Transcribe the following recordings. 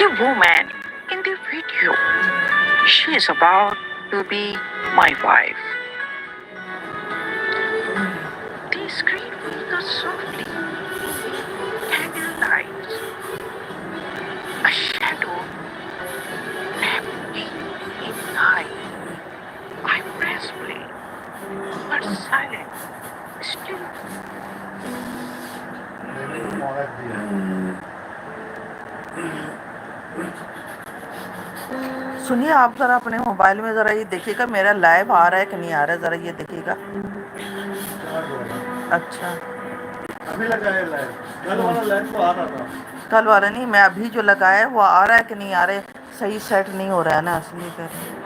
The woman in the video, she is about to be my wife. The screen flickers softly, candle lights, a shadow wrapped in night. I press play, but silent, still. सुनिए, आप जरा अपने mobile में जरा ये देखिएगा मेरा live आ रहा है कि नहीं आ रहा है, जरा ये देखिएगा। अच्छा, अभी लगाया लाइव, कल वाला लाइव तो आ रहा था। कल वाला नहीं, मैं अभी जो लगाया है वो आ रहा है कि नहीं आ रहा है, सही सेट नहीं हो रहा है ना, इसलिए कर रही हूँ।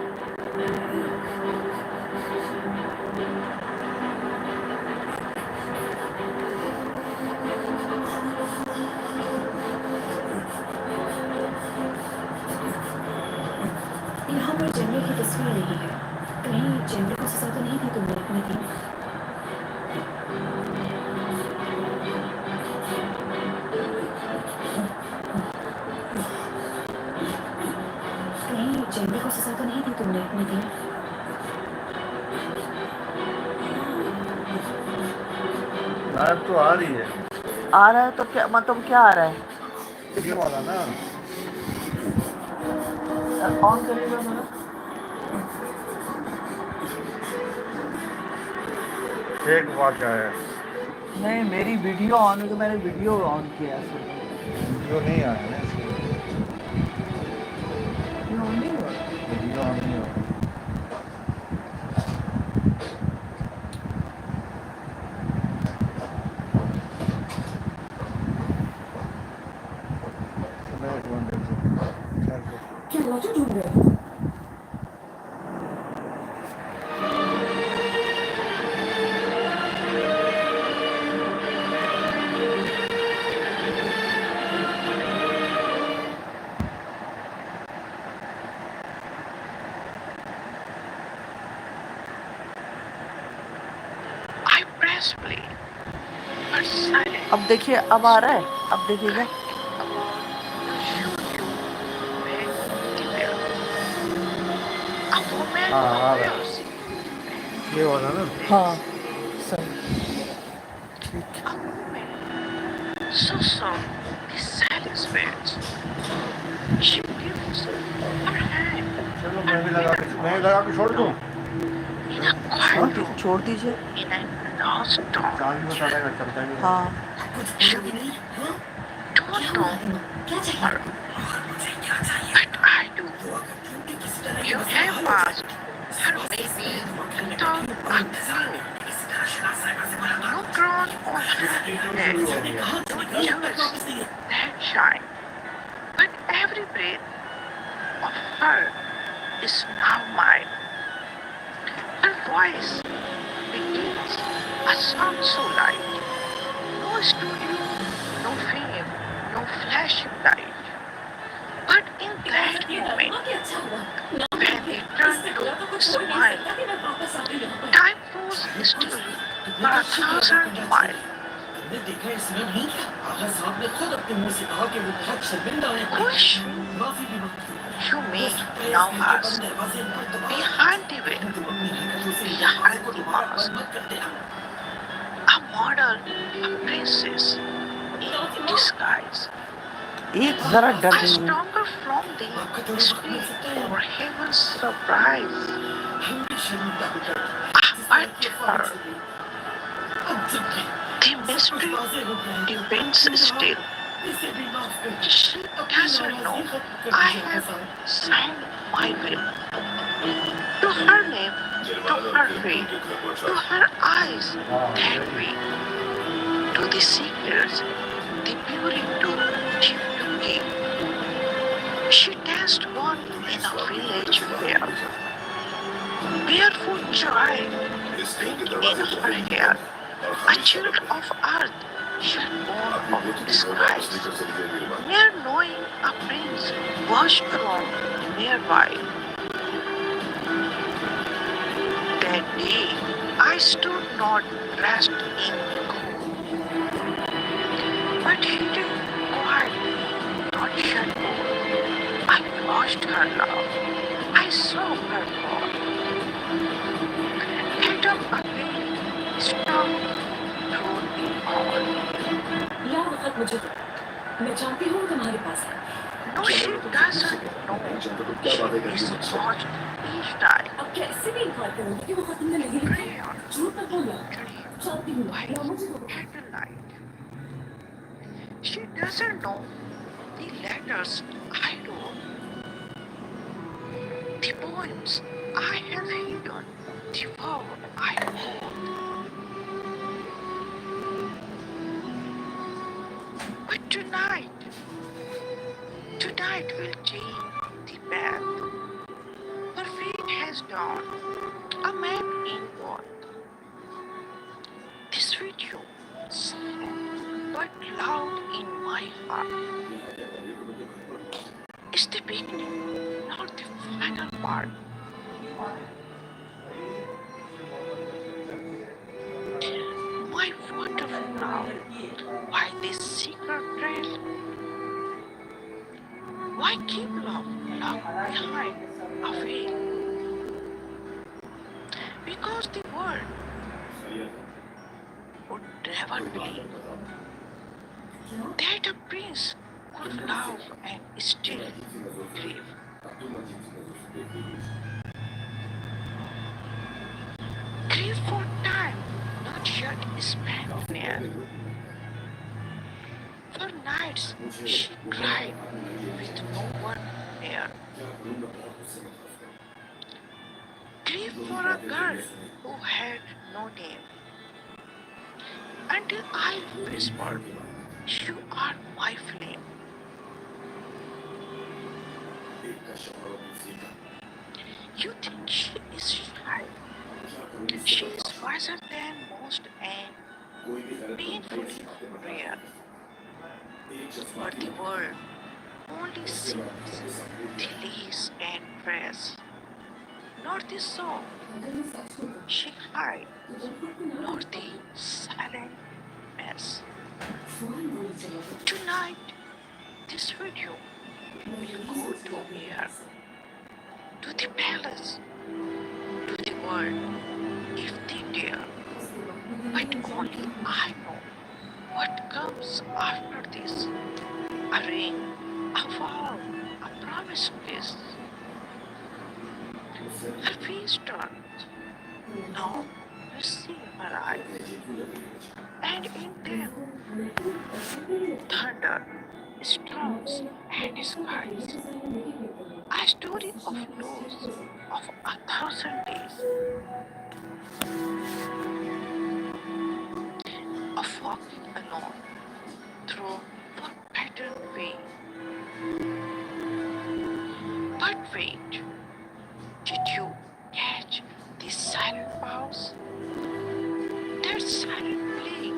यहाँ पर जेंडर की तस्वीर नहीं है, कहीं जेंडर को सजा तो नहीं दी तुमने अपने दिन? कहीं जेंडर को सजा तो नहीं दी तुमने अपने दिन? लाइव तो आ रही है। आ रहा है तो क्या मतलब, क्या आ रहा है? ये वाला ना ऑन करिएगा मेरा। एक वाक़या है, नहीं, मेरी वीडियो ऑन है तो मैंने वीडियो ऑन किया है। वीडियो नहीं आया ना, ये ऑन नहीं हुआ। वीडियो ऑन नहीं हुआ। क्या लॉजिक ढूंढ रहे हो? I press play, but silent. अब देखिए, अब आ रहा है, अब देखिएगा। A woman हाँ, आ रहा है। wears ये वाला ना, हाँ, सही। a woman so soft the silence fades. She lifts her hand चलो मैं भी लगा के छोड़ दूँ। in a quiet room, छोड़ दीजिए। in a lost tone. चांद में सारा का चलता है। हाँ, You don't know क्या चाहिए? her, but I do. You have passed her baby without a clue. No crown on her head, no jewels that shine. But every breath of her is now mine. Her voice begins a song so light. No studio, no fame, no flashing light. But in that moment, when they turn to smile, time froze still for 1,000 miles. तुमने देखा इसमें नहीं क्या? आगा साहब ने खुद अपने मुंह से कहा कि वो बहुत शर्मिंदा है। Wish माफी भी मांगती हूँ। you may now ask, behind the veil, behind the mask, a model, a princess in disguise, एक जरा डर a गई। stronger from the street or heaven's surprise, but her, the mystery depends still. She doesn't know I have signed my will. To her name, to her fate, to her eyes that way, to the secrets, the beauty to deep to give. She danced one in a village fair, barefoot joy in her hair, a child of earth, yet born of skies. Near knowing a prince watched from nearby. That day I stood not dressed in gold, but hidden quietly, not shadow. watched her love. I saw her fall. End up again, stop, through it all. याद वक्त मुझे दो मैं चाहती हूँ तुम्हारे पास आए No, she doesn't know. She is watched each time. अब कैसे भी इनकार करोगे कि वो खत तुमने नहीं लिखा Crayon, झूठ मत बोलना चाहती हूँ by या मुझे दो candlelight. She doesn't know the letters I wrote, the poems I have hidden, the vow I hold. But tonight will change the path. Her fate has dawned, a man in what? This video, sad but loud in my heart, is the beginning, not the final part. My wonderful love, why this secret trail? Why keep love locked behind a veil? Because the world would never believe that a prince could love and still grieve. Grieve for time not yet spent near. For nights she cried with no one near. Grieve for a girl who had no name. Until I whispered, you are my flame. You think she is shy. She is wiser than most and painfully rare. But the world only sees the lace and dress, not the song she hides, nor the silent mess. Tonight, this video will go to air, to the palace, to the world, if they dare. But only I know what comes after this. A ring, a vow, a promise kiss. Her face turns. Now you see her eyes. And in them, thunder, storms, and skies. A story of loss of 1,000 days. Of walking alone through forbidden way. But wait, did you catch the silent pause? That silent play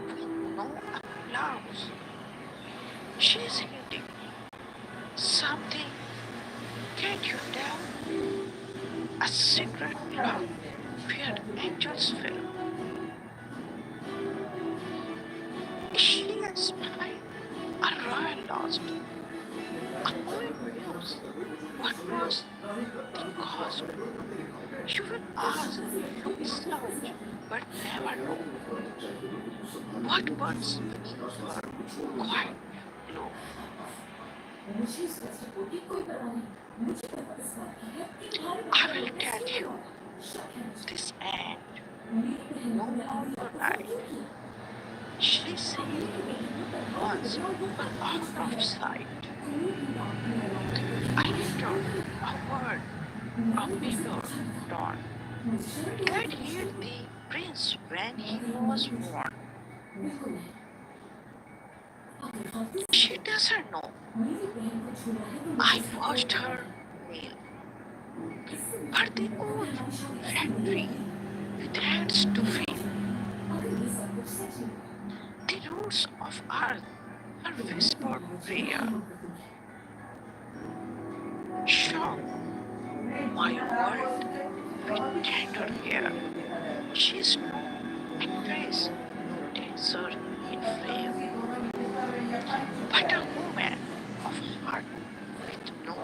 with no applause. She's hinting something. Can't you tell? A secret love where angels fell. Is she a spy? A royal lost? A poem muse? What was the cost? You will ask, you will search, but never know what burns beneath her quiet glow. I will tell you this end, no longer night. She said once, but out of sight. I returned a word, a mirror dawn. That healed the prince when he was born. She doesn't know. I watched her kneel, but the old factory with hands to feel. The roots of earth are whispered prayer. Shock my world with tender hair. She's no actress, no dancer in flame, but a woman of heart with no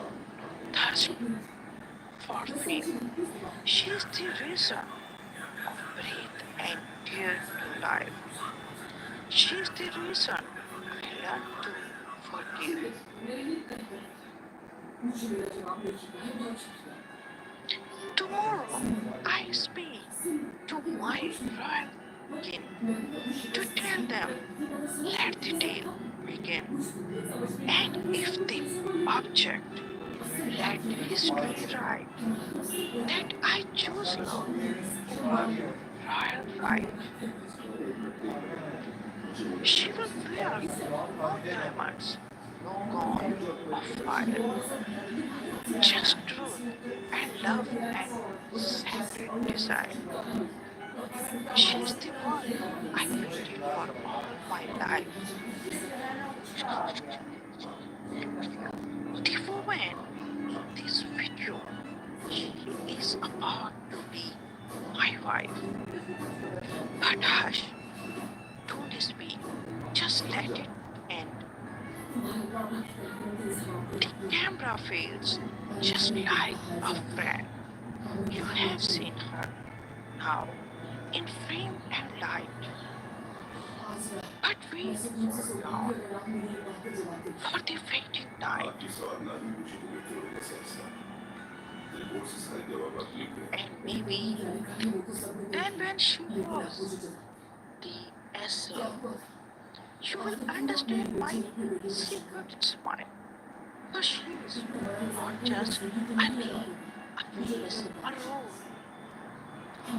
just for fame. She's the reason of breath and dear to life. She's the reason I learned to forgive. Tomorrow I speak to my royal kin to tell them, let the tale begin. And if they object, let history write that I choose love over royal right. She will wear no diamonds, no gown of fire, just truth and love and sacred desire. She's the one I waited for all my life. The woman in this video, she is about to be my wife. But hush, don't speak, just let it end. The camera fails just like a friend. You have seen her now in frame and light. But we hold on for the fading night. And maybe then when she was the essence, you will understand my secret smile. For she is not just a name, a face, a role.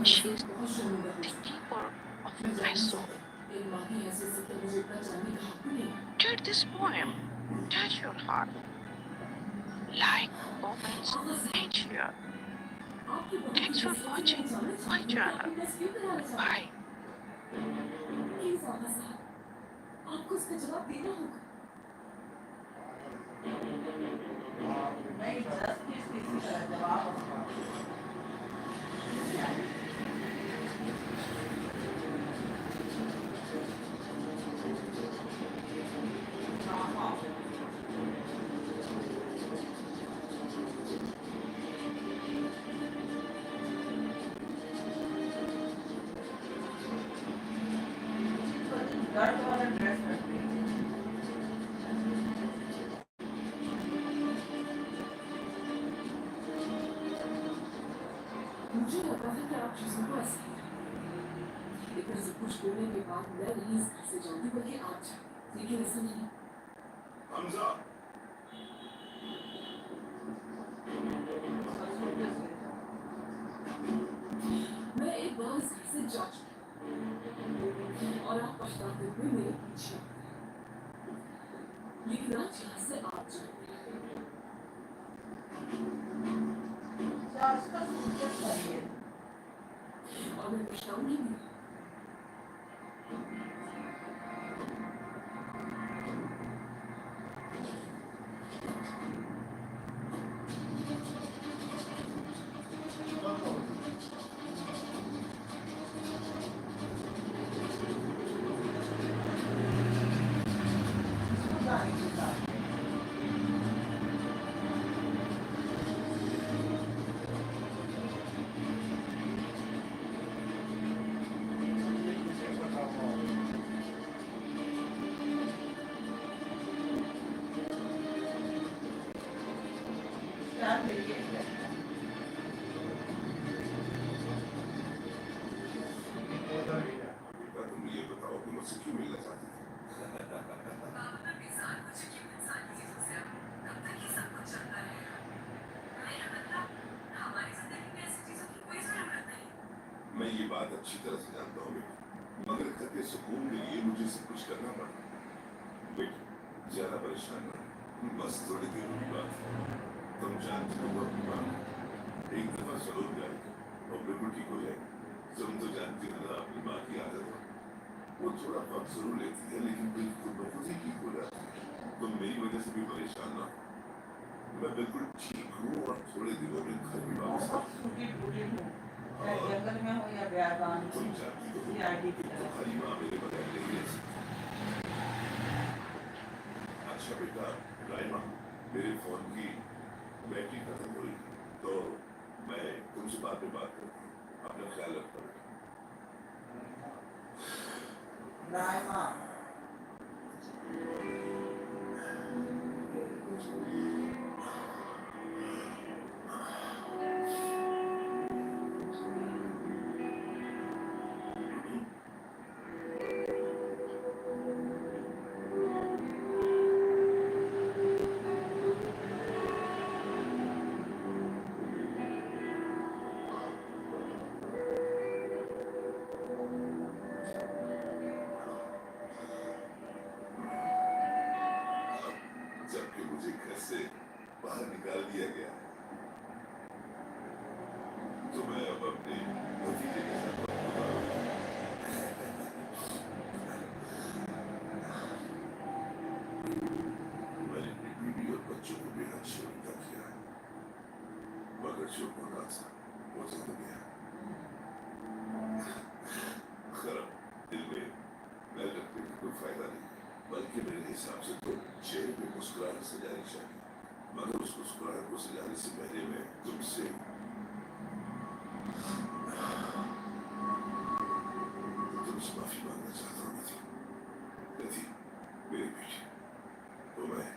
She is the keeper of my soul. Did this poem touch your heart? Like, comments, and share. Thanks for watching my channel. Bye. आपको इसका जवाब देना होगा। नहीं, 10 किसी तरह जवाब girl वाला ड्रेस करती है। मुझे लगा था कि आप चीजों को ऐसे ही रखेंगे। लेकिन सब कुछ बोलने के बाद मैं नहीं इस घर से जाऊंगी बल्कि आप जाएंगे। लेकिन ऐसा नहीं। हमजा मैं एक बार इस घर से जा चुकी हूँ और आप पछताते हुए मेरे पीछे आते हैं। लेकिन आज यहाँ से आप जाएंगे और मैं पछताऊंगी नहीं। तुम ये बताओ कि मुझसे क्यों मिलना चाहती थी? मैं ये बात अच्छी तरह से जानता हूँ मगर घर के सुकून के लिए मुझे सब कुछ करना पड़ा। बेटी ज्यादा परेशान ना बस थोड़ी देर की बात है। तुम जानती हो वो अपनी बात एक दफा जरूर जाएगी और बिल्कुल ठीक हो जाएगी। तुम तो जानती हो ना अपनी माँ की आदत है वो थोड़ा वक्त जरूर लेती है लेकिन बिल्कुल बहुत ही ठीक हो जाती है। तुम मेरी वजह से भी परेशान ना हो। मैं बिल्कुल ठीक हूँ और थोड़े दिनों में घर भी वापस आ जंगल में हो या बयाबान तुम जानती हो की तरह। तुम्हारी माँ मेरे बगैर नहीं रह सकती। अच्छा बेटा रायमा मेरे फोन की बैटरी खत्म हुई तो मैं तुमसे बाद में बात करता हूँ। अपना ख्याल रखना बेटा। जबकि मुझे घर से बाहर निकाल दिया गया तो मैं अब अपने भतीजे के साथ वक्त गुजारूंगा। मैंने अपनी बीवी और बच्चों को बेहद शर्मिंदा किया मगर जो होना था वो तो हो गया। खराब दिल में मैं रखने का कोई फायदा नहीं बल्कि मेरे हिसाब से तो चेहरे पे मुस्कुराहट सजानी चाहिए मगर उस मुस्कुराहट को सजाने से पहले मैं तुमसे माफी मांगना चाहता हूँ नदी मेरी बेटी तो मैं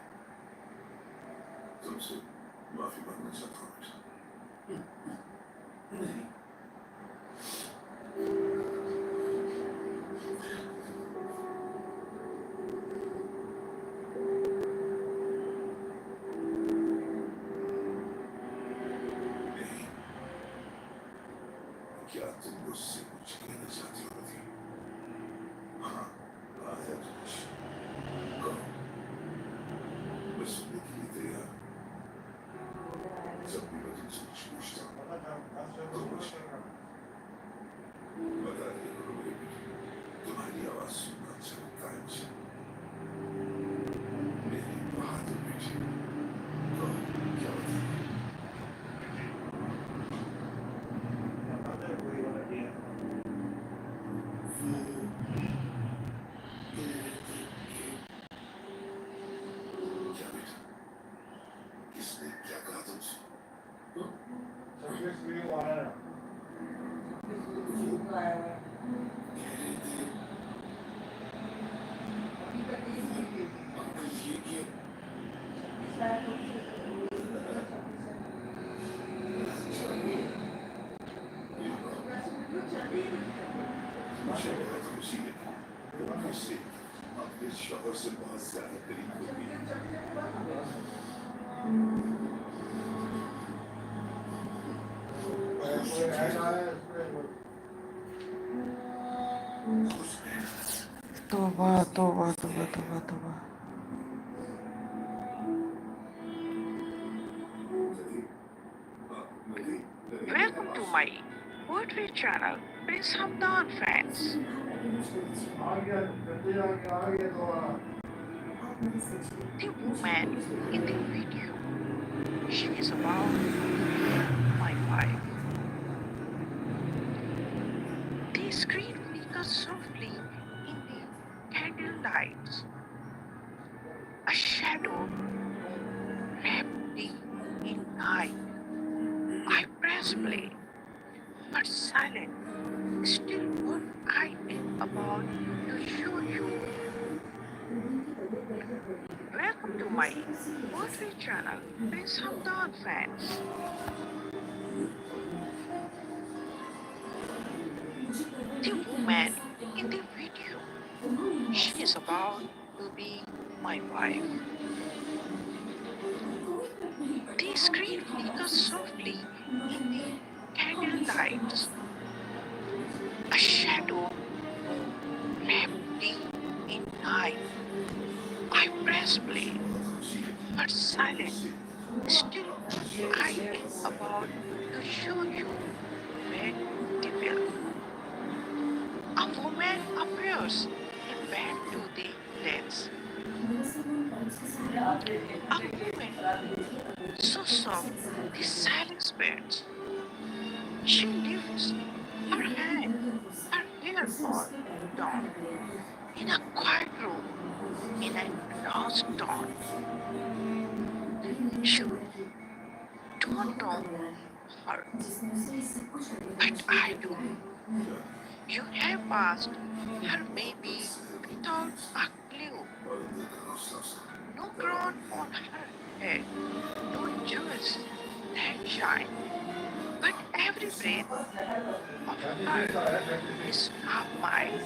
तुमसे माफी मांगना चाहता हूँ बेटा। क्या तुम मुझसे कुछ कहना चाहती हो नदी? हाँ आया कुछ कहो मैं सुनने के लिए तैयार हूँ। जब भी मैं तुमसे कुछ पूछता हूँ तो मुझे बता दिया करो मेरी बेटी तुम्हारी आवाज सुनना अच्छा लगता है मुझे। मेरी बहादुर बेटी कहो क्या बताना? क्या बेटा किसने क्या कहा तुमसे? अंकल ये मुझे लगा खुशी लगी मुझसे अपने शौहर से बहुत ज्यादा करीब हो गई। तौबा तौबा तौबा तौबा तौबा। Welcome to my poetry channel, Prince Hamdan fans. The woman in the video, she is about my wife. The screen flickers softly in the candle lights. A shadow wrapped in night. I press play, but silent. Still, what I am about to show you. Welcome to my poetry channel, Prince Hamdan fans. The woman in the video, she is about to be my wife. The screen flickers softly in the candle lights. A shadow wrapped in night. I press play, but silent. Still, I am about to show you when the film. A woman appears and back to the lens. A woman so soft, the silence bends. She lifts her hand, her hair all down. In a quiet room, in a lost dawn. She don't know her, but I do. You have passed her maybe without a clue. No crown on her head, no jewels that shine, but every breath of her is not mine.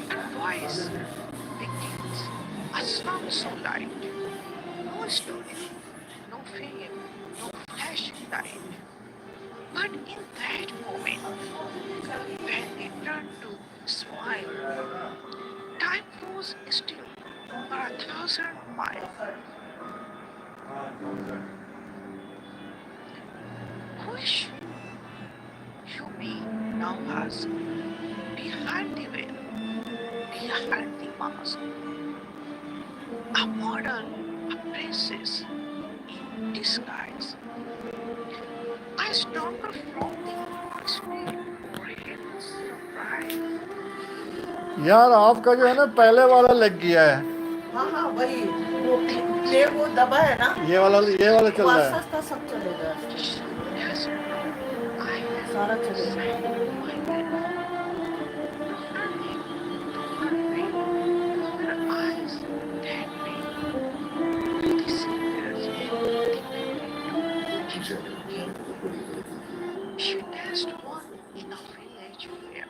Her voice begins a song so light, no studio, no fame, no flashing light. But in that moment, when they turn to smile, time froze still for 1,000 miles. Who is she? You may now ask, behind the veil, behind the mask, a model, a princess in disguise. I stopped her from the street for him surprise. यार आपका जो है ना पहले वाला लग गया है, हाँ हाँ वही वो दबा है ना, ये वाला चल वो रहा आस्ता है। आस्ता सब चलेगा, She doesn't know I have सारा चलेगा। signed my will. To her name, to her fame, to her eyes that beam, to the singers, the very she became. She danced one in a village fair,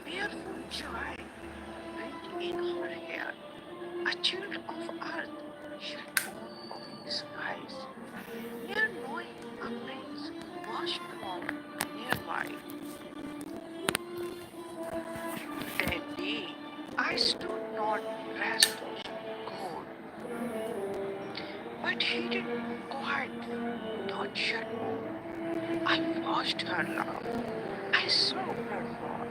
barefoot joy, wind in her hair, a child of earth, she born of the skies, near knowing a prince was from nearby. That day I stood not restless, cold, but he did quiet, not shut more. I watched her laugh, I saw her fall,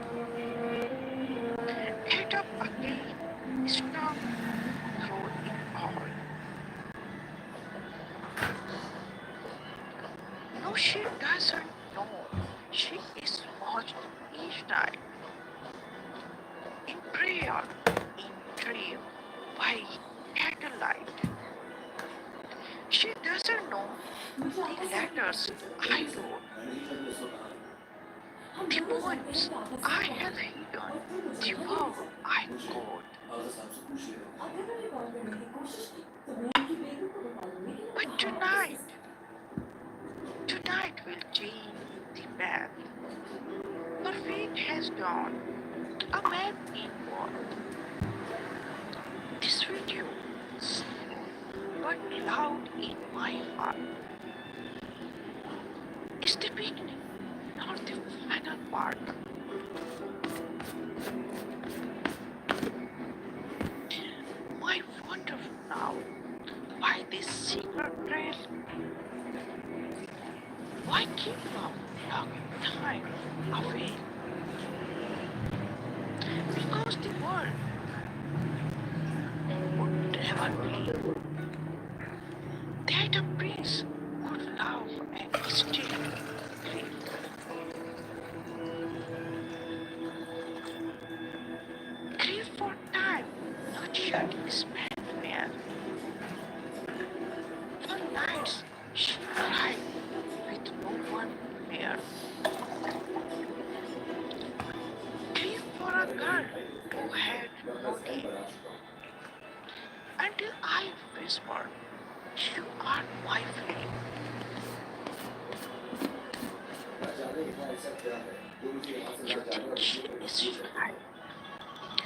get up again, stop through it all. No, she doesn't know. She is watched each night, in prayer, in dream, by candlelight. She doesn't know the letters I wrote, the poems I have hidden, the vow I called. But tonight will change the path. For fate has dawned, a man in war. This video, small but loud in my heart, is the beginning, not the final part. My wonderful now, why this secret trail? Why keep on locking time away? Because the world would never believe that a prince could love and still grieve. Grieve for time not yet spent fair. For nights she cried with no one near. Grieve for a girl who had no name. Until I whispered, you are my flame. You think she is shy.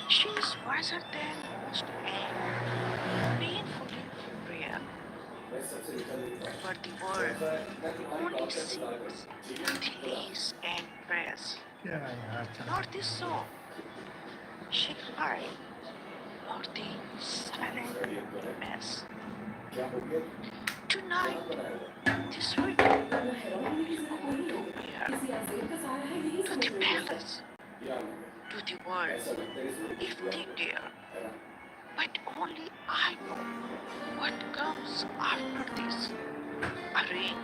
She is wiser than most and painfully rare. But the world only sees the lace and dress, क्या यार चला। not the soul she hides, nor the silent mess. Tonight, this video will go to where? To the palace, to the world, if they dare. But only I know what comes after this. A ring,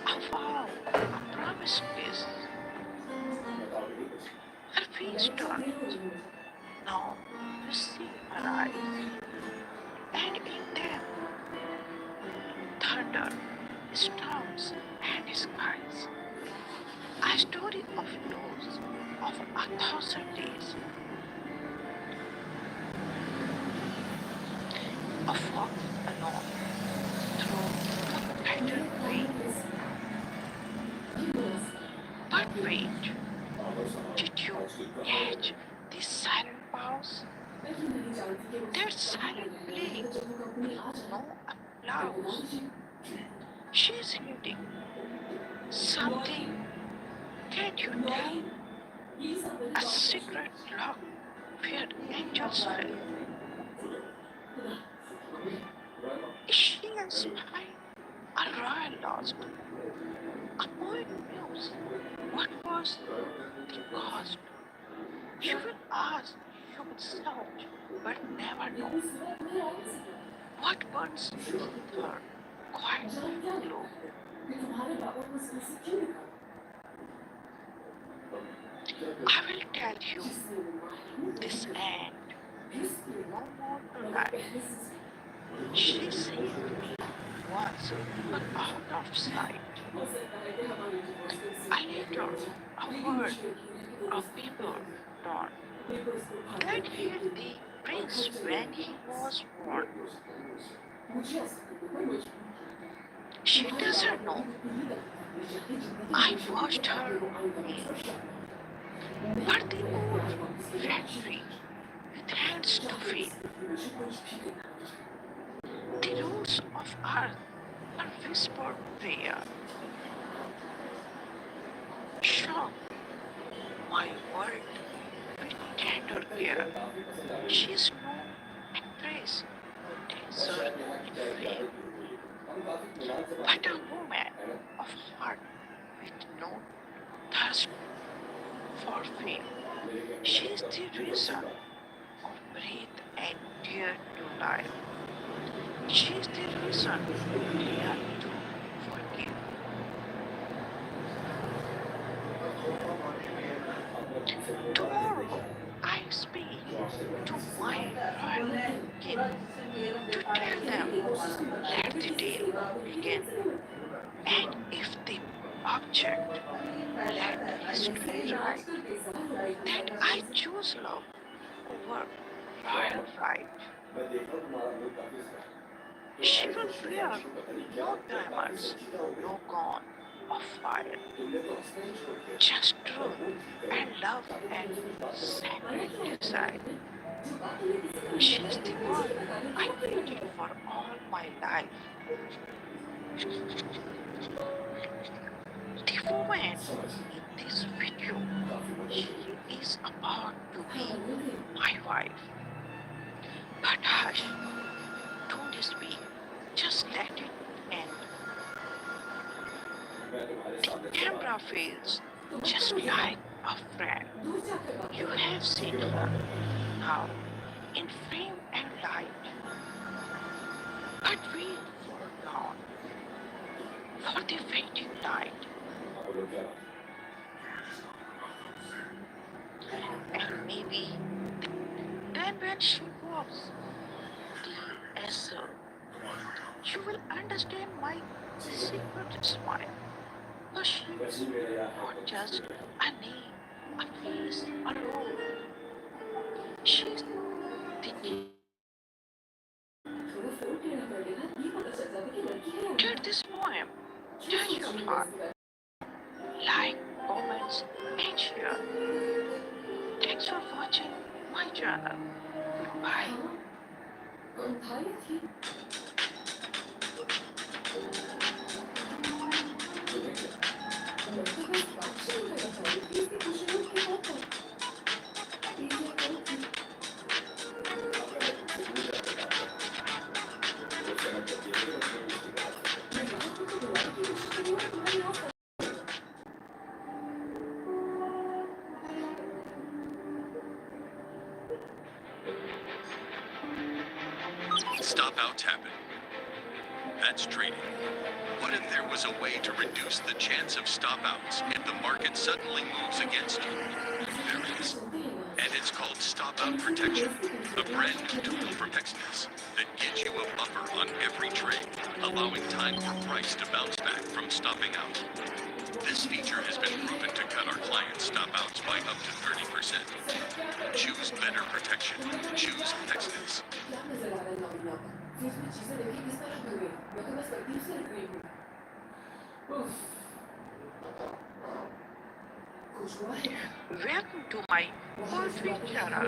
a vow, a promised kiss. Her face turns. Now you see her eyes, and in them thunder, storms and skies. A story of loss, of atrocities, of walking alone through forgotten pain. But wait, did you catch the silent pause? That silent play with no applause. She's hitting something. Can you tell? A secret lock where angels fell. Is she a spy? A royal lost? A poet muse? What was the cost? You will ask, you will search, but never know what burns beneath her quiet glow. I will tell you this end, no more tonight. She saved me once, but out of sight. A letter, a word, a paper torn. That hit the prince when he was born. She doesn't know. I watched her meal, but the old factory with hands to feel. The roots of earth are whispered prayer. Shock my world with tender care. She's no actress, dancer in fame, but a woman of heart with no thirst for fame. She's the reason of breath and dear to life. She's the reason we learn to forgive. Tomorrow I speak to my royal king to tell them, let the tale begin. And if the object let history write that I choose love over royal right, she will fear no diamonds, no gun of fire, just truth and love and sacred desire. She's the one I waited for all my life. The woman in this video, she is about to be my wife. But hush, don't speak, just let it end. The camera fails, just like a friend. You have seen her now in frame and light. But wait for dawn, for the fading night. And maybe then when she walks the answer, you will understand my secret smile. For she is not just a name, a face, a role. She's the Did this poem touch your heart? Like, comments, and share. Thanks for watching my channel. Bye. Stop out tapping. That's trading. What if there was a way to reduce the chance of stop outs if the market suddenly moves against you? There is. And it's called Stop Out Protection, a brand new tool for Pexness that gives you a buffer on every trade, allowing time time for price to bounce back from stopping out. This feature has been proven to cut our clients' stop outs by up to 30%. Choose better protection. Choose Texas. क्या नजर आ रहा है lobby यहाँ पर? Fridge में चीजें देखी किस तरह गिर गई? मैं तो बस तरतीब से रख रही हूँ। उफ, कुछ हुआ है? Welcome to my poetry channel.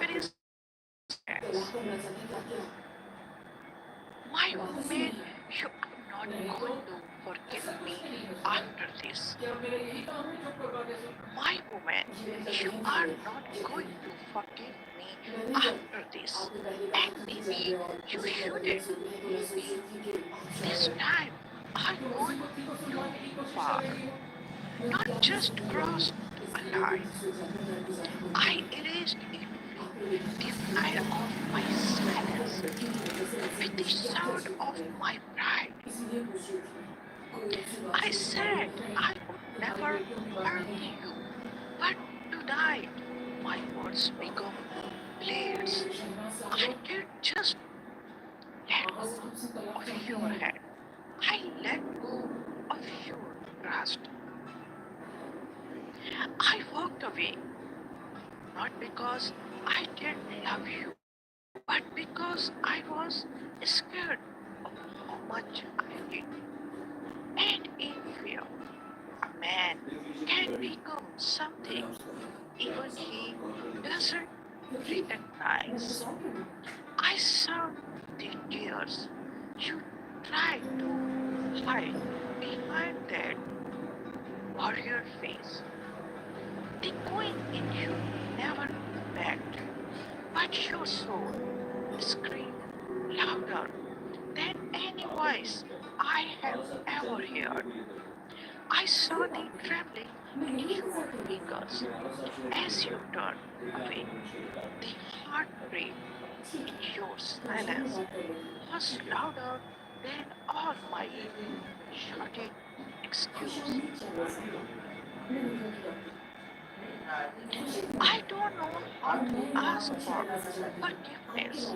Princefazza. तलाक करना चाहते हैं क्या किया? My woman, you are not going to forgive me after this. क्या मेरा यही काम है जो करवा दे सो? My woman, you are not going to forgive me after this. And maybe you shouldn't. This time, I'm going too far. Not just cross a line. I erased it with the fire of my silence, with the sound of my pride. I said I would never hurt you, but tonight my words become blades. I did just let go of your hand. I let go of your trust. I walked away, not because I didn't love you, but because I was scared of how much I did. And in fear, a man can become something even he doesn't recognize. I saw the tears you tried to hide behind that warrior face. The queen in you never begged, but your soul screamed louder than any voice I have ever heard. I saw the trembling in your fingers as you turned away. The heartbreak in your silence was louder than all my shouted excuses. I don't know how to ask for forgiveness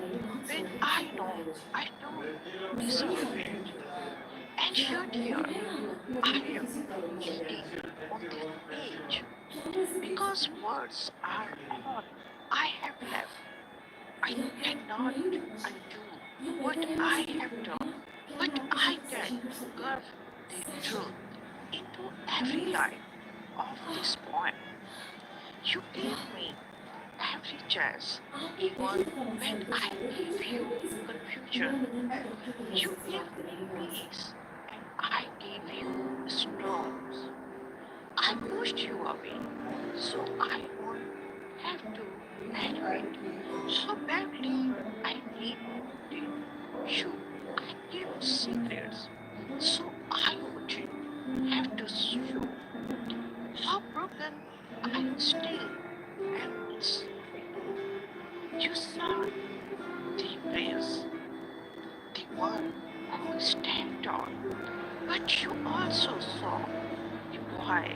when I know I don't deserve it. And yet here I am kneeling on this page because words are all I have left. I cannot undo what I have done, but I can carve the truth into every line of this poem. You gave me every chance, even when I gave you confusion. You gave me peace, and I gave you storms. I pushed you away, so I won't have to admit how badly I needed you. I gave secrets, so I wouldn't have to show how broken I still am inside. You saw the prince, the one who stand tall, but you also saw the boy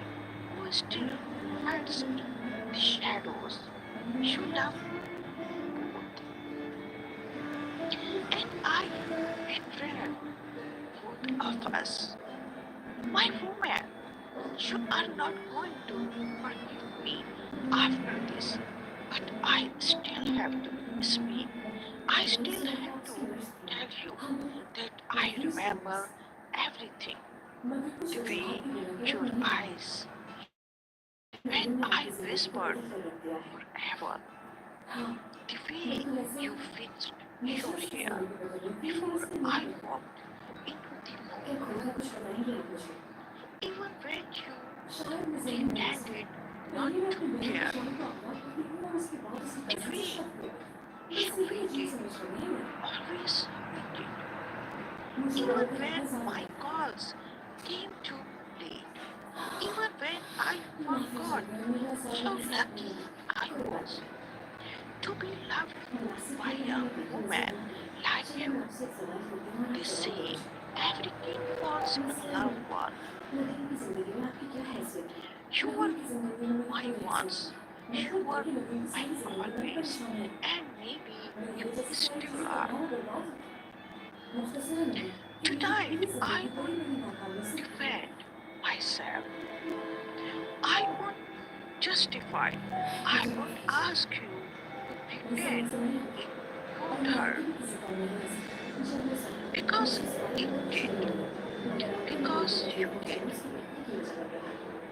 who still hides the shadows. You love both, and I betrayed both of us. My woman, you are not going to forgive me after this, but I still have to speak. I still have to tell you that I remember everything. The way your eyes, when I whispered forever, the way you fixed your hair before I walked into the moment, even when you pretended not to care, the way you waited, always waited, even when my calls came too late, even when I forgot how lucky I was to be loved by a woman like you. They say every kid falls in love once. You were my once, you were my always, and maybe you still are. Tonight, मेरे से I बड़ी won't बड़ी नाकामी से defend myself. I won't justify. I won't ask you to ऐसा pretend मुझसे नहीं it और won't मैं hurt. आगे भी किसी काम में नहीं आ सकती जब मैं सब Because इस it बारे में did. शुरू हुई मैं आपके लिए Because you देखो did. पोएम्स को लिखने की योजना कर रही हूँ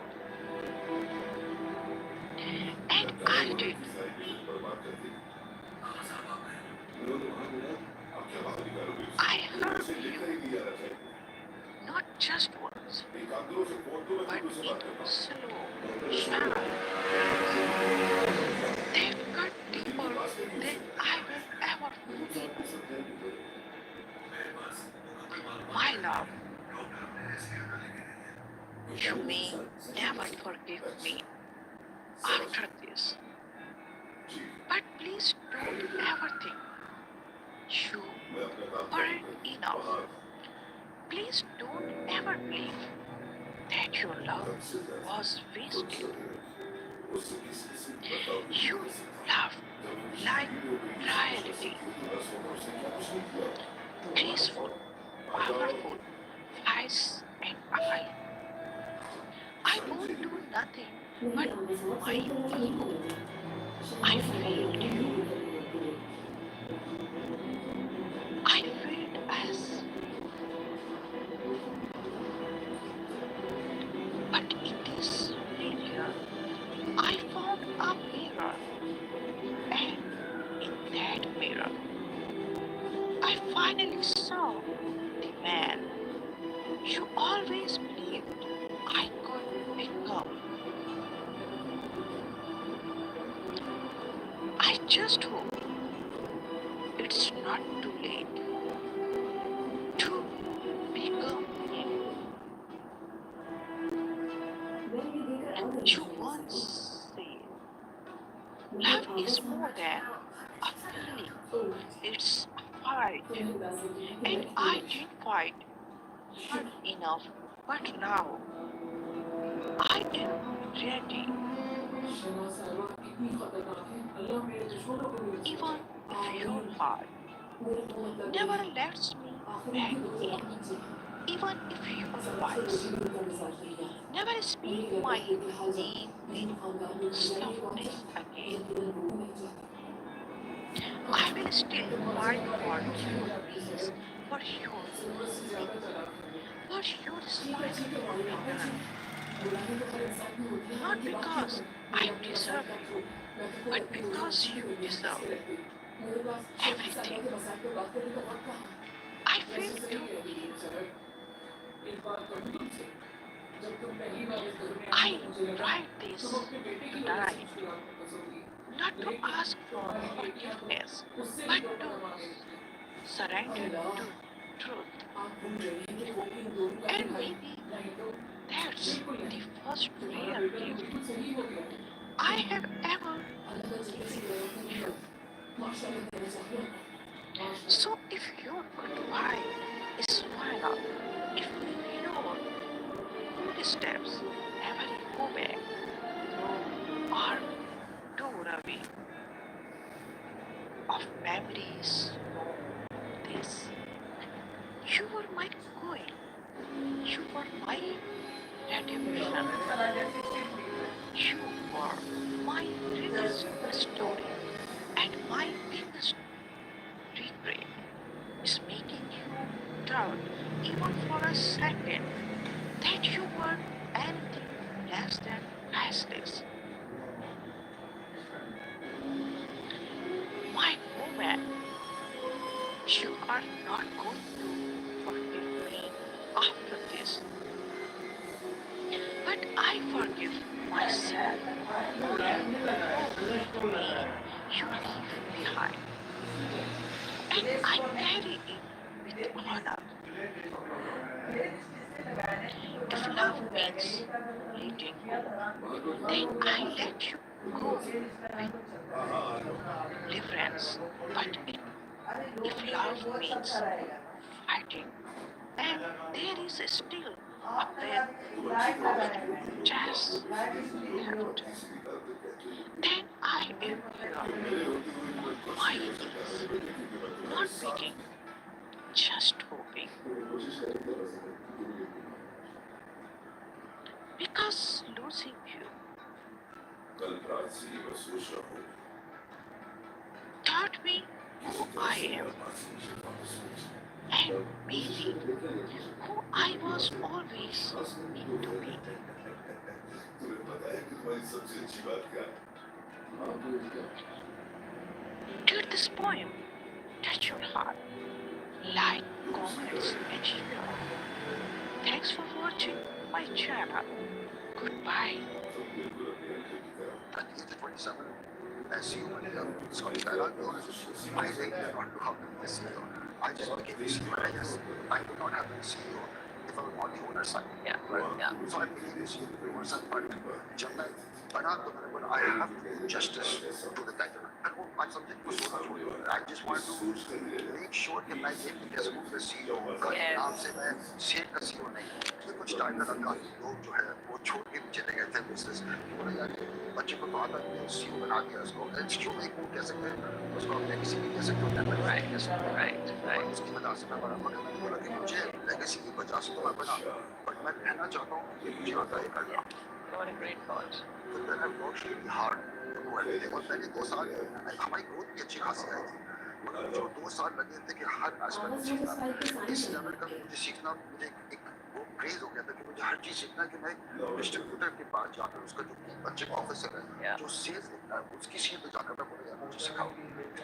And I did. सारी मेहनत बर्बाद कर दी। उन्होंने वहां बोला, अब क्या बाहर निकालोगे इसे? I heard उसे you, लेकर ही नहीं आ रहा चाहिए। not just once, एक आंदोलन से फोन तो मैं but खुद से बात in करता हूँ। slow, shallow. That cut deeper than I will ever forgive. My love, you may never forgive me after this. But please don't ever think you weren't enough. Please don't ever believe that your love was wasted. You loved like reality, graceful, powerful, wise and I. I won't do nothing नहीं but आना साहब my सही तरह से नहीं ego. बोलेंगे I शायद failed नहीं you. करनी होती है I failed us. But in this failure, I found a mirror. And in that mirror, I finally saw the man you always believed I could become. I just hope it's not too late to become him मैं ये देखकर आ गई you once said. Love is more than a feeling, it's a fight. And I didn't fight hard enough, but now I am ready. Even if your heart never lets me back in, even if your voice never speak my name with softness again, I will still fight for your peace, for your safety, for your smile to return. Not because I deserve you, but because you deserve everything. I feel to you. I write this tonight, not to ask for forgiveness, but to surrender to truth. And maybe that's the first real gift I have ever given you. So if your goodbye is final, if your footsteps never go back or door away of memories, know this. You were my going, you were my redemption, you were my greatest story, and my biggest regret is making you doubt, even for a second, that you were anything less than priceless. My woman, you are not going to forgive me after this, but I forgive myself for the pain you leave behind, and I carry it with honor. If love means letting go, then I let you go with deliverance. But if love means fighting, and there is still a breath of chest left, then I am here on my knees, not begging, just hoping was losing you. कल रात से ही मैं सोच रहा हूँ Taught me who I am and maybe who I was always meant to be. तुम्हें पता है कि तुम्हारी सबसे अच्छी बात क्या है? Did this poem touch your heart? Like, comments, and share. Thanks for watching my channel. Goodbye. At age 27, as CEO manager, Scottish Airlines, I really did not know how to be a CEO. I just became a CEO, I guess. I could not have been a CEO if I was on the owner side. Yeah, yeah. So I became a CEO of the owner side, but जब मैं बना तो मैंने बोला I have to do justice to the title. And वो आज subject को सोचना छोड़ दो. I just want to make sure कि मैं ये नहीं कह सकूँ कि CEO का नाम से मैं शेख का CEO नहीं हूँ. ये कुछ टाइटल का लोग जो है वो छोड़ के चले गए थे बिजनेस. बोला यार बच्चे को तो आता नहीं है CEO बना दिया उसको. It's true एक वो कह सकते हैं उसको लेगेसी भी कह सकते हो. Right. उसकी वजह से मैं बना. मगर मैंने बोला कि मुझे लेगेसी की वजह से तो मैं बना. बट मैं कहना चाहता हूँ कि मुझे आता है करना. What a great thought. तो then I worked really hard to do everything. और मैंने 2 साल हमारी ग्रोथ भी अच्छी खासी आई थी. मगर जो 2 साल लगे थे कि हर एस्पेक्ट सीखना. इस लेवल का मुझे सीखना मुझे एक वो क्रेज हो गया था कि मुझे हर चीज़ सीखना कि मैं डिस्ट्रीब्यूटर के पास जाकर उसका जो बच्चे का ऑफिसर है जो सेल्स देखता है उसकी सीट पे जाकर मैं बोला यार मुझे सिखाओ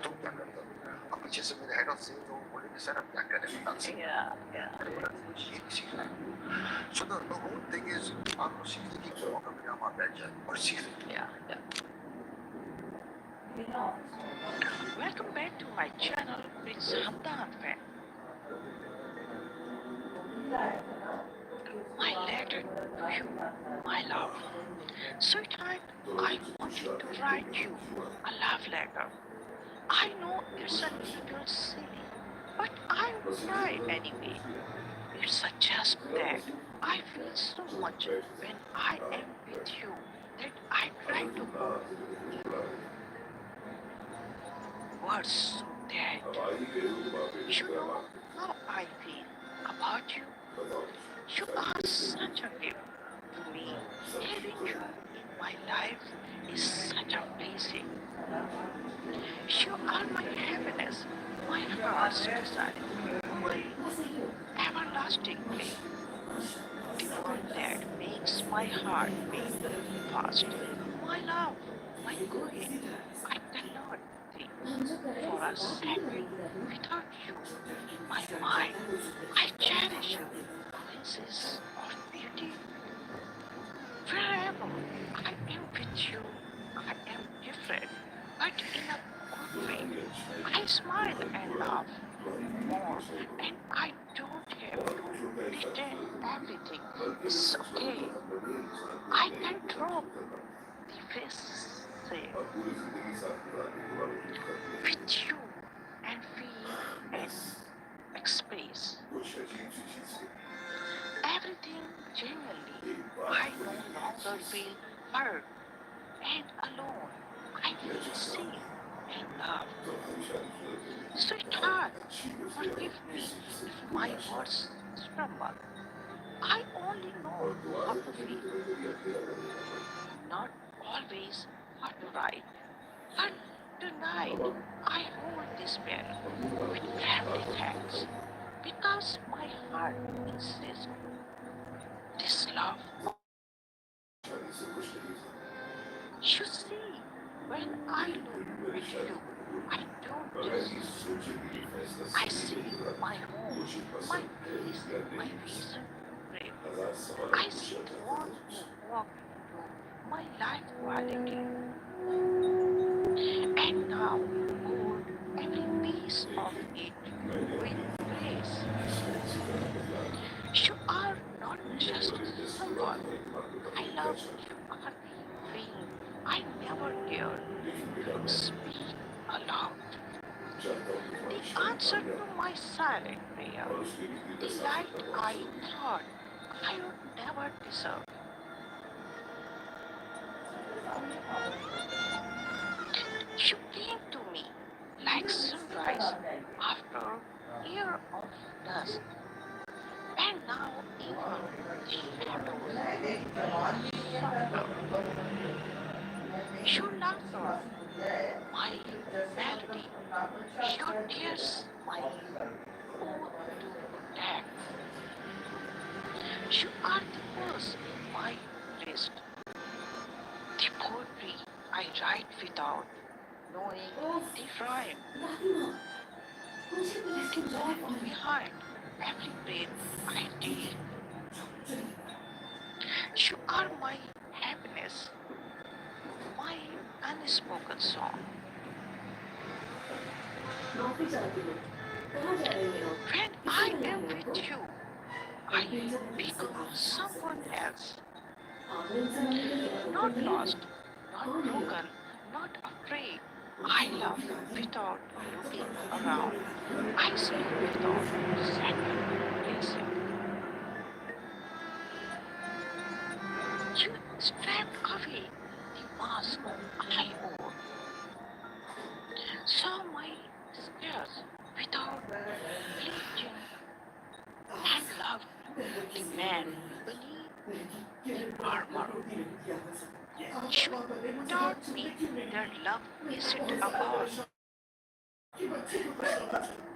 तुम क्या करते हो. अब पीछे से मेरे हेड ऑफ सेल्स हो बोले कि सर आप क्या करें बता सकते हैं. मैंने बोला कि मुझे ये भी सीखना है. So the whole thing is आपको सीखने की मौका मिला वहाँ बैठ जाए और सीख लें. Welcome back to my channel, Princefazza Hamdan My. My letter to you, my love. Sweetheart, I wanted to write you a love letter. I know it's a little silly, but I will try anyway. It's just that I feel so much when I am with you that I try to move words so that you know how I feel about you. You are such a gift to me. Having you in my life is such a blessing. You are my happiness, my heart's desire, my everlasting flame. The one that makes my heart beat fast. My love, my queen, I cannot think for a second without you in my mind. I cherish you, princess of beauty. Wherever I am with you, I am different, but in a good way. I smile and laugh more, and I don't have to pretend everything is okay. I can drop the faces with you and feel and express everything genuinely. I no longer feel hurt and alone. I feel safe and loved. Sweetheart, forgive me if my words stumble. I only know how to feel, not always how to write. But tonight I hold this pen with trembling hands because my heart insists this love. You see, when I look at you, I don't just I see my home, my peace, my vision. I see the one who walked into my life quality. And now hold every piece of it with grace. You are not just someone I love, you are the feeling I never dared to speak aloud. The answer to my silent prayer, the light I thought I would never deserve. You came to me like sunrise after a year of dusk, and now even the shadows softer. Your laughter, my melody. Your tears, my oath to protect. You are the verse in my list. The poetry I write without knowing the rhyme. The warmth behind every breath I take. You are my happiness, my unspoken song. When I am with you, I become someone else. Not lost, not broken, not afraid. I love without looking around. I speak without second guessing. You stripped away the mask I wore. Saw my scars without bleaching and loved the man beneath the armor. You taught me that love isn't about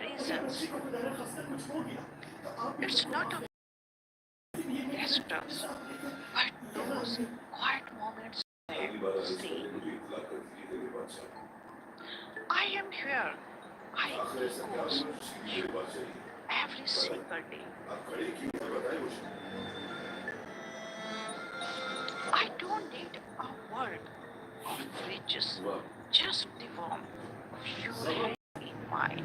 reasons. It's not about gestures, but those quiet moments that say, I am here. I echoes you every single day. I don't need a world of riches, just the warmth of your hand in mine.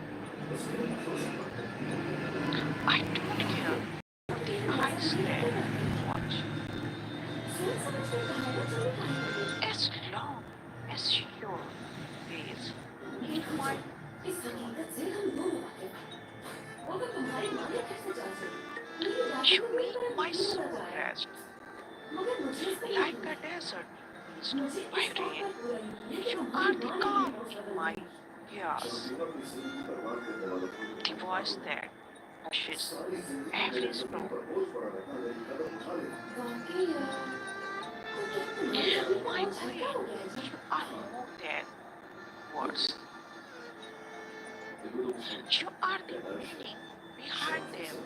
I don't care for the eyes that watch, as long as your gaze in mine. You make my soul rest like a desert missed by rain. You are the calm in my chaos, the voice that hushes every storm. My way, you are more than words. You are the meaning behind them,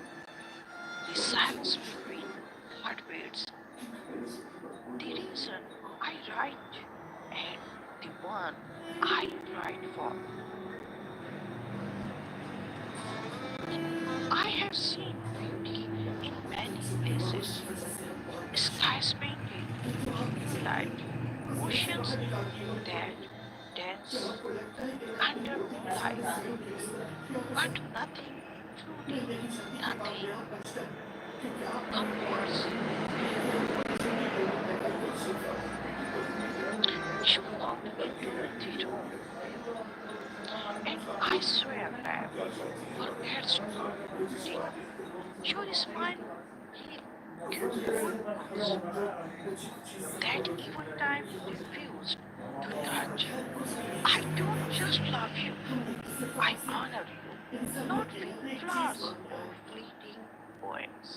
the silence between heartbeats, the reason I write and the one I write for. I have seen beauty in many places, skies painted in light, oceans that dance under moonlight, but nothing, truly nothing compares. You walked into the room, and I swear that forgets nothing. Your smile healed wounds that even time refused to touch. I don't just love you, I honor you, not with flowers or fleeting poems.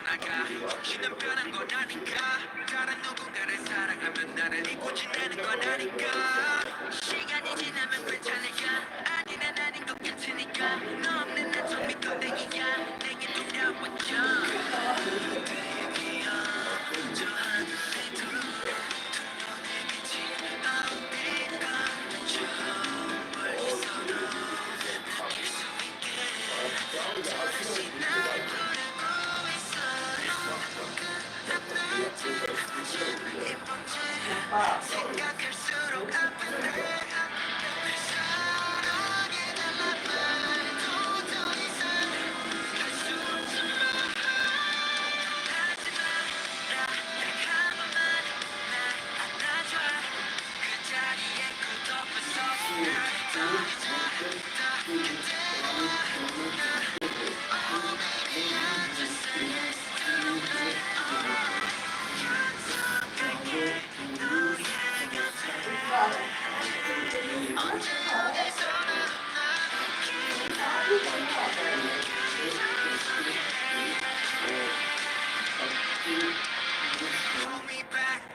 나가 지는 변한 건 아니까 다른 누군가를 사랑하면 나를 잊고 지내는 건 아니까 시간이 지나면 괜찮을까 아니 난 아닌 것 같으니까 너 없는 난 좀 미동댕이야 내게 두려워져 그대여 저 하늘에도 눈에 빛이 어딘가 저 멀리서도 느낄 수 있게 다시 날 부르고 있어 생각할수록 아픈데 내 사랑에 남아 말도 더 이상 할수 없지만 하지마 한 번만 날 안아줘 그 자리에 굳어버서 날 더 이상 더 그대와 Oh baby I just say yes tonight 약속할게 너의 곁에 언제 어디서나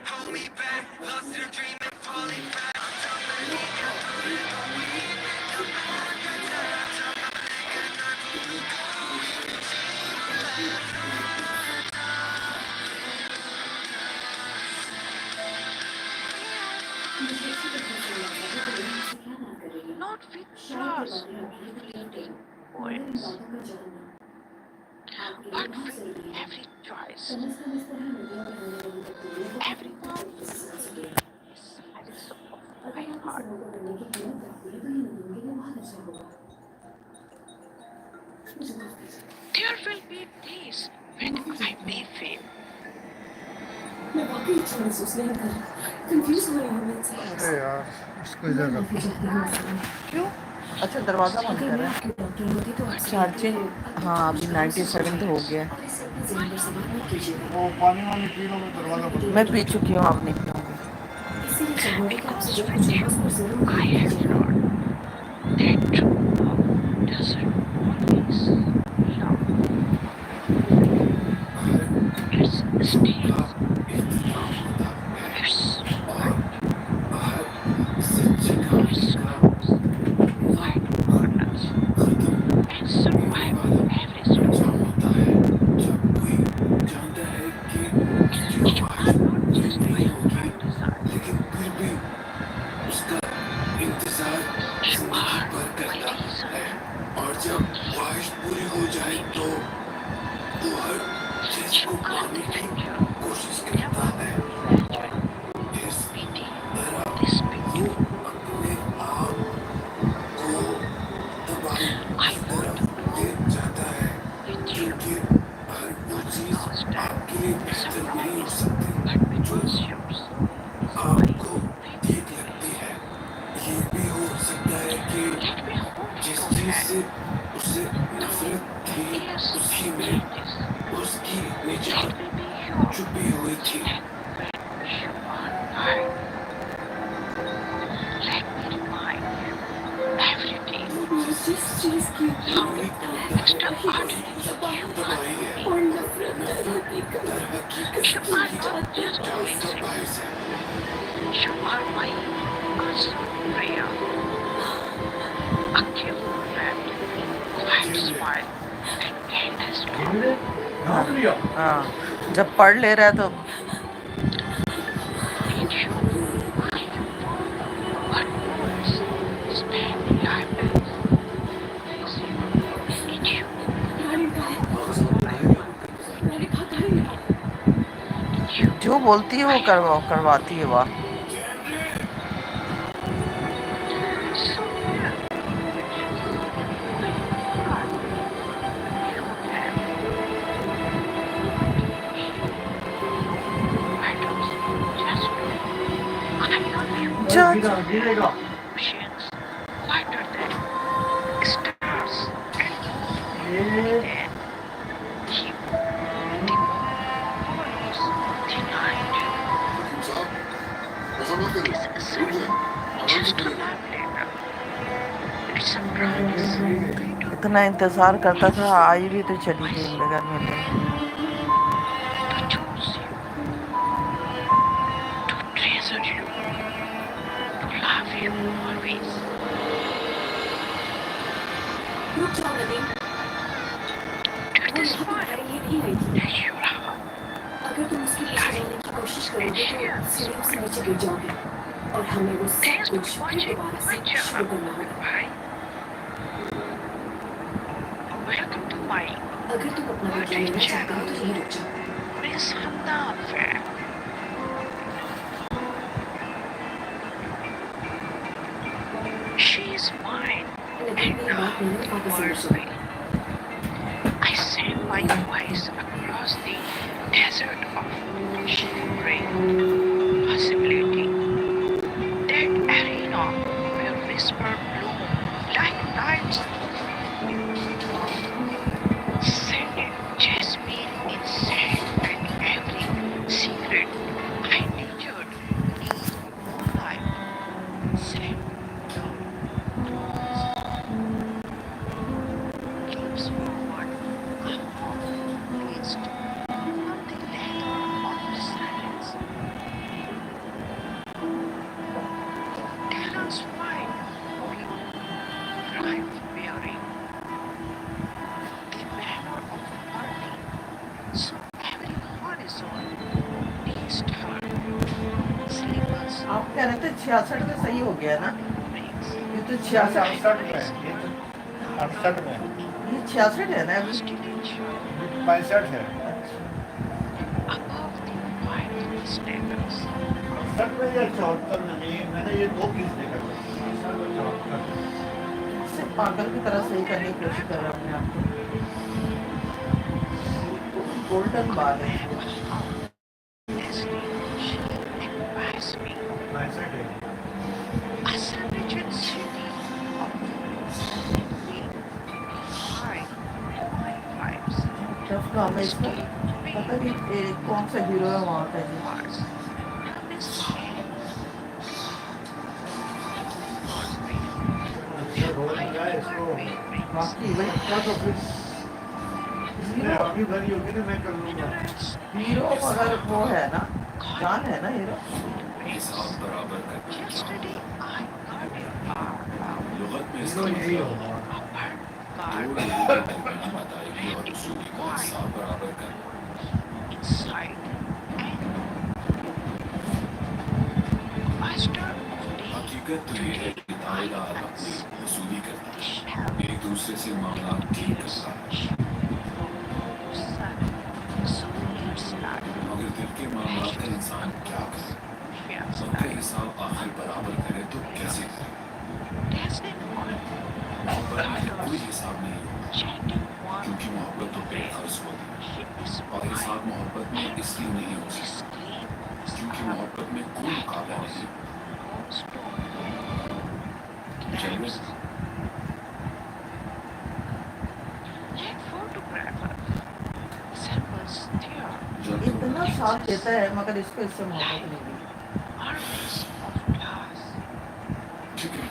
hold me back, lost in a dream and falling back. Not with flaws, poems, but with every choice, every mouth is silence of my heart. There will be days when I may fail. मैं वाकई अच्छा महसूस नहीं कर रहा confuse हो रही हूँ मैं इनसे अरे यार इसको इधर रखो। क्यों? अच्छा दरवाज़ा बंद कर रहे हैं। डॉक्टर होती तो चार्जिंग हाँ अभी 97 तो हो गया है। वो पानी वानी पी लो तो दरवाजा बंद मैं पी चुकी हूँ अब नहीं पीऊँगी। इसीलिए चाहूँगी कि Because आपसे with you, I have learned that true love doesn't always love. It's still it's its close, wide corners, and survive every storm. You are not just my heart desire. You are my desire. और जब ख्वाहिश पूरी हो जाए तो वो हर चीज को You are पाने the की angel. कोशिश Never करता है imagine इस pity तरह this वो beautiful. अपने आप को तबाही I की want तरफ to ले grow जाता है with you. क्योंकि हर वो Not चीज because that आपके लिए is a बेहतर नहीं हो promise, सकती but जो because yours is my आपको favorite ठीक place. लगती है ये भी हो सकता है कि Let me hold जिस your चीज से hand उसे through नफरत थी tears उसी and में changes. उसकी Let निजात me be yours. छुपी हुई थी And when you are mine, let me remind you every day जिस चीज की how एक होता है extraordinary you are तबाही to है me. और नफरत दर हकीकत दर हकीकत You उसकी are not जात just का my जान का sin, बायस है you are my answered prayer, a gift wrapped in quiet smile and endless love. हाँ जब पढ़ ले रहा है तो In you, I have found what words spend lifetimes. Is you. In you, गाड़ी का है I will मैंने कहा गाड़ी निकाल in you. जो बोलती है वो I करवाती है वाह। somewhere when you are, you have items just know I love you. Oceans wider than stars and lonely than you. The moon is the night. This sun just a love letter. It's a promise. इतना इंतजार करता था आई भी तो चली गई मेरे घर में। him always. रुक जाओ नदीम, To वो this यहाँ one, तुम्हारे लिए नहीं आई थी। that you love. अगर तुम उसके पीछे जाने की कोशिश करोगे तो सीढ़ियों से नीचे गिर जाओगे और हमें वो सब Thanks for कुछ फिर watching दोबारा my से शुरू channel. करना होगा। Bye. Welcome to my अगर तुम अपना बदला लेना चाहते हो तो यहीं रुक जाओ। Prince Hamdan fan. She is mine Nadeem, and मेरी बात none मैंने वापस yours समझ will. I send my voice across the desert of shimmering possibility. That arena where whisper bloom like nights. Sending jasmine in sand and every secret I nurtured in moonlight. Sand down, keeps forward a half placed on the ladder of silence. Tell us why we thrive bearing the manner of learning, so everyone is on these turn. Sleepers आप कह रहे थे 66 में सही हो गया ना? brings ये तो ये 66 68 में, ये 66 है ना अभी? constellation 65 है। above the white standards. 68 में या 74 में नहीं, मैंने ये दो पीस देखा था, 68 और 74। इससे पागल की तरह सही करने की कोशिश कर रहे हैं अपने आप को। गोल्डन बाल है। Destination inspires me. 65 है। A celebration city of being high my vibes. जब तो हमें इसका पता नहीं कौन सा हीरो है वहाँ पे जी। Mars. अच्छा रोल क्या है इसको? बाकी भाई क्या तो फिर इसने अभी भरी होगी ना, मैं कर लूँगा। हीरो अगर वो है ना, जान है ना हीरो। हिसाब बराबर करना Yesterday I got it लुगत में हीरो यही होगा। दो लोगों के दरमियान अदायगी और वसूली का हिसाब बराबर करना। inside master of the हकीकत तो ये है कि दायेदार अपनी वसूली करता है, एक दूसरे से मामला ठीक करता है, मगर दिल के मामला का इंसान क्या करे, उनका हिसाब आखिर बराबर करे तो कैसे करे? मोहब्बत में कोई हिसाब नहीं होता, क्योंकि मोहब्बत तो बेखर्च होती है, और हिसाब मोहब्बत में इसलिए नहीं हो सकता क्योंकि मोहब्बत में कोई मुकाबला नहीं। जन्नत इतना साथ देता है मगर इसको इससे मोहब्बत नहीं है। ठीक है,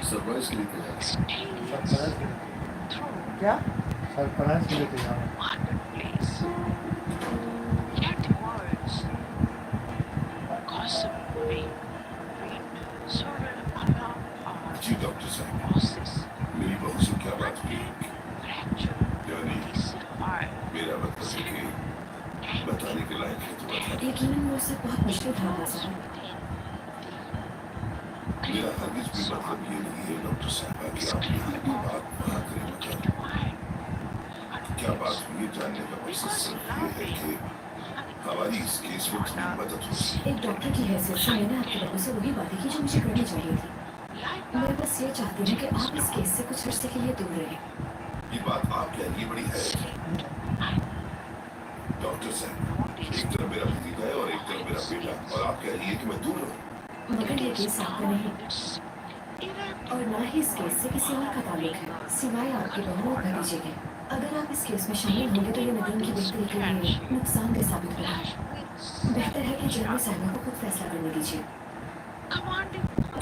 सरप्राइज के लिए तैयार है। क्या? सरप्राइज के लिए तैयार है। जी डॉक्टर साहब, मेरी बहू से क्या बात हुई? यानी मेरा मतलब है कि बताने के लायक है तो बता दो। यकीनन वो सब बहुत मुश्किल था फज़ा। मेरा हरगिज भी मतलब ये नहीं है डॉक्टर साहब कि आप यहाँ की बात बना करें, मगर क्या बात हुई जानने का मकसद सिर्फ ये है कि हमारी इस केस में थोड़ी मदद हो सके। एक डॉक्टर की हैसियत से मैंने आपकी बहू से वही बातें की जो मुझे करनी चाहिए थी। मैं बस ये चाहती हूँ कि आप इस केस से कुछ अर्से के लिए दूर रहें। ये बात आपके लिए बड़ी है डॉक्टर साहब। एक तरफ मेरा भतीजा है और एक तरफ मेरा बेटा, और आप कह रही है कि मैं दूर रहूं। मगर ये केस आपका नहीं और ना ही इस केस से किसी और का ताल्लुक है सिवाय आपकी बहू और भतीजे के। अगर आप इस केस में शामिल होंगे तो ये नदीम की बेहतरी के लिए नुकसानदेह साबित होगा। बेहतर है कि जर्नल साहिबा को खुद फैसला करने दीजिए।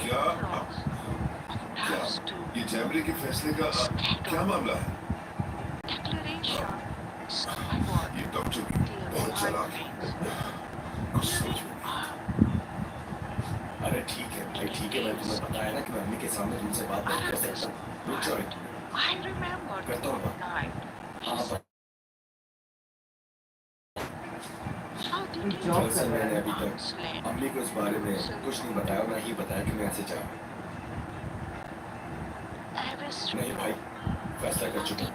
क्या क्या ये जैमरे के फैसले का क्या मामला है? ये डॉक्टर भी बहुत चालाक है, कुछ समझ में नहीं। सामने तुमसे बात नहीं कर सकता। रुक जाओ, I remember करता हूँ बात। night. हाँ पर How did you दरअसल मैंने अभी तक explain? अम्मी को इस बारे में कुछ नहीं बताया, ना ही बताया कि मैं ऐसे चाहूँ। I was नहीं भाई, फैसला कर चुका हूँ।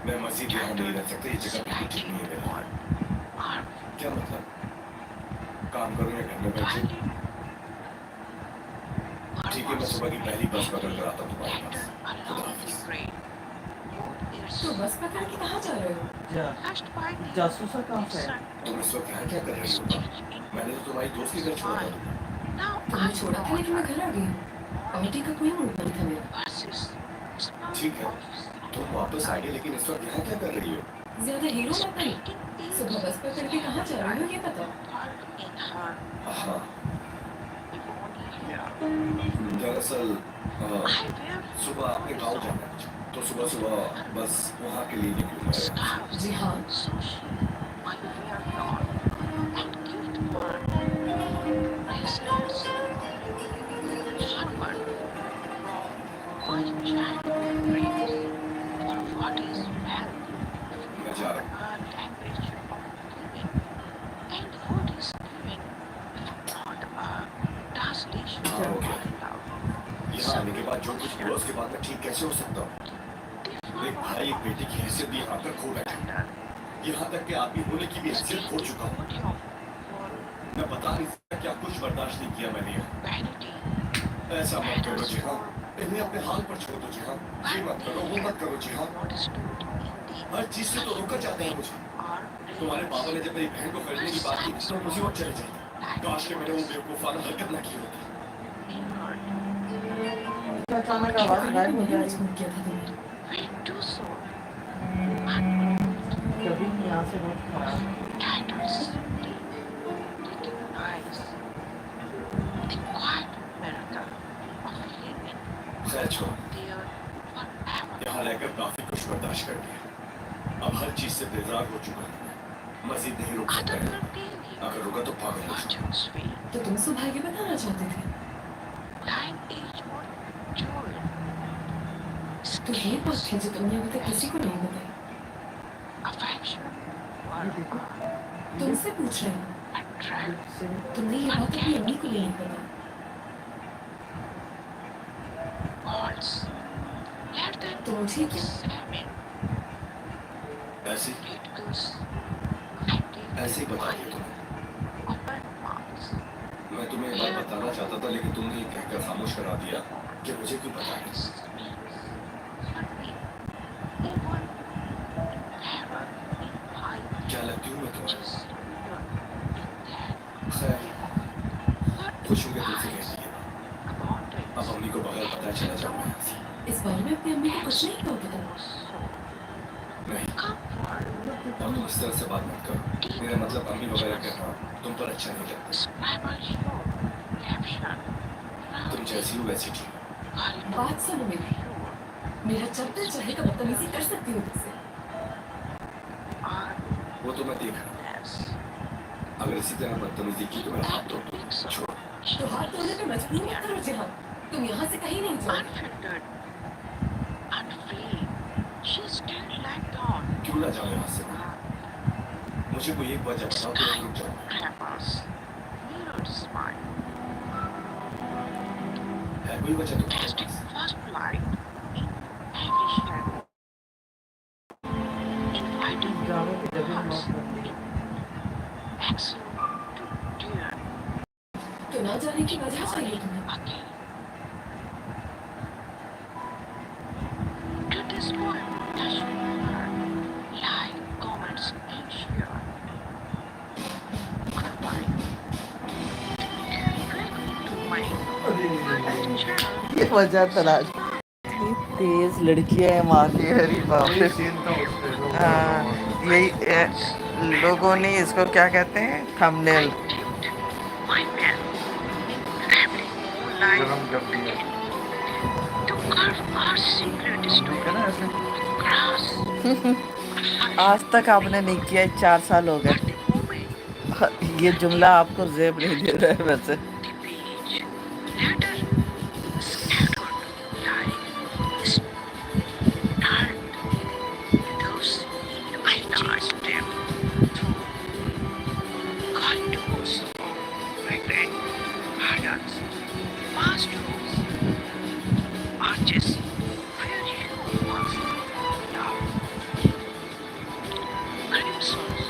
मैं मजीद यहाँ नहीं रह सकता, ये जगह बिल्कुल ठीक नहीं है मेरे लिए। क्या मतलब? काम करूँ या घर में बैठ जाऊँ? ठीक है, मैं सुबह की पहली बस पकड़ कर आता हूँ तुम्हारे पास। खुदा हाफिज़। तो बस पकड़ के कहाँ जा रहे हो? जासूसा कहाँ से है? तुम इस वक्त यहाँ क्या कर रही हो? मैंने तो तुम्हारी दोस्त के घर छोड़ा था तुम्हें। तुमने छोड़ा था लेकिन मैं घर आ गई हूँ। पार्टी का कोई मूड नहीं था मेरा। ठीक है, तुम वापस आ गए, लेकिन इस वक्त यहाँ क्या कर रही हो? ज्यादा हीरो मत बनो। सुबह बस पकड़ के कहाँ जा रहे हो ये बताओ। हाँ, दरअसल सुबह अपने गाँव जाना है, तो सुबह सुबह बस वहाँ के लिए निकलूंगा। जी हाँ। मैं जा रहा हूँ। हाँ, हो गया। यहाँ आने के बाद जो कुछ हुआ उसके बाद मैं ठीक कैसे हो सकता हूँ? एक भाई एक बेटी की हैसियत भी यहाँ पर खो बैठा, यहाँ तक कि आदमी होने की भी हैसियत खो चुका हूँ। मैं बता नहीं सकता क्या कुछ बर्दाश्त नहीं किया मैंने यहाँ। ऐसा मत करो जी हाँ, इन्हें अपने हाल पर छोड़ दो जी हाँ। ये मत करो, वो मत करो जी हाँ। हर चीज से तो रोका जाता है मुझे। तुम्हारे पापा ने जब मेरी बहन को खरीदने की बात की तो मुझे वक्त चले जाते। काश के मैंने वो बेवकूफाना हरकत न की होती। अचानक आवाज गायब हो जाएगी। मजबूर किया था तुमने। कभी नहीं, यहाँ से बहुत खराब। खैर छोड़ो, यहाँ रहकर काफी कुछ बर्दाश्त कर लिया। अब हर चीज से बेजार हो चुका हूँ। मजीद नहीं रुक सकता है। अगर रुका तो पागल हो जाऊँ। तो तुम सुबह ये बताना चाहते थे? तो ये बात है जो तुमने अभी तक किसी को नहीं बताई। तुमसे पूछ रही हूँ। तुमने ये बात अपनी अम्मी को नहीं बताई। तो मुझे क्या? ऐसे ऐसे ही बता दिया तुम्हें। मैं तुम्हें ये बात बताना चाहता था, लेकिन तुमने ये कहकर खामोश करा दिया कि मुझे क्यों पता है। क्या लगती हूँ मैं तुम्हें? खैर, खुश हूँ कि तुमसे कह दिया। अब अम्मी को बगैर पता चला जाऊंगा यहाँ से। इस बारे में अपनी अम्मी को कुछ नहीं कहोगे तुम? नहीं, अब तुम इस तरह से बात मत करो। मेरा मतलब अम्मी वगैरह कहना तुम पर अच्छा नहीं लगता। तुम जैसी हो वैसी ठीक। बात सुनो मेरी। मेरा जब दिल चाहे तो बदतमीजी कर सकती हूँ तुझसे। वो तो मैं देख रहा हूँ। अगर इसी तरह बदतमीजी की तो मेरा हाथ तोड़ दो। छोड़ो। तो हाथ धोने पे मजबूर मत करो जी हाँ। तुम यहाँ से कहीं नहीं जाओ। क्यों ना जाओ यहाँ से? मुझे कोई एक वजह बताओ कि मैं रुक जाऊँ। है कोई वजह तुम्हारे पास? जाने की जगह मौत करती है। तो ना जाने की वजह चाहिए तुम्हें। ये वजह तलाश। इतनी तेज लड़कियां है माँ की, हरी बाप रे। हाँ, यही लोगों ने इसको क्या कहते हैं, थंबनेल। गरम कर दिया। आज तक आपने नहीं किया, 4 साल हो गए। ये जुमला आपको जेब नहीं दे रहा है वैसे। whistles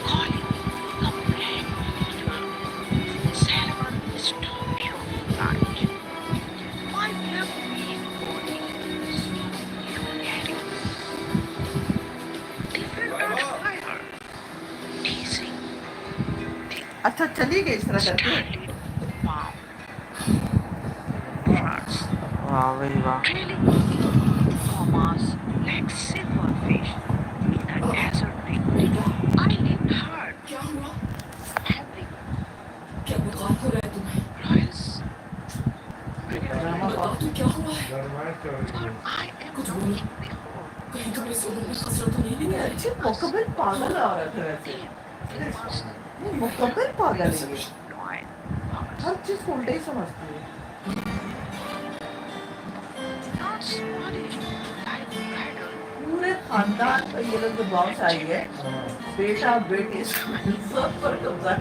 calling come back to 7 Tokyo flight. My memory bodies getting different fire, teasing अच्छा चली गई इस तरह करके। started palm first, वाह भाई वाह। trailing Thomas like silverfish in a desert picnic. I lived hard, क्या हुआ? having क्या बुखार हो रहा है तुम्हें? royals, बताओ तो क्या हुआ है? for I am कुछ not बोलो। in the hole. कहीं तुम्हें सोने में खसरा तो नहीं ये अच्छी मुकम्मल पागल औरत है वैसे। You must ये मुकम्मल पागल है ये। know it. हर चीज को उल्टा ही समझती है। Not Spanish, like bridal. पूरे खानदान पर ये लोग जो बॉम्ब आई है, बेटा बेटी सब पर कब्जा।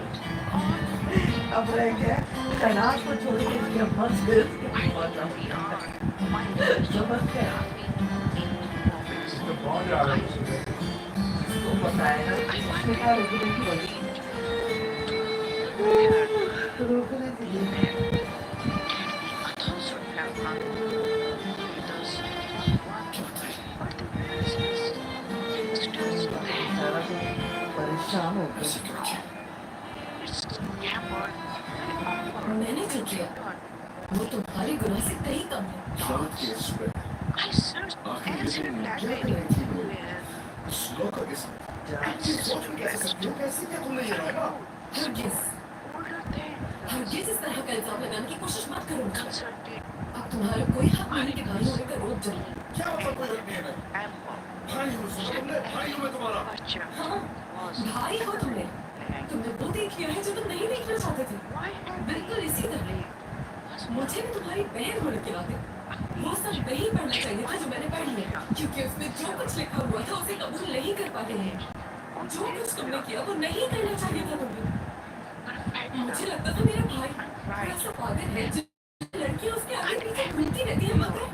अब रह गया तनाव को छोड़ के इसकी अम्मा से I know we are. My समझ गया। इसको पता है ना इसने कहा रुकने की वजह रोकने के लिए सारा तो परेशान हो गया। मैंने जो किया वो तुम्हारे गुनाह से कहीं कम है। I searched every language with श्लोक के साथ कैसे क्या तुमने ये रहा? हरगिज़ older than हरगिज़ इस तरह का इल्जाम लगाने की कोशिश मत करो। consulted अब तुम्हारा कोई हक नहीं कि भाई होने का रोक जाए। क्या मतलब कोई हक नहीं है? ample भाई हूँ तुमने, भाई हूँ मैं तुम्हारा। picture हाँ was भाई हो तुमने वो देख लिया है जो तुम नहीं देखना चाहते थे। why had बिल्कुल इसी तरह मुझे भी तुम्हारी बहन होने के नाते वो सब नहीं पढ़ना चाहिए था जो मैंने पढ़ लिया, क्योंकि उसमें जो कुछ लिखा हुआ था उसे कबूल नहीं कर पाते हैं। जो कुछ तुमने किया वो नहीं करना चाहिए था तुम्हें। मुझे लगता था मेरा भाई थोड़ा सा पागल है जो लड़कियां उसके आगे पीछे घूमती रहती है, मगर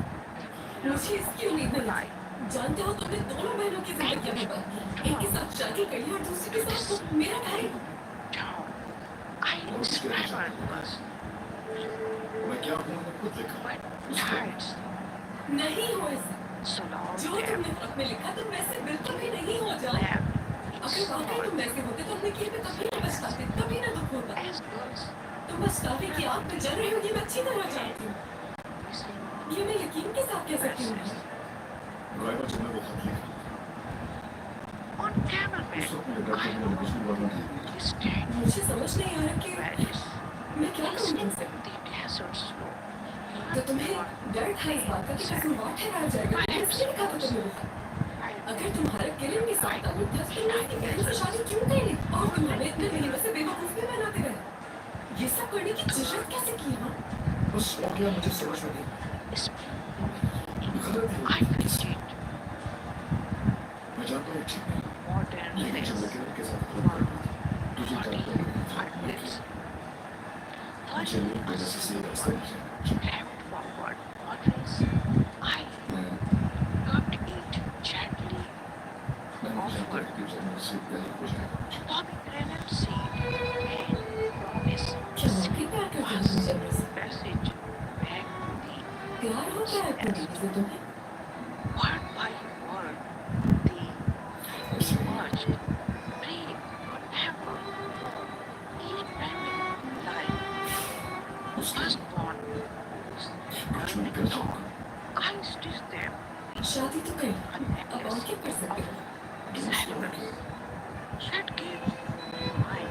मुझे इसकी उम्मीद नहीं थी। जानते हो तुमने दोनों बहनों की जिंदगी बर्बाद की, एक के साथ शादी करी और दूसरे के साथ मेरा भाई। I inspired was मैं क्या हूँ खुद देखा। times नहीं हो ऐसा so long जो तुमने अपने लिखा तुम वैसे बिल्कुल भी नहीं हो जाओ। अगर वाकई तुम वैसे होते तो अपने किए पे कभी न पछताते, कभी न दुख होता। as girls तुम पछतावे की आग में जल रहे हो ये मैं अच्छी तरह जानती हूँ। ये मैं यकीन के साथ कह सकती हूँ। ड्राइवर तुमने वो खत लिखा। on cameraman उसको अपने घर के लिए कुछ भी बोलना चाहिए। he stayed मुझे समझ नहीं आ रहा कि Paris मैं क्या is करूँ in तुमसे। the desert slow तो तुम्हें डर था इस बात का कि कसूरवार ठहराया जाएगा, इसलिए लिखा था तुमने वो खत। अगर तुम्हारा किरण के साथ ताल्लुक था तो तुमने अपनी बहन से शादी क्यों करी और तुम हमें इतने महीनों से बेवकूफ भी बनाते रहे। ये सब करने की जरूरत कैसे की? हाँ बस हो गया, मुझे समझ में नहीं। is गलत है। I appreciate मैं जानता हूँ ठीक नहीं, modern लेकिन जब ways मैं किरण के साथ काम कर रहा था, तुझे जानता नहीं था। outlets मुझे लोग मेरे से सही रास्ता नहीं left forward always I got it gently मैंने जानता है कि उसे मुझसे प्यार हो जाएगा। pomegranate seed and promise क्या वाकई प्यार करते हो तुम जन्म से? passage back to the प्यार होता है अपनी बीवी से तुम्हें? word by word the emerged breathe forever independent life first born कुछ भी कर जाऊँगा। I stitched them शादी तो करी, अब और क्या कर सकते हो? that gave my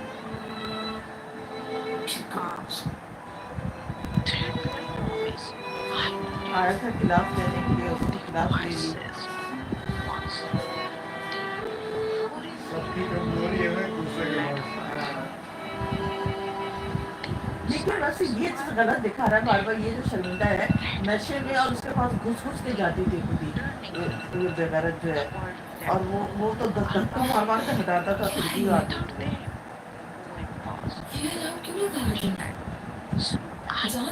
thread my promise आया था खिलाफ लेने के लिए, उसके खिलाफ ले ली। once सबकी कमजोरी है दूसरे के पास। लेकिन वैसे ये चीज गलत दिखा रहा है बार बार। ये जो शर्मिंदा है नशे में और उसके पास घुस घुस के जाती थी खुदी ये बेगैरत जो है, और वो तो धक्का मार मार के हटाता था फिर भी आती। ये नाम क्यों लगा रहे हो? जान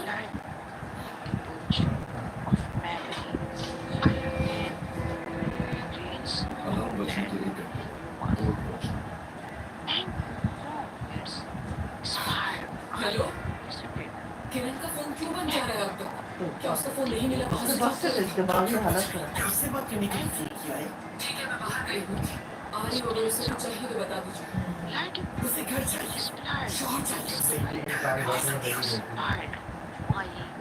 अलार्म बजने के 1 घंटे कोर्ट पहुंचा। वक्त से दिमागी हालत खराब है। उससे बात करने के लिए फोन किया है। ठीक है, मैं बाहर गई हूँ। आ रही हो, अगर उसे कुछ चाहिए तो बता दीजिए। उसे घर चाहिए, शौहर चाहिए उसे।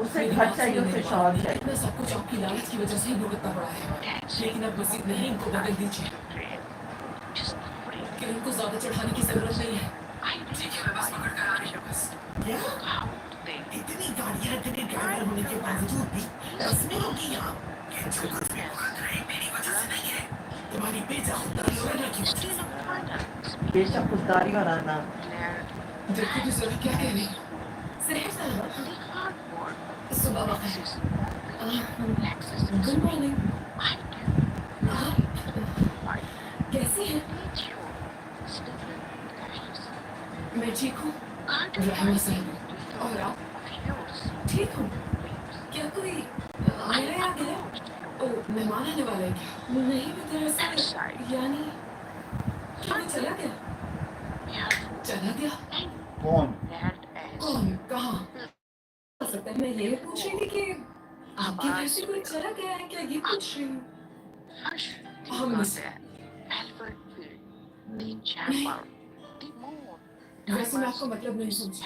उसे घर चाहिए, उसे शौहर चाहिए। इतना सब कुछ आपकी लालच की वजह से ही भुगतना पड़ा है, लेकिन अब मजीद नहीं, इनको बदल दीजिए। कि इनको ज्यादा चढ़ाने की जरूरत नहीं है। ठीक है, मैं बस पकड़ कर आ रही हूँ बस। क्या? इतनी गाड़ियाँ, इतने ड्राइवर होने के बावजूद भी बस नहीं होगी यहाँ। मेरी वजह से नहीं है। तुम्हारी बेजा खुददारी और अना की वजह से। बेशक खुददारी और आना। देखो तो जरा क्या कह रही हो। सुबह बखैर। Good morning. आप कैसी हैं? मैं ठीक हूँ, रहना साहब। और आप? ठीक हूँ। क्या कोई आया या गया? ओ, मेहमान आने वाला है क्या? नहीं, मैं दरअसल यानी क्या वो चला गया? चला गया? कौन? कौन? कहाँ? हो सकता है मैं ये पूछ रही थी कि आपके घर से कोई चला गया है क्या, ये पूछ रही हूँ। हम मिस नहीं, वैसे मैं आपका मतलब नहीं समझी।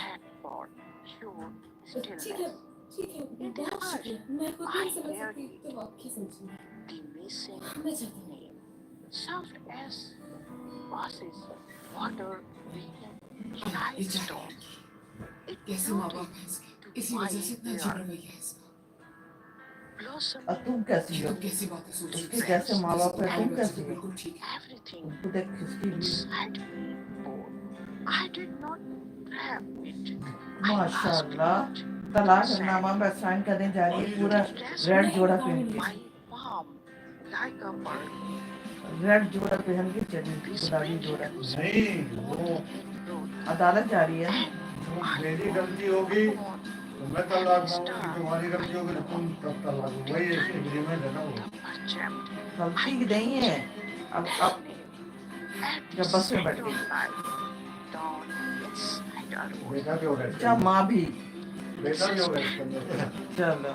ठीक है, ठीक है, बहुत शुक्रिया। मैं खुद नहीं समझ सकती तो आपकी समझूंगी। मैं चाहती हूँ ये चाहिए। कैसे माँ बाप है इसके, इसी वजह से इतना अजीब रवैया है इसका। और तुम कैसी ये हो? तुम कैसी बातें सोच रही हो? उसके जैसे माँ बाप है, तुम कैसी हो? बिल्कुल ठीक है। तुमको देख खिसकी हुई। माशाल्लाह, तलाकनामा में साइन करने जा रही है, पूरा रेड जोड़ा पहन के। रेड जोड़ा पहन के चली, गुलाबी जोड़ा। नहीं, वो अदालत जा रही है ना। मेरी गलती होगी तो मैं तलाक मांगूंगी, तुम्हारी गलती होगी तो तुम तब तलाक। वही ऐसे एग्रीमेंट है ना वो। गलती नहीं है। अब जब बस में बैठ गई, बेटा भी होगा इसके अच्छा अंदर। माँ भी। बेटा भी होगा इसके अंदर। चलो,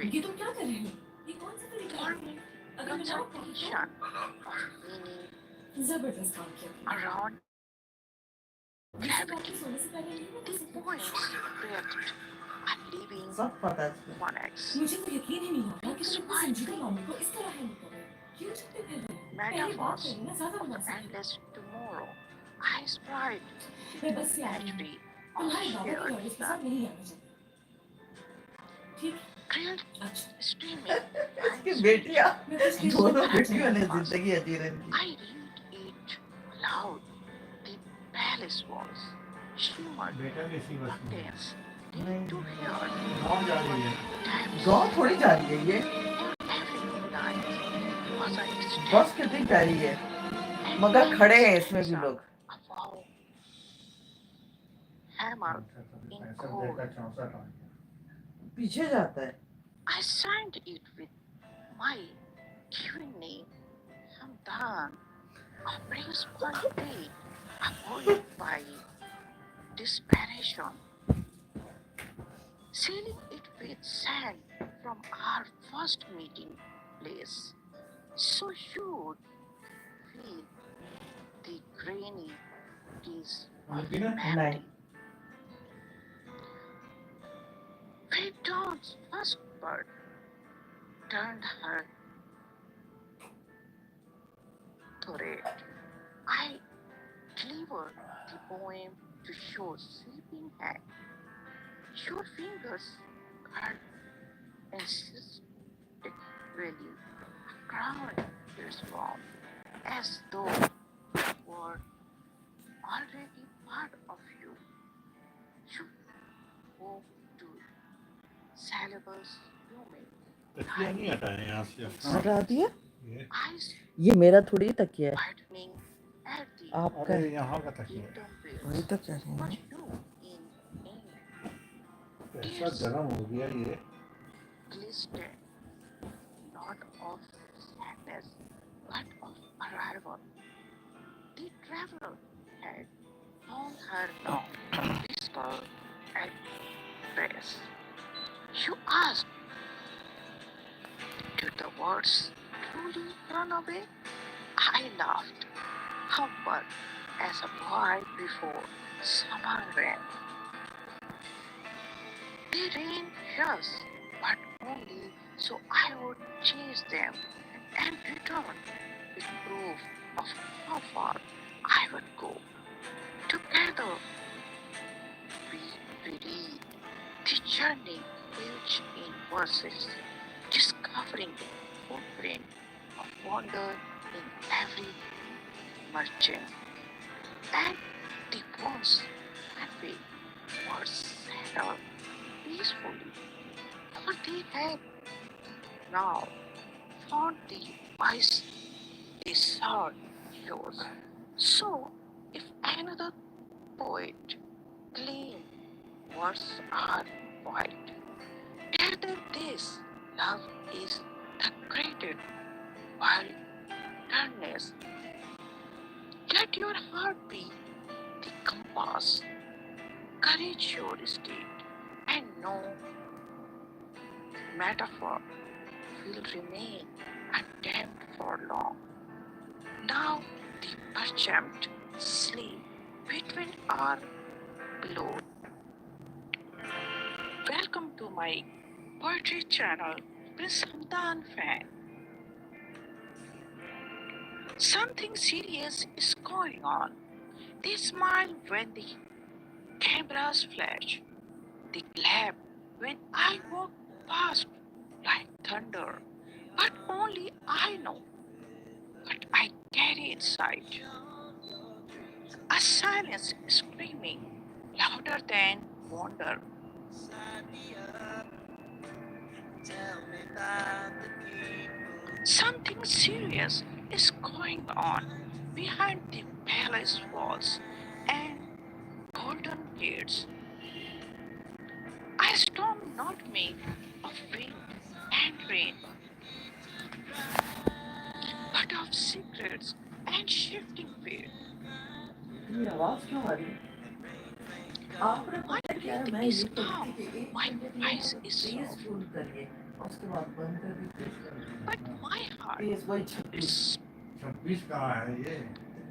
ये तुम क्या कर रहे हो? ये कौन सा तरीका है? अगर मैं ना कहूँ तो जबरदस्त काम किया। ये सब बातें सोने से पहले नहीं बता सकते। सब पता है इसको। मुझे तो यकीन ही नहीं होता कि तुम इतने संजीदा मामले को इस तरह हैंडल कर रहे हो। क्यों छुपते फिर रहे हो? पहले बात कर लेना ज्यादा मुनासिब है। मैं बस से आ रही हूँ। तुम्हारे बाबा के लॉयर्स के साथ नहीं आना चाहती। ठीक है? अच्छा, इसकी बेटियां, मैं कुछ देर दोनों बाद बेटियों ने जिंदगी अजी रही। बेटा भी इसी बस में है। नहीं, गाँव जा रही है। गाँव थोड़ी जा रही है ये, बस कितनी प्यारी है, मगर खड़े हैं इसमें भी लोग। ऐसा देखा 64 आ गया। पीछे जाता है। लड़की ना नहीं, तकिया नहीं हटाया यहाँ से अपना। हटा दिया। ये ये मेरा थोड़ी तकिया है, आपका अरे है। यहाँ का तकिया है। वही तो कह रही हूँ। ऐसा गर्म हो गया ये। at best. You ask, did the words truly run away? I laughed, humble as a boy before summer rain. They rain, yes, but only so I would chase them and return with proof of how far I would go. Together we read the journey page in verses, discovering the footprint of wonder in every merchant, and the ones happy were settled peacefully, for they had now found the wise they sought yours. So, if another poet claims words are white, tell them this: love is the greatest wilderness. Let your heart be the compass, courage your state, and no metaphor will remain untamed for long. Now the perchant sleep between our pillows. Welcome to my poetry channel, Prince Hamdan fan. Something serious is going on. They smile when the cameras flash. They clap when I walk past like thunder. But only I know what I carry inside. A silence screaming louder than wonder. Something serious is going on behind the palace walls and golden gates. A storm not made of wind and rain, but of secrets and shifting fate. ये आवाज क्यों आ रही है? आपने My पता क्या है, breath मैं is ये कहती थी calm, कि एक my घंटे के लिए eyes is तेज soft, फूल करिए और उसके बाद बंद कर दी तेज कर दी। but my heart तेज वही 26 is 26 कहाँ है ये?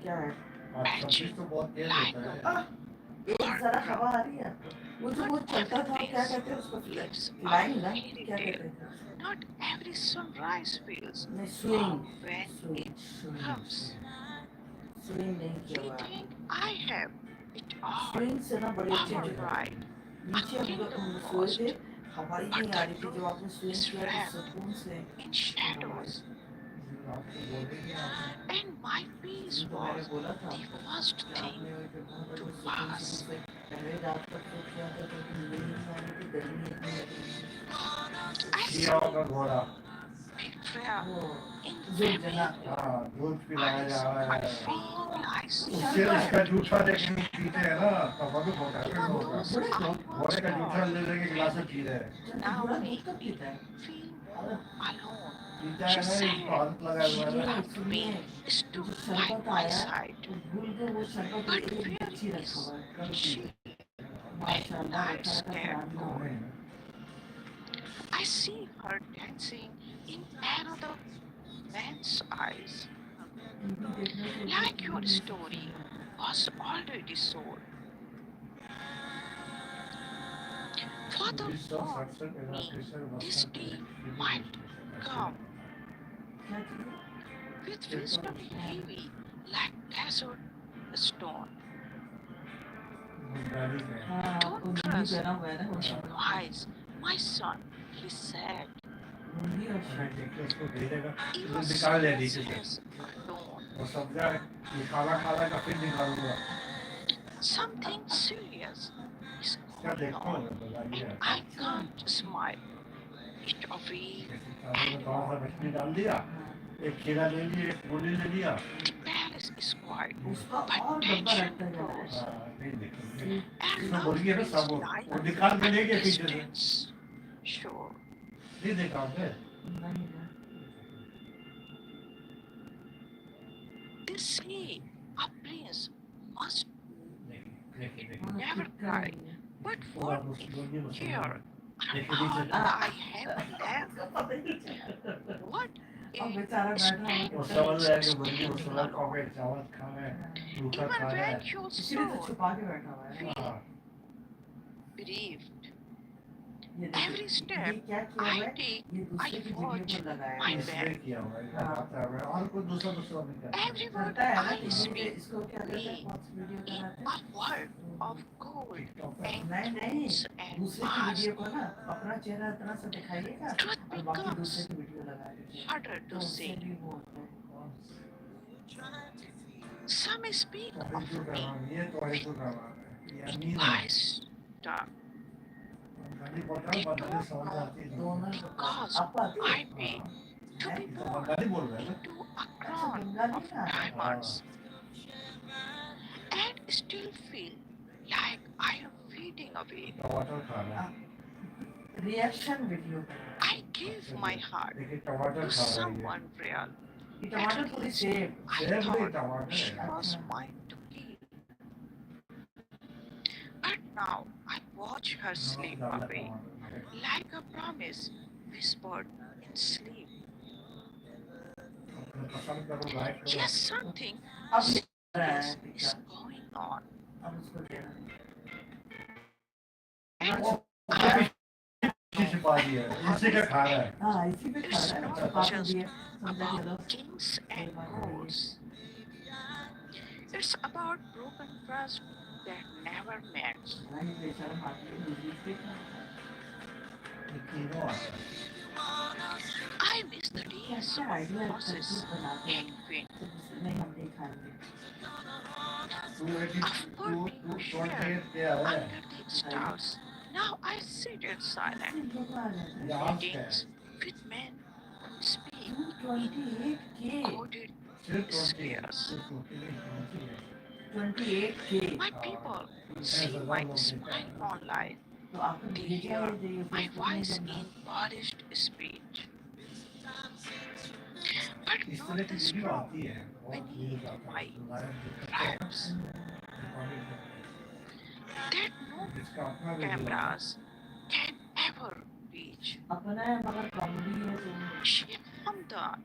क्या है? आज 26 तो बहुत तेज like होता a है। एक जरा हवा आ रही है आपको? वो जो वो चलता था क्या कहते हैं उसको? lives लाइन a ना fairy क्या tale. कहते हैं? Not every sunrise feels नहीं swing warm when swing it swing comes. swing नहीं किया They हुआ है। think I have it all, swing से ना बड़ी अच्छी power जगह ride, a नीचे kingdom हम सोए lost, थे, हवा ही but नहीं आ the रही थी। जब truth आपने swing is किया तो wrapped सुकून से in हवा आई। shadows. आपको बोलेंगे आपने And my peace तो मैंने was बोला था the आपको first कि thing आपने वहीं पे बहुत to अच्छे सुकून pass. सुकून से पहले रात तक तो किया था तो नींद नहीं आ रही थी, गर्मी इतनी लग रही थी। I see सियाओं का घोड़ा। betrayal वो in जो every जना look. हाँ, दूध पिलाया Eyes जा रहा I है। feel lies उससे इसका जूठा लेके पीते हैं ना, तब अभी होता है even होगा। those बुढ़े I को once घोड़े का जूठा loved ले लेके गिलास में पी रहे हैं। now बुढ़ा दूध make कब me पीता है? feel more alone. पीता She है, इसको said आदत लगा हुआ she है। loved सुनिए me, वो stood जो by शरबत my आया side. वो भूल के वो शरबत But एक where डिच्ची रखा is हुआ है। कल पी she when माशाल्लाह रखा nights रखा get खराब ना हो। cold? I see her dancing in another man's eyes, TV देखने से ऊपर like टीवी your नहीं story सुनना। was already sold. Father warned 1967 में me प्रेशर this बसता day है। might come क्या चीज़? with wisdom heavy like desert stone. हाँ आपको Don't लुंगी trust पहना हुआ है ना वो the wise, my son, he said. Lungi और शर्ट। उसको भेजेगा, Even निकाल ले नीचे से। senseless alone. वो समझा है कि खाना खाना का फिर निकालूंगा। Something serious is क्या going देखते on, हो बताइए and आप। I can't smile it away खाने में थोड़ा सा anymore. मछली डाल दिया, एक खीरा ले लिया, एक मूली ले लिया। The palace is quiet, उसका but और डब्बा tension रखता जा रहा grows, है। नहीं देखेंगे। and इसमें love बोलिए ना feels सब like वो निकाल के a लेंगे पीछे से। distance shore. नहीं देखा आपने? नहीं ना। They say a prince must नहीं, देखिए देखिए। never cry, But पूरा what मुस्लिम here मुसलमान are देखे दी all से I have left? What अब a बेचारा बैठा है वो standing समझ रहा है कि मुर्गी standing मुसलमान alone. कॉफी चावल खा रहा है भूखा Even खा रहा when है your इसीलिए तो soul छुपा के बैठा हुआ है feels हाँ bereaved, ये every देखिए step ये क्या किया हुआ I है take, ये I दूसरे की वीडियो watch पर लगाया my हुआ है इसने back. किया हुआ है लगाता है और कोई दूसरा दूसरा नहीं करता Every word करता है ना I तो ये speak इसको क्या कहते हैं me कौन सी वीडियो in बनाते a हैं world of gold टिकटॉक पर and नहीं नहीं truths and दूसरे की masks. वीडियो को ना अपना चेहरा इतना सा दिखाइएगा Truth और बाकी becomes दूसरे की वीडियो लगा दीजिएगा harder तो to उससे say. भी वो होता है Some speak तो of हिंदू का me नाम ये तो हिंदू का नाम है ये in अमीन है high star. बंगाली बोलता They हूँ बंगाली don't समझ know आती नहीं दोनों because आपको आती है I pay to हाँ be ये तो born बंगाली बोल रहे हैं ना into a अच्छा crown बंगाली of में आता है diamonds and still feel like I am fading away. टमाटर खा रहा है reaction video I give my heart देखिए टमाटर to खा रहा है someone real. ये टमाटर At पूरी least सेब I सेब नहीं thought टमाटर she है was mine to keep. But now I watch her नमक slip डाला away टमाटर like a promise whispered in sleep. अपने पसंद करो लाइक करो Yes, something अब ये रहा है serious picture is going on. अब उसको देना And वो पीछे छिपा दिया है इसी का खा रहा है हाँ इसी पे खा it's रहा है not छुपा के just दिए समझा चलो about kings and courts. It's about broken trust that never mends. नहीं बेचारा हाथ में दूसरी पे ये तीनों आता है I miss the क्या days क्या of आइडिया horses तरकीब बनाते हैं and wind, तो नहीं हम नहीं खाएंगे तू एटी of तू burning तू share 28 पे आ रहा है under the stars. Now I sit in silent ऐसे लोग आ जाते हैं ये आज का है meetings with men who speak in 28 के coded सिर्फ 20 spheres. सिर्फ 28 28 के My people ऐसा see लोग my देखते smile हैं online. तो आपको They भेजा hear है ये my फेसबुक नहीं voice करना in polished speech. But इस not तरह की the वीडियो strong आती है बहुत beneath वीडियो आता my है लाइव देखते हैं rhymes रिकॉर्डिंग करते that no हैं जिसका अपना वीडियो आता है cameras can ever reach. अपना है मगर कॉमेडी है तो Sheikh Hamdan,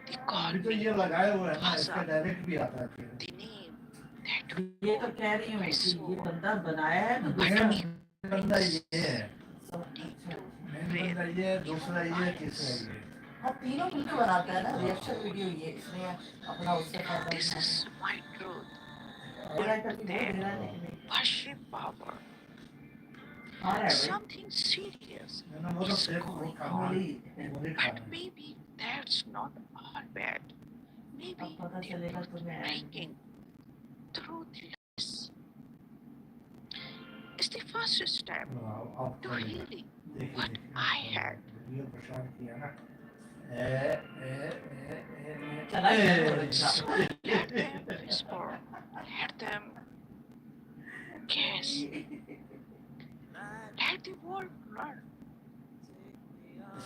they call अभी तो me ये लगाए हुए हैं ना Fazza, इसका डायरेक्ट भी आता है फिर the name that ये तो कह रही हूँ my कि ये soul बंदा बनाया है तो but दूसरा मेन बंदा ये है सब need अच्छा to मेन breathe. बंदा ये दूसरा ये तीसरा ये हाँ तीनों मिलकर बनाता है ना रिएक्शन वीडियो ये इसने अपना उससे फायदा This उठाया is my truth. मेरा करके बोल दे रहा है लेकिन नहीं Worship power. आ रहा है भाई Something serious मैंने वो तो is सिर्फ वो going खाना on. बोली वो नहीं खा But रहे maybe that's not all bad. Maybe अब पता they're चलेगा तुम्हें breaking through the lies. It's the first step आप to healing देखिए what I had. वीडियो प्रचार किया ना चला गया वो So rickshaw let them whisper, let them guess, let the world run.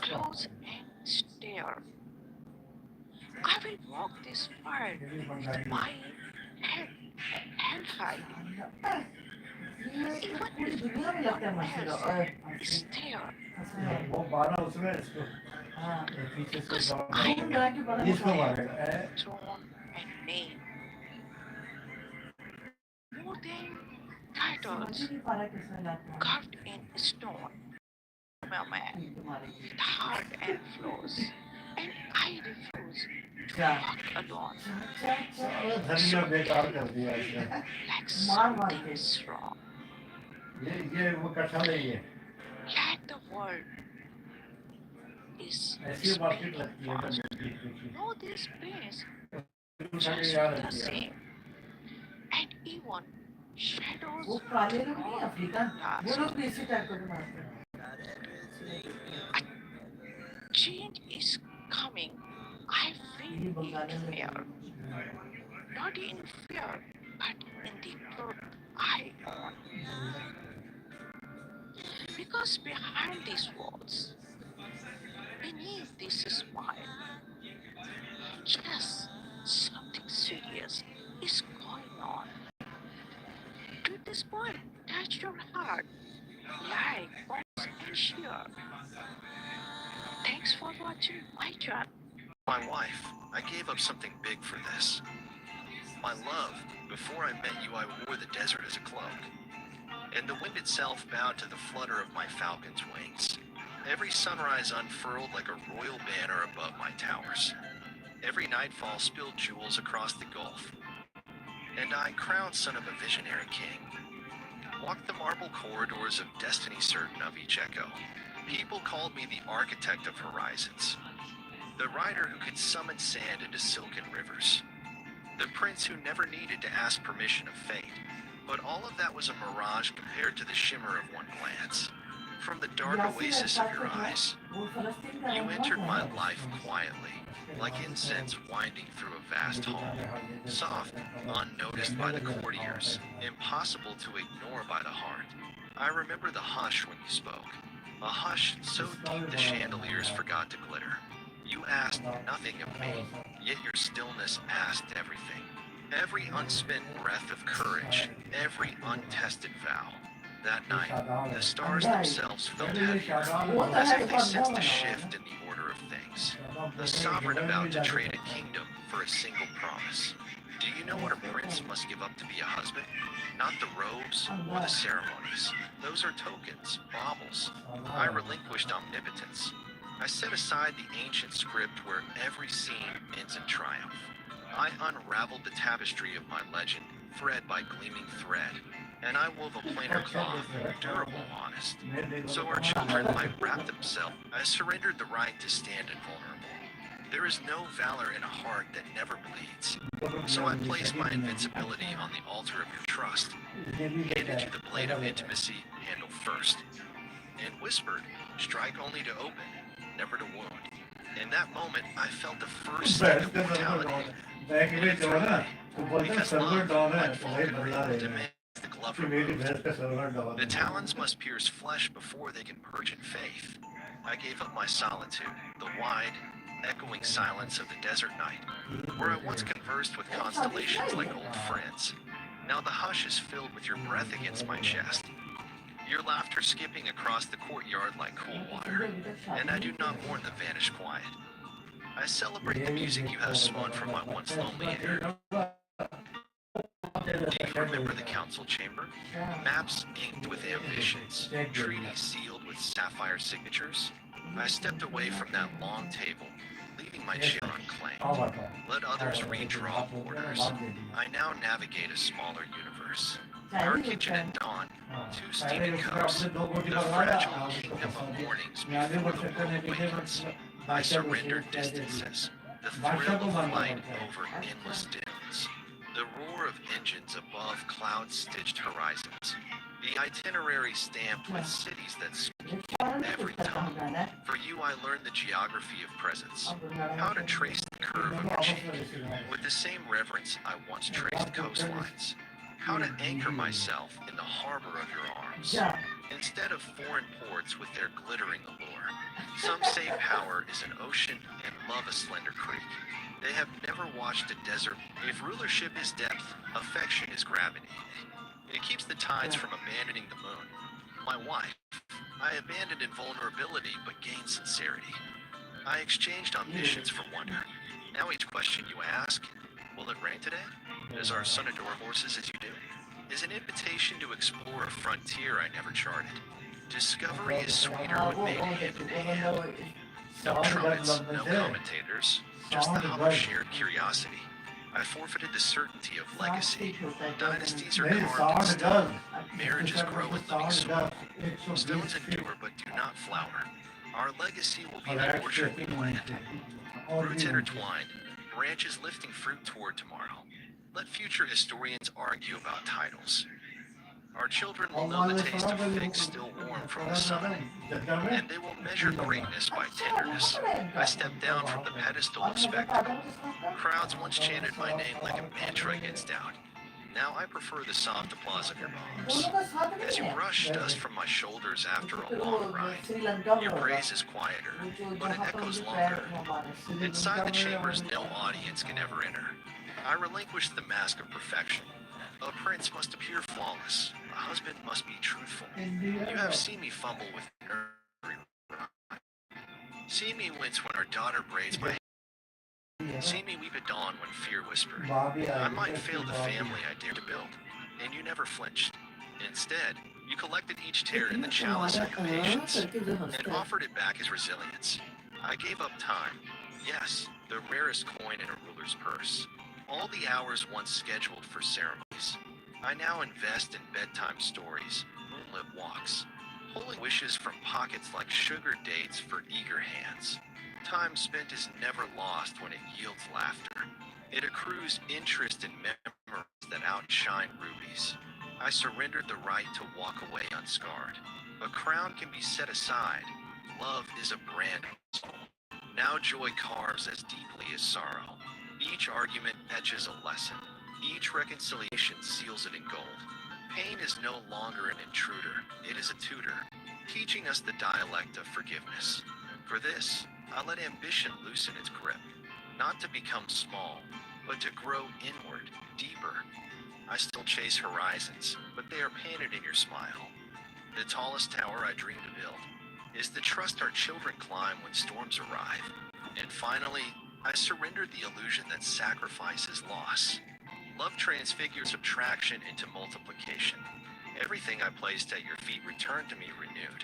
Close and stare. I will walk this world with my head held high. Even पूरी if दुनिया में no लगता है one machine else is there. वो बारह उसमें इसको हाँ पीछे से Because दौड़ I घूम रहा के बड़ा इसको मारेगा throne and name. More than titles समझ ही नहीं पा रहा किसने लाता है carved in stone. I'm a man तुम्हारे with heart and flaws, and I refuse to क्या walk alone धनिया बेकार कर दिया इसने like मार मार something के is wrong. ये वो कठहल है ये Like the world is ऐसी मार्केट spinning लगती है fast. देखिए No, this place उठा के just याद the रखिए same, and even shadows वो काले लोग नहीं don't अफ्रीकन वो last. लोग भी इसी टाइप का बनाते हैं Change is coming. I ये feel बंगाली it में here, not in fear, but in the truth I own. Because behind these walls, beneath this smile, yes, something serious is going on. Did this poem touch your heart? Why drop? My wife, I gave up something big for this. My love, before I met you, I wore the desert as a cloak. And the wind itself bowed to the flutter of my falcon's wings. Every sunrise unfurled like a royal banner above my towers. Every nightfall spilled jewels across the gulf. And I, crowned son of a visionary king, walked the marble corridors of destiny certain of each echo. People called me the architect of horizons, the rider who could summon sand into silken rivers, the prince who never needed to ask permission of fate. But all of that was a mirage compared to the shimmer of one glance. From the dark oasis of your eyes, you entered my life quietly, like incense winding through a vast hall, soft, unnoticed by the courtiers, impossible to ignore by the heart. I remember the hush when you spoke, a hush so deep the chandeliers forgot to glitter. You asked nothing of me, yet your stillness asked everything. Every unspent breath of courage, every untested vow. That night, the stars themselves felt heavier, as if they sensed a shift in the order of things. A sovereign about to trade a kingdom for a single promise. Do you know what a prince must give up to be a husband? Not the robes or the ceremonies. Those are tokens, baubles. I relinquished omnipotence. I set aside the ancient script where every scene ends in triumph. I unraveled the tapestry of my legend, thread by gleaming thread, and I wove a plainer cloth, durable, honest. So our children might wrap themselves. I surrendered the right to stand invulnerable. There is no valor in a heart that never bleeds. So I placed my invincibility on the altar of your trust, handed you the blade of intimacy, handle first, and whispered, strike only to open, never to wound. In that moment, I felt the first sting of mortality. Because love, like falconry, demands the glove removed. The talons must pierce flesh before they can purge in faith. I gave up my solitude, the wide, echoing silence of the desert night, where I once conversed with constellations like old friends. Now the hush is filled with your breath against my chest, your laughter skipping across the courtyard like cool water, and I do not mourn the vanished quiet. I celebrate the music you have spun from my once lonely air. Do you remember the council chamber? Maps inked with ambitions, treaties sealed with sapphire signatures? I stepped away from that long table, leaving my chair unclaimed. Let others redraw borders. I now navigate a smaller universe. Our kitchen at dawn, two steaming cups, the fragile kingdom of mornings before the world awakens. I surrendered distances, the thrill of flight over endless dunes, the roar of engines above cloud-stitched horizons, the itinerary stamped with cities that speak every tongue. For you, I learned the geography of presence, how to trace the curve of your cheek, with the same reverence I once traced coastlines, how to anchor myself in the harbor of your arms, instead of foreign ports with their glittering allure. Some say power is an ocean and love a slender creek. They have never watched a desert. If rulership is depth, affection is gravity. It keeps the tides from abandoning the moon. My wife, I abandoned invulnerability but gained sincerity. I exchanged ambitions for wonder. Now each question you ask, will it rain today? Does our son adore horses as you do? Is an invitation to explore a frontier I never charted. Discovery is sweeter when made hand in hand. No trumpets, no commentators, just the hum of shared curiosity. I forfeited the certainty of legacy. Dynasties are carved in stone. Marriages grow in living soil. Stones endure but do not flower. Our legacy will be the orchard we plant. Roots intertwined, branches lifting fruit toward tomorrow. Let future historians argue about titles. Our children will know the taste of figs still warm from the sun, and they will measure greatness by tenderness. I stepped down from the pedestal of spectacle. Crowds once chanted my name like a mantra against doubt. Now I prefer the soft applause of your moms. As you brush dust from my shoulders after a long ride, your praise is quieter, but it echoes longer. Inside the chambers no audience can ever enter. I relinquish the mask of perfection. A prince must appear flawless. A husband must be truthful. You have seen me fumble with every rhyme. See me wince when our daughter braids my hair. See me weep at dawn when fear whispered. I might fail the family I dared to build, and you never flinched. Instead, you collected each tear in the chalice of your patience and offered it back as resilience. I gave up time. Yes, the rarest coin in a ruler's purse. All the hours once scheduled for ceremonies. I now invest in bedtime stories, moonlit walks, pulling wishes from pockets like sugar dates for eager hands. Time spent is never lost when it yields laughter. It accrues interest in memories that outshine rubies. I surrendered the right to walk away unscarred. A crown can be set aside. Love is a brand of soul. Now joy carves as deeply as sorrow. Each argument etches a lesson. Each reconciliation seals it in gold. Pain is no longer an intruder. It is a tutor, teaching us the dialect of forgiveness. For this, I let ambition loosen its grip, not to become small, but to grow inward, deeper. I still chase horizons, but they are painted in your smile. The tallest tower I dream to build is the trust our children climb when storms arrive. And finally, I surrendered the illusion that sacrifice is loss. Love transfigures subtraction into multiplication. Everything I placed at your feet returned to me renewed.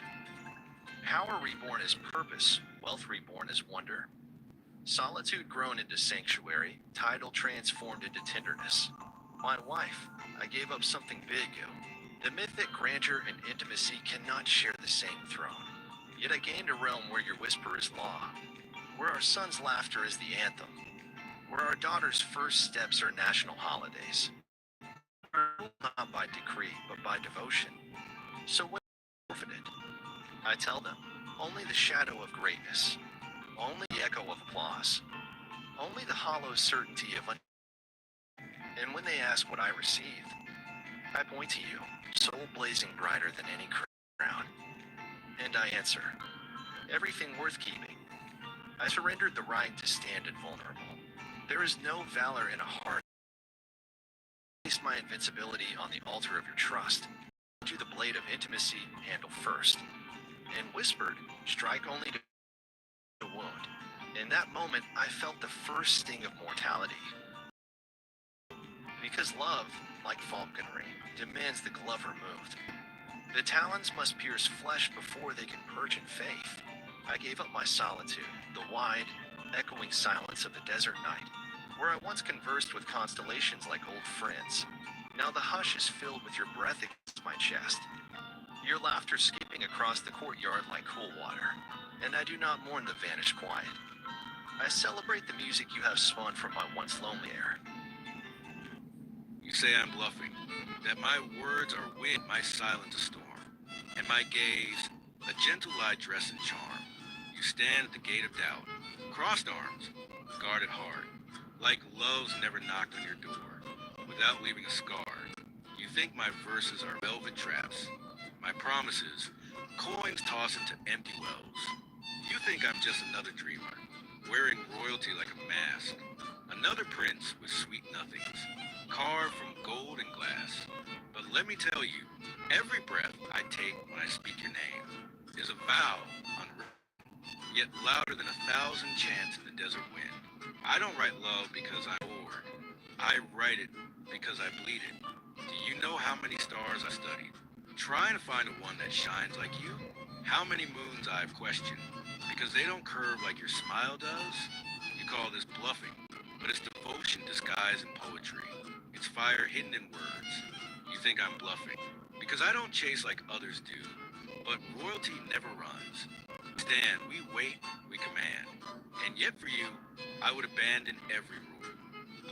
Power reborn as purpose, wealth reborn as wonder. Solitude grown into sanctuary, title transformed into tenderness. My wife, I gave up something big. The mythic grandeur and intimacy cannot share the same throne. Yet I gained a realm where your whisper is law, where our son's laughter is the anthem, where our daughter's first steps are national holidays. Not by decree, but by devotion. So when forfeited, I tell them, only the shadow of greatness, only the echo of applause, only the hollow certainty of and when they ask what I received, I point to you, soul blazing brighter than any crown. And I answer, everything worth keeping. I surrendered the right to stand invulnerable. There is no valor in a heart. I placed my invincibility on the altar of your trust. To the blade of intimacy handle first, and whispered, strike only to the wound. In that moment, I felt the first sting of mortality. Because love, like falconry, demands the glove removed. The talons must pierce flesh before they can perch in faith. I gave up my solitude, the wide, echoing silence of the desert night, where I once conversed with constellations like old friends. Now the hush is filled with your breath against my chest, your laughter skipping across the courtyard like cool water, and I do not mourn the vanished quiet. I celebrate the music you have spun from my once lonely air. You say I'm bluffing, that my words are wind, my silence a storm, and my gaze a gentle light dress and charm. You stand at the gate of doubt, crossed arms, guarded hard, like love's never knocked on your door, without leaving a scar. You think my verses are velvet traps, my promises, coins tossed into empty wells. You think I'm just another dreamer, wearing royalty like a mask, another prince with sweet nothings, carved from gold and glass. But let me tell you, every breath I take when I speak your name is a vow unwritten, yet louder than 1,000 chants in the desert wind. I don't write love because I bored. I write it because I bleed it. Do you know how many stars I studied, trying to find a one that shines like you? How many moons I've questioned, because they don't curve like your smile does? You call this bluffing, but it's devotion disguised in poetry. It's fire hidden in words. You think I'm bluffing, because I don't chase like others do, but royalty never runs. Stand, we wait, we command. And yet for you, I would abandon every rule.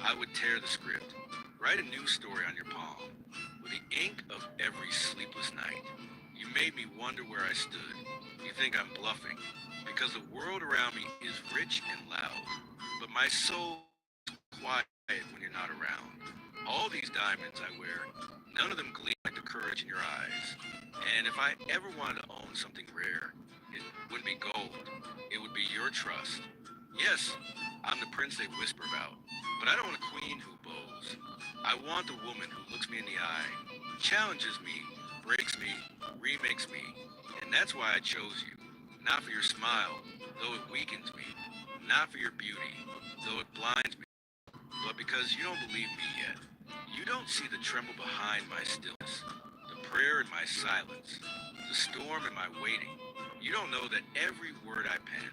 I would tear the script, write a new story on your palm, with the ink of every sleepless night. You made me wonder where I stood. You think I'm bluffing, because the world around me is rich and loud, but my soul is quiet when you're not around. All these diamonds I wear, none of them gleam like the courage in your eyes. And if I ever wanted to own something rare, it wouldn't be gold, it would be your trust. Yes, I'm the prince they whisper about, but I don't want a queen who bows. I want the woman who looks me in the eye, challenges me, breaks me, remakes me, and that's why I chose you. Not for your smile, though it weakens me. Not for your beauty, though it blinds me. But because you don't believe me yet. You don't see the tremble behind my stillness, the prayer in my silence, the storm in my waiting. You don't know that every word I pen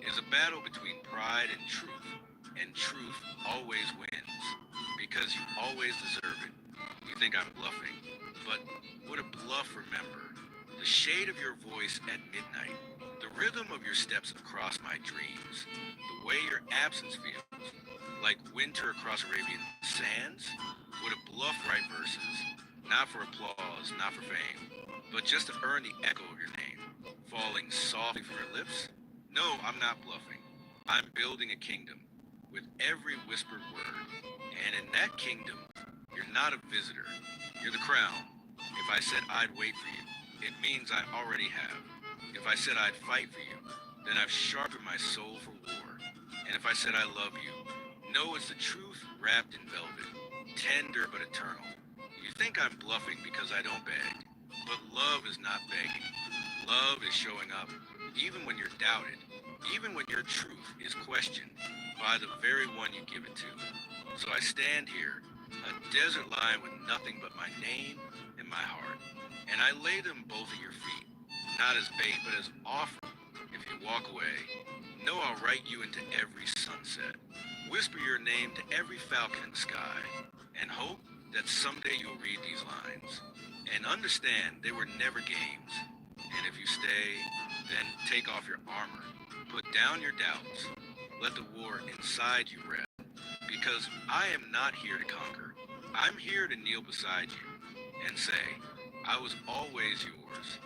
is a battle between pride and truth always wins, because you always deserve it. You think I'm bluffing, but what a bluff, remember. The shade of your voice at midnight, the rhythm of your steps across my dreams, the way your absence feels, like winter across Arabian sands. Would a bluff write verses, not for applause, not for fame, but just to earn the echo of your name, falling softly from your lips? No, I'm not bluffing. I'm building a kingdom with every whispered word. And in that kingdom, you're not a visitor. You're the crown. If I said I'd wait for you, it means I already have. If I said I'd fight for you, then I've sharpened my soul for war. And if I said I love you, know it's the truth wrapped in velvet, tender but eternal. You think I'm bluffing because I don't beg, but love is not begging. Love is showing up, even when you're doubted, even when your truth is questioned by the very one you give it to. So I stand here, a desert lion with nothing but my name and my heart, and I lay them both at your feet, not as bait, but as offering. If you walk away, know I'll write you into every sunset, whisper your name to every falcon in the sky, and hope that someday you'll read these lines and understand they were never games. And if you stay, then take off your armor, put down your doubts, let the war inside you rest. Because I am not here to conquer. I'm here to kneel beside you and say, I was always yours.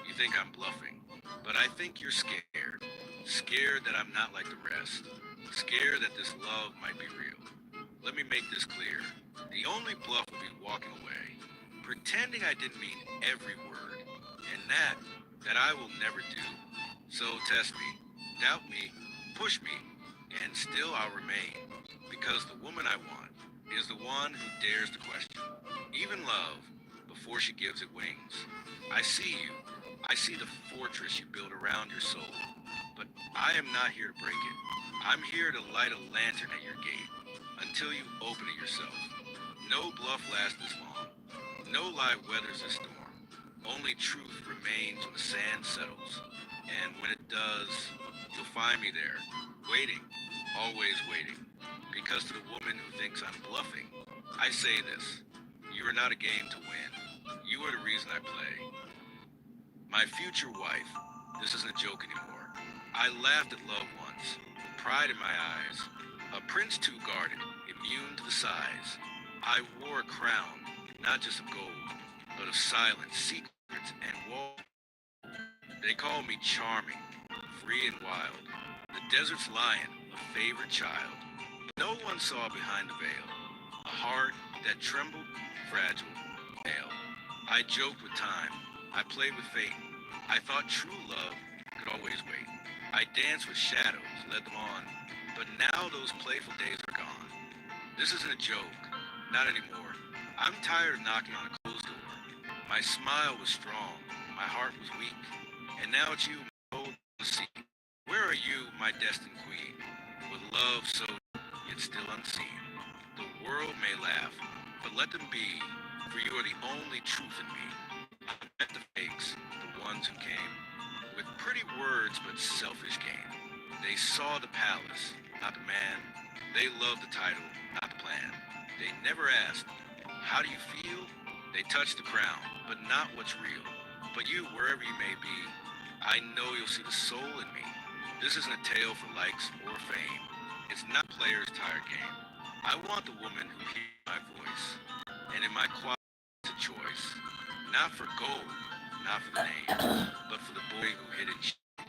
You think I'm bluffing, but I think you're scared. Scared that I'm not like the rest. Scared that this love might be real. Let me make this clear. The only bluff would be walking away, pretending I didn't mean every word, and that I will never do. So test me, doubt me, push me, and still I'll remain, because the woman I want is the one who dares to question, even love, before she gives it wings. I see you. I see the fortress you build around your soul, but I am not here to break it. I'm here to light a lantern at your gate until you open it yourself. No bluff lasts this long. No lie weathers this storm. Only truth remains when the sand settles. And when it does, you'll find me there, waiting, always waiting. Because to the woman who thinks I'm bluffing, I say this: you are not a game to win. You are the reason I play. My future wife, this isn't a joke anymore. I laughed at love once, pride in my eyes, a prince too guarded, immune to the sighs. I wore a crown, not just of gold, but of silence, secrets, and walls. They call me charming, free and wild, the desert's lion, a favored child. No one saw behind the veil, a heart that trembled, fragile, pale. I joked with time, I played with fate. I thought true love could always wait. I danced with shadows, led them on, but now those playful days are gone. This isn't a joke, not anymore. I'm tired of knocking on a closed door. My smile was strong, my heart was weak, and now it's you, my old sea. Where are you, my destined queen, with love so yet still unseen? The world may laugh, but let them be, for you are the only truth in me. I met the fakes, the ones who came with pretty words but selfish gain. They saw the palace, not the man. They loved the title, not the plan. They never asked, how do you feel? They touched the crown, but not what's real. But you, wherever you may be, I know you'll see the soul in me. This isn't a tale for likes or fame. It's not player's tired game. I want the woman who hears my voice, and in my quiet it's a choice. Not for gold, not for the name, but for the boy who hid in shame.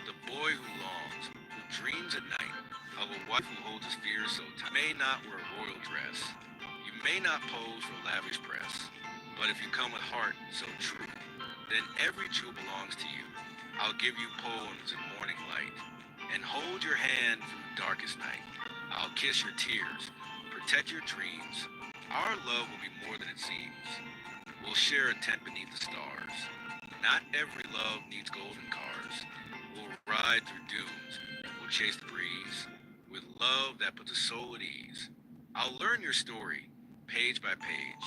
The boy who longs, who dreams at night of a wife who holds his fears so tight. You may not wear a royal dress. You may not pose for lavish press. But if you come with heart so true, then every jewel belongs to you. I'll give you poems in morning light and hold your hand through darkest night. I'll kiss your tears, protect your dreams. Our love will be more than it seems. We'll share a tent beneath the stars. Not every love needs golden cars. ride through dunes. We'll chase the breeze with love that puts the soul at ease. I'll learn your story, page by page.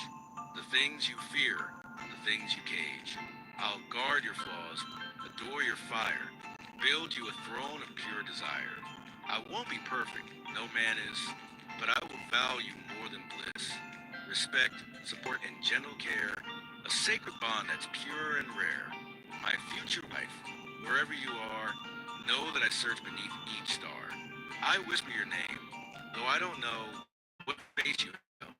The things you fear, the things you cage. I'll guard your flaws, adore your fire, build you a throne of pure desire. I won't be perfect, no man is, but I will value more than bliss. Respect, support, and gentle care, a sacred bond that's pure and rare. My future wife, wherever you are, know that I search beneath each star. I whisper your name, though I don't know what face you have,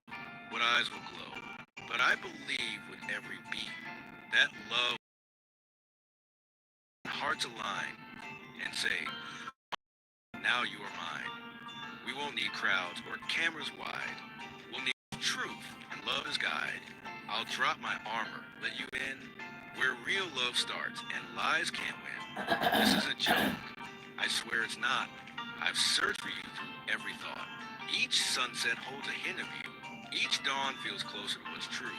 what eyes will glow. But I believe with every beat that love and hearts align and say, now you are mine. We won't need crowds or cameras wide. We'll need truth and love as guide. I'll drop my armor, let you in, where real love starts and lies can't win. This is a joke. I swear it's not. I've searched for you through every thought. Each sunset holds a hint of you. Each dawn feels closer to what's true.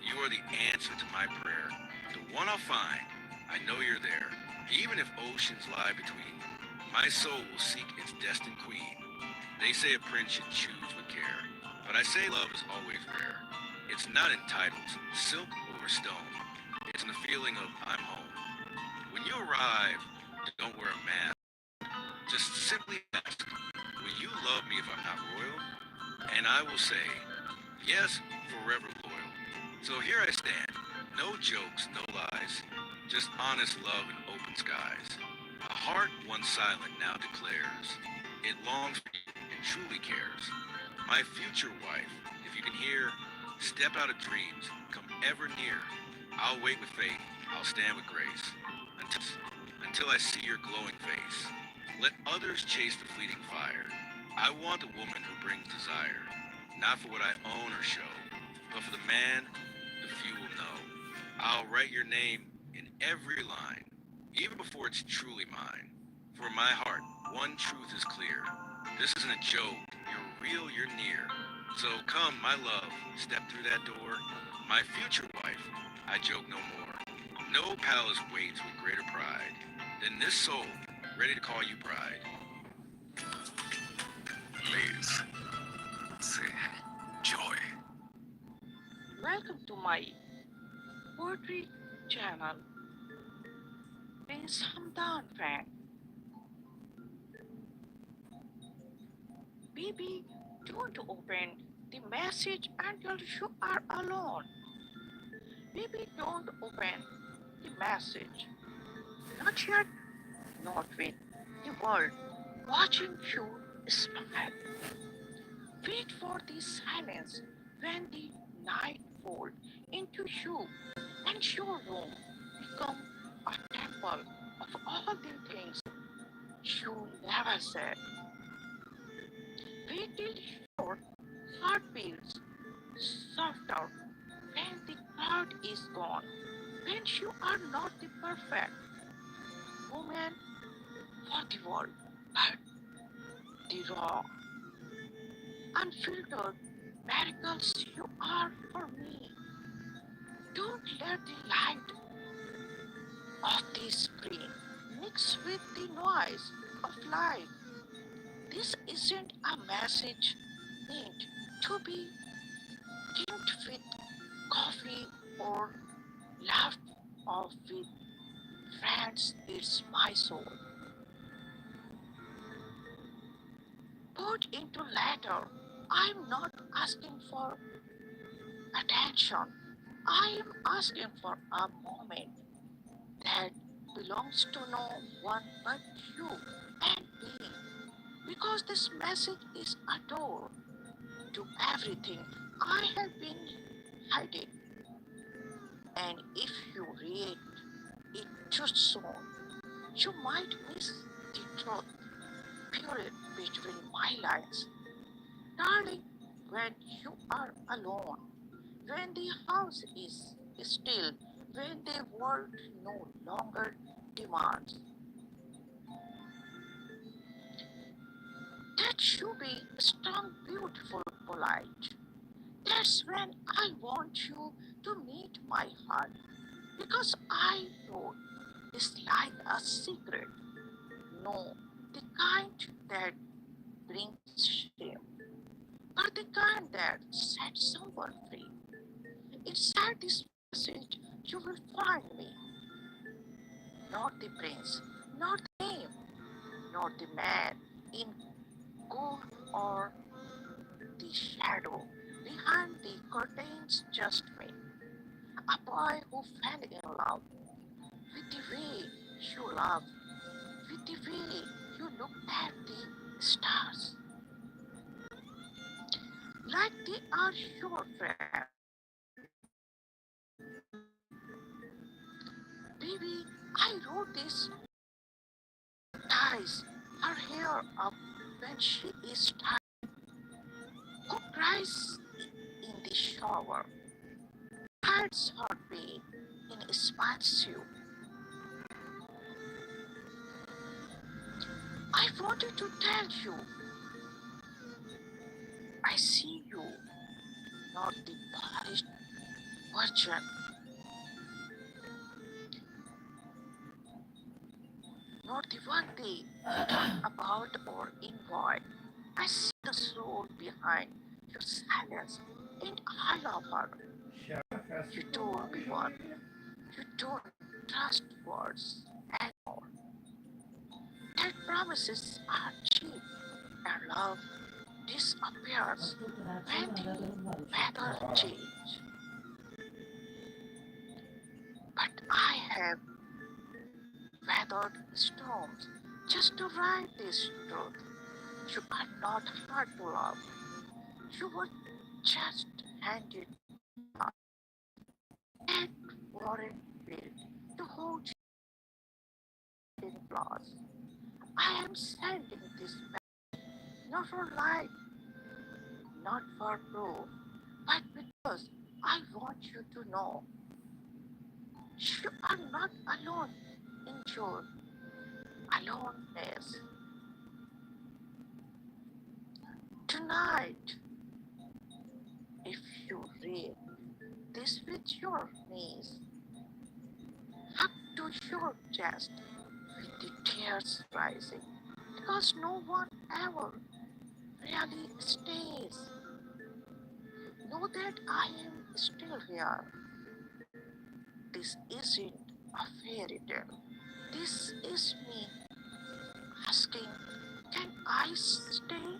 You are the answer to my prayer. The one I'll find. I know you're there. Even if oceans lie between, my soul will seek its destined queen. They say a prince should choose with care, but I say love is always rare. It's not in titles, silk or stone. It's in the feeling of I'm home. When you arrive, don't wear a mask. Just simply ask, will you love me if I'm not royal? And I will say, yes, forever loyal. So here I stand, no jokes, no lies, just honest love and open skies. A heart once silent now declares, it longs for you and truly cares. My future wife, if you can hear, step out of dreams, come ever near. I'll wait with faith, I'll stand with grace, until I see your glowing face. Let others chase the fleeting fire. I want a woman who brings desire, not for what I own or show, but for the man the few will know. I'll write your name in every line, even before it's truly mine. For my heart, one truth is clear. This isn't a joke, you're real, you're near. So come, my love, step through that door. My future wife, I joke no more. No palace waits with greater pride than this soul ready to call you bride. Please, say joy. Welcome to my poetry channel, Prince Hamdan fan. Baby, don't open the message until you are alone. Baby, don't open the message. Not yet, not with the world watching you smile. Wait for the silence when the night falls into you and your room become a temple of all the things you never said. Wait till your heart beats softer when the crowd is gone, when you are not the perfect woman for the world, but the raw, unfiltered miracles you are for me. Don't let the light of the screen mix with the noise of life. This isn't a message meant to be dimmed with coffee or laughed off with friends. It's my soul. Put into letter. I'm not asking for attention. I am asking for a moment that belongs to no one but you and me. Because this message is a door to everything I have been hiding. And if you read it too soon, you might miss the truth buried between my lines. Darling, when you are alone, when the house is still, when the world no longer demands that you be strong, beautiful, polite. That's when I want you to meet my heart because I know it's like a secret. No, the kind that brings shame, but the kind that sets someone free. Inside this passage, you will find me, not the prince, not the name, not the man in gold or the shadow behind the curtains, just me. A boy who fell in love with the way you love, with the way you look at the stars, like they are your friend. Baby, I wrote this ties her hair up when she is tired, who cries in the shower, hides her pain in a spacesuit. I wanted to tell you, I see you, not the polished version, not the one they talk about or invite. I see the soul behind your silence, and I love her. You told me what you don't trust words anymore. That promises are cheap, and love disappears when the weather change. But I have weathered storms just to write this truth. You are not hard to love. You were just handed up and weren't built to hold you in flaws. I am sending this back, not for life, not for proof, but because I want you to know you are not alone in your aloneness. Tonight, if you read this with your knees, hug to your chest with the tears rising, because no one ever really stays. Know that I am still here. This isn't a fairy tale. This is me asking, can I stay?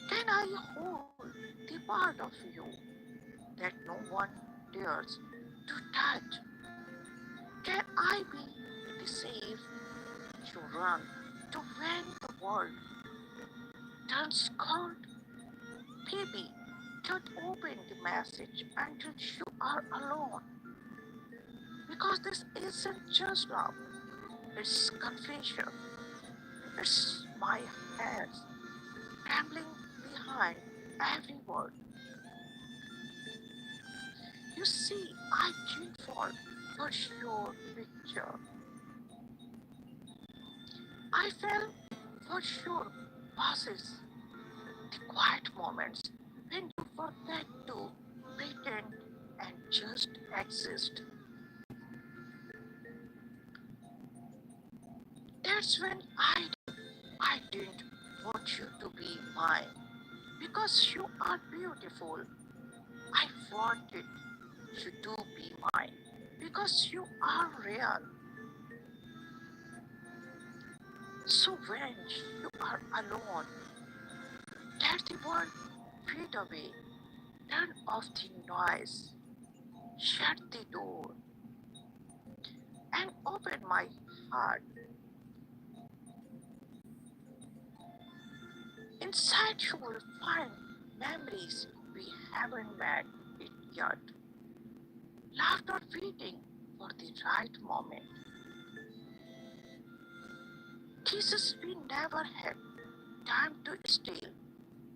Can I hold the part of you that no one dares to touch? Can I be the safe you run to when the world turns cold? Baby, don't open the message until you are alone. Because this isn't just love, it's confession. It's my hands trembling behind every word. You see, I didn't fall for your picture. I fell for your pauses, the quiet moments when you forget to pretend and just exist. That's when I didn't want you to be mine. Because you are beautiful, I wanted you to be mine. Because you are real. So when you are alone, let the world fade away. Turn off the noise. Shut the door and open my heart. Inside you will find memories we haven't met it yet. Laughter waiting for the right moment. Kisses we never had time to steal,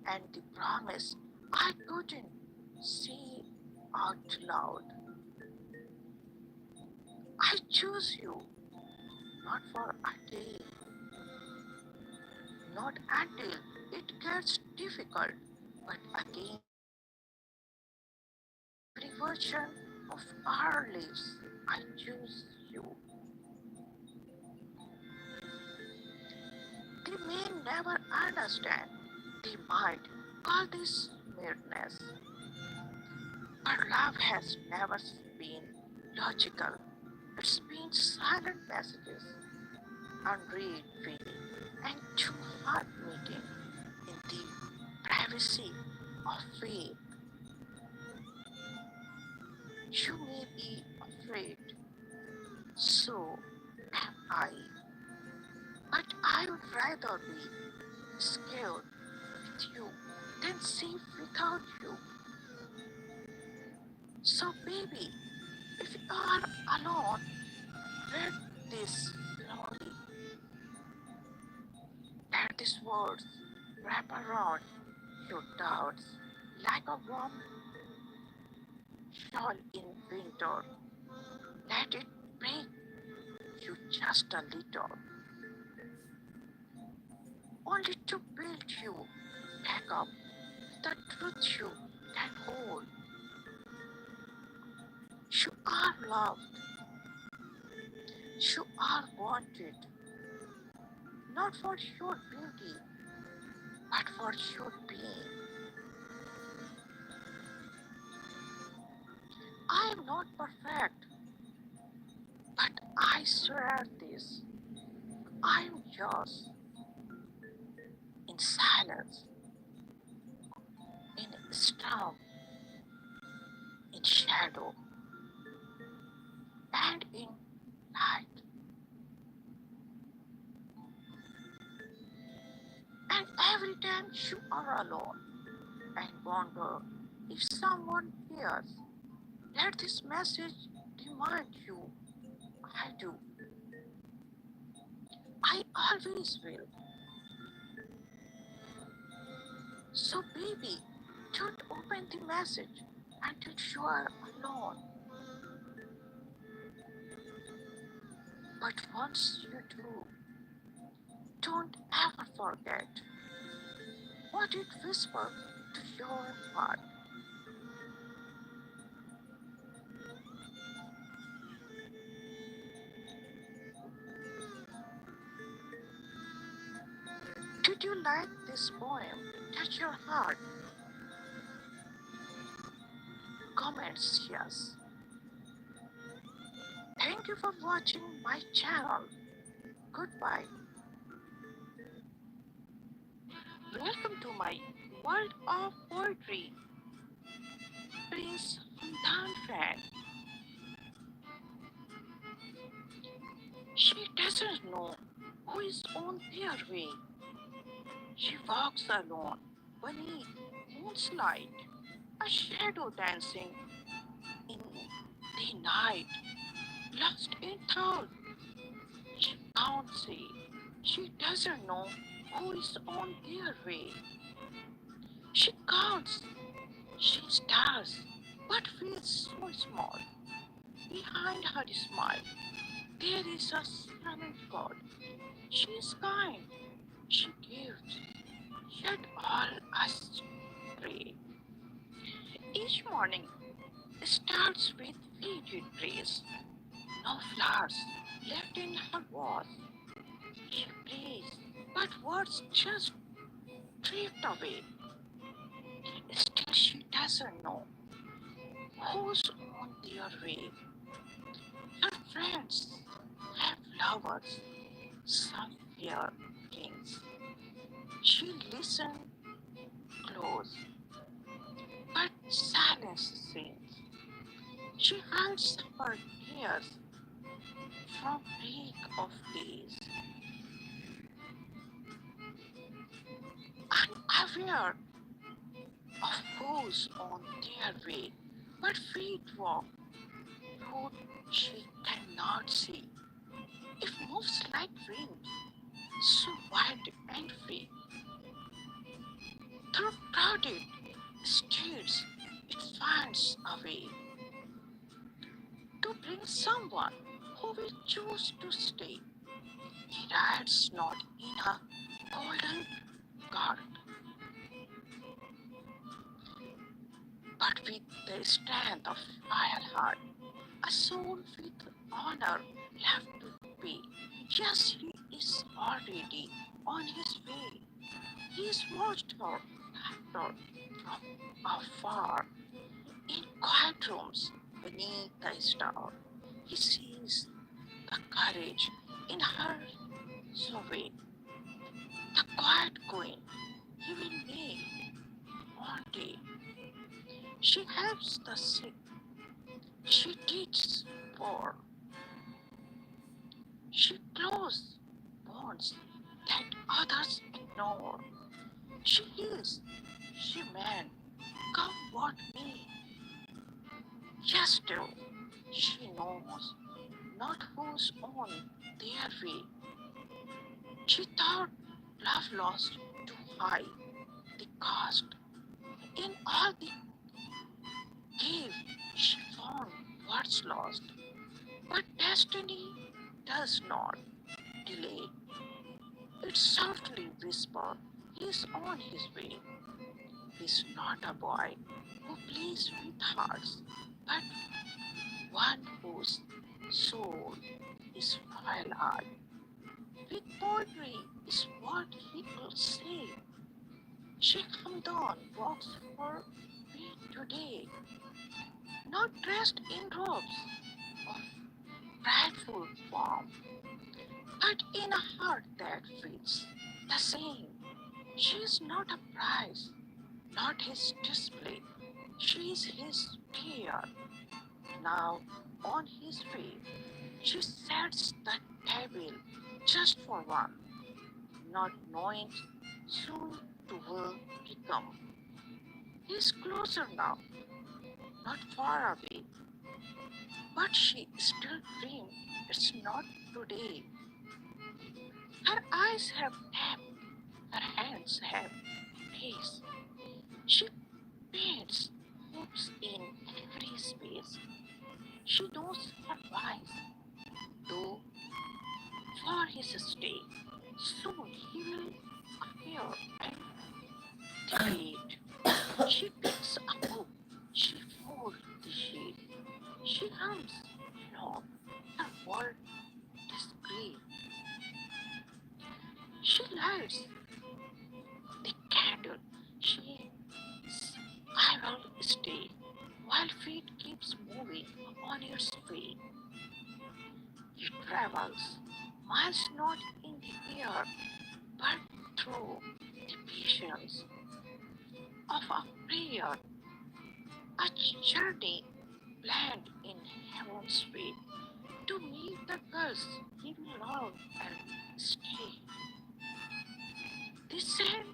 and the promise I couldn't say out loud. I choose you not for a day, not until it gets difficult, but again, every version of our lives, I choose you. They may never understand. They might call this madness. But love has never been logical. It's been silent messages, unread feeling, and two heart meeting in the privacy of faith. You may be afraid, so am I. But I would rather be scared with you than safe without you. So, baby, if you are alone, read this slowly. Let these words wrap around your doubts like a warm shawl in winter. Let it break you just a little, only to build you back up with the truth you can hold. You are loved, you are wanted, not for your beauty, but for your being. I am not perfect, but I swear this. I am yours in silence, in storm, in shadow, and in light. And every time you are alone and wonder if someone hears, let this message remind you I do. I always will. So, baby, don't open the message until you are alone. But once you do, don't ever forget what it whispered to your heart. Did you like this poem? Touch your heart. Comments yes. Thank you for watching my channel. Goodbye. Welcome to my world of poetry. Prince Hamdan fan. She doesn't know who is on their way. She walks alone beneath moonlight, a shadow dancing in the night, lost in thought. She can't see. She doesn't know who is on their way. She counts. She stars, but feels so small. Behind her smile, there is a silent God. She is kind. She gives. Yet all us pray. Each morning starts with faded praise. No flowers left in her vase. She prays, but words just drift away. Still, she doesn't know who's on their way. Her friends have lovers, some fear kings. She listens close, but silence sings. She hides her tears from break of days, unaware of who's on their way, but feet walk road she cannot see. It moves like wind, so wide and free. Through crowded streets, it finds a way to bring someone who will choose to stay. He rides not in a golden cart, but with the strength of fire heart, a soul with honor left to be. Yes, he is already On his way, he's watched her laughter from afar in quiet rooms beneath the star. He sees the courage in her survey, the quiet queen he will make one day. She helps the sick, she teaches poor, she closes bonds that others ignore. She heals, she mends, come what may. Yes, still, she knows not who's on their way. She thought love lost too high the cost. In all the cave, she found what's lost. But destiny does not delay. It softly whispers, he's on his way. He's not a boy who plays with hearts, but one whose soul is royal art. With poetry is what he will say. Sheikh Hamdan walks for me today, not dressed in robes of prideful form, but in a heart that fits the same. She is not a prize, not his display. She is his tear. Now on his way, she sets the table just for one, not knowing soon to will become. He's closer now, not far away, but she still dreams it's not today. Her eyes have depth, her hands have grace. She paints hopes in every space. She knows her wise, though for his stay. Soon he will appear and debate. She picks a book, she folds the sheet, she hums along. Her world is grey. She lights the candle. She says, I will stay while fate keeps moving on its way. He travels miles not in the air but through the patience of a prayer, a journey planned in heaven's way to meet the girls he will love and stay. The sun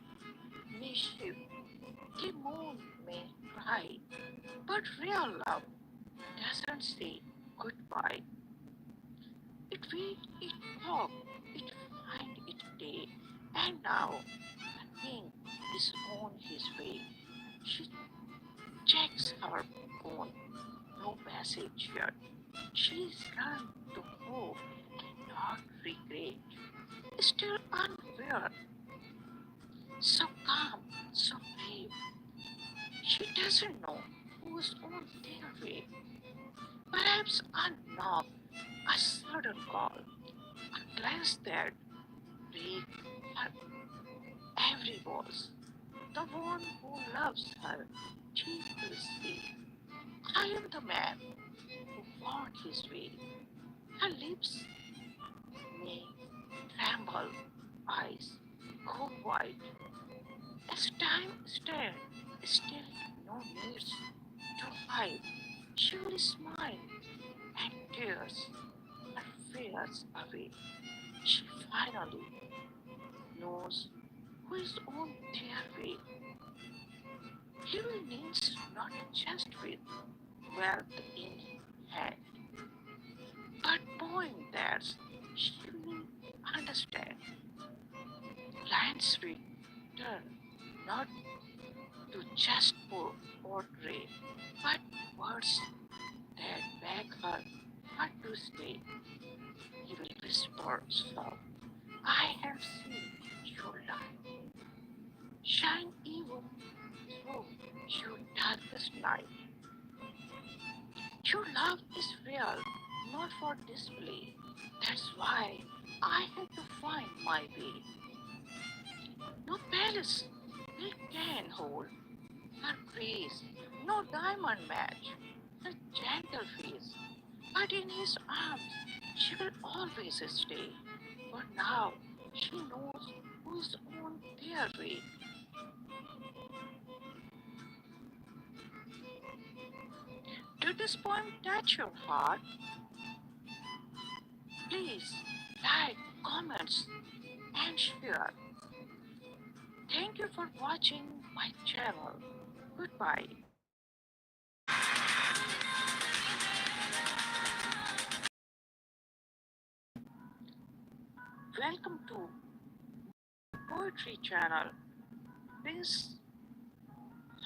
may shift, the moon may cry, but real love doesn't say goodbye. It waits, it walks, it finds its day, and now the king is on his way. She checks her phone, no message yet. She's run to hope and not regret. Still unaware, so calm, so brave. She doesn't know who's on their way. Perhaps a knock, a sudden call, a glance that breaks her every voice. The one who loves her, she will say, I am the man who fought his way. Her lips may tremble, eyes go wide. As time stands, still no needs to hide. She will smile and tears her fears away. She finally knows who is on their way. He will need not just with wealth in hand, but poem that she will understand. Lines will turn not to just portray, but words that beg her not to stay. He will whisper soft, I have seen your light shine even through your darkest night. Your love is real, not for display. That's why I had to find my way. This big can hold her grace, no diamond match, the gentle face, but in his arms she will always stay. For now she knows who is on their way. Did this poem touch your heart? Please like, comments, and share. Thank you for watching my channel. Goodbye. Welcome to Poetry channel. Prince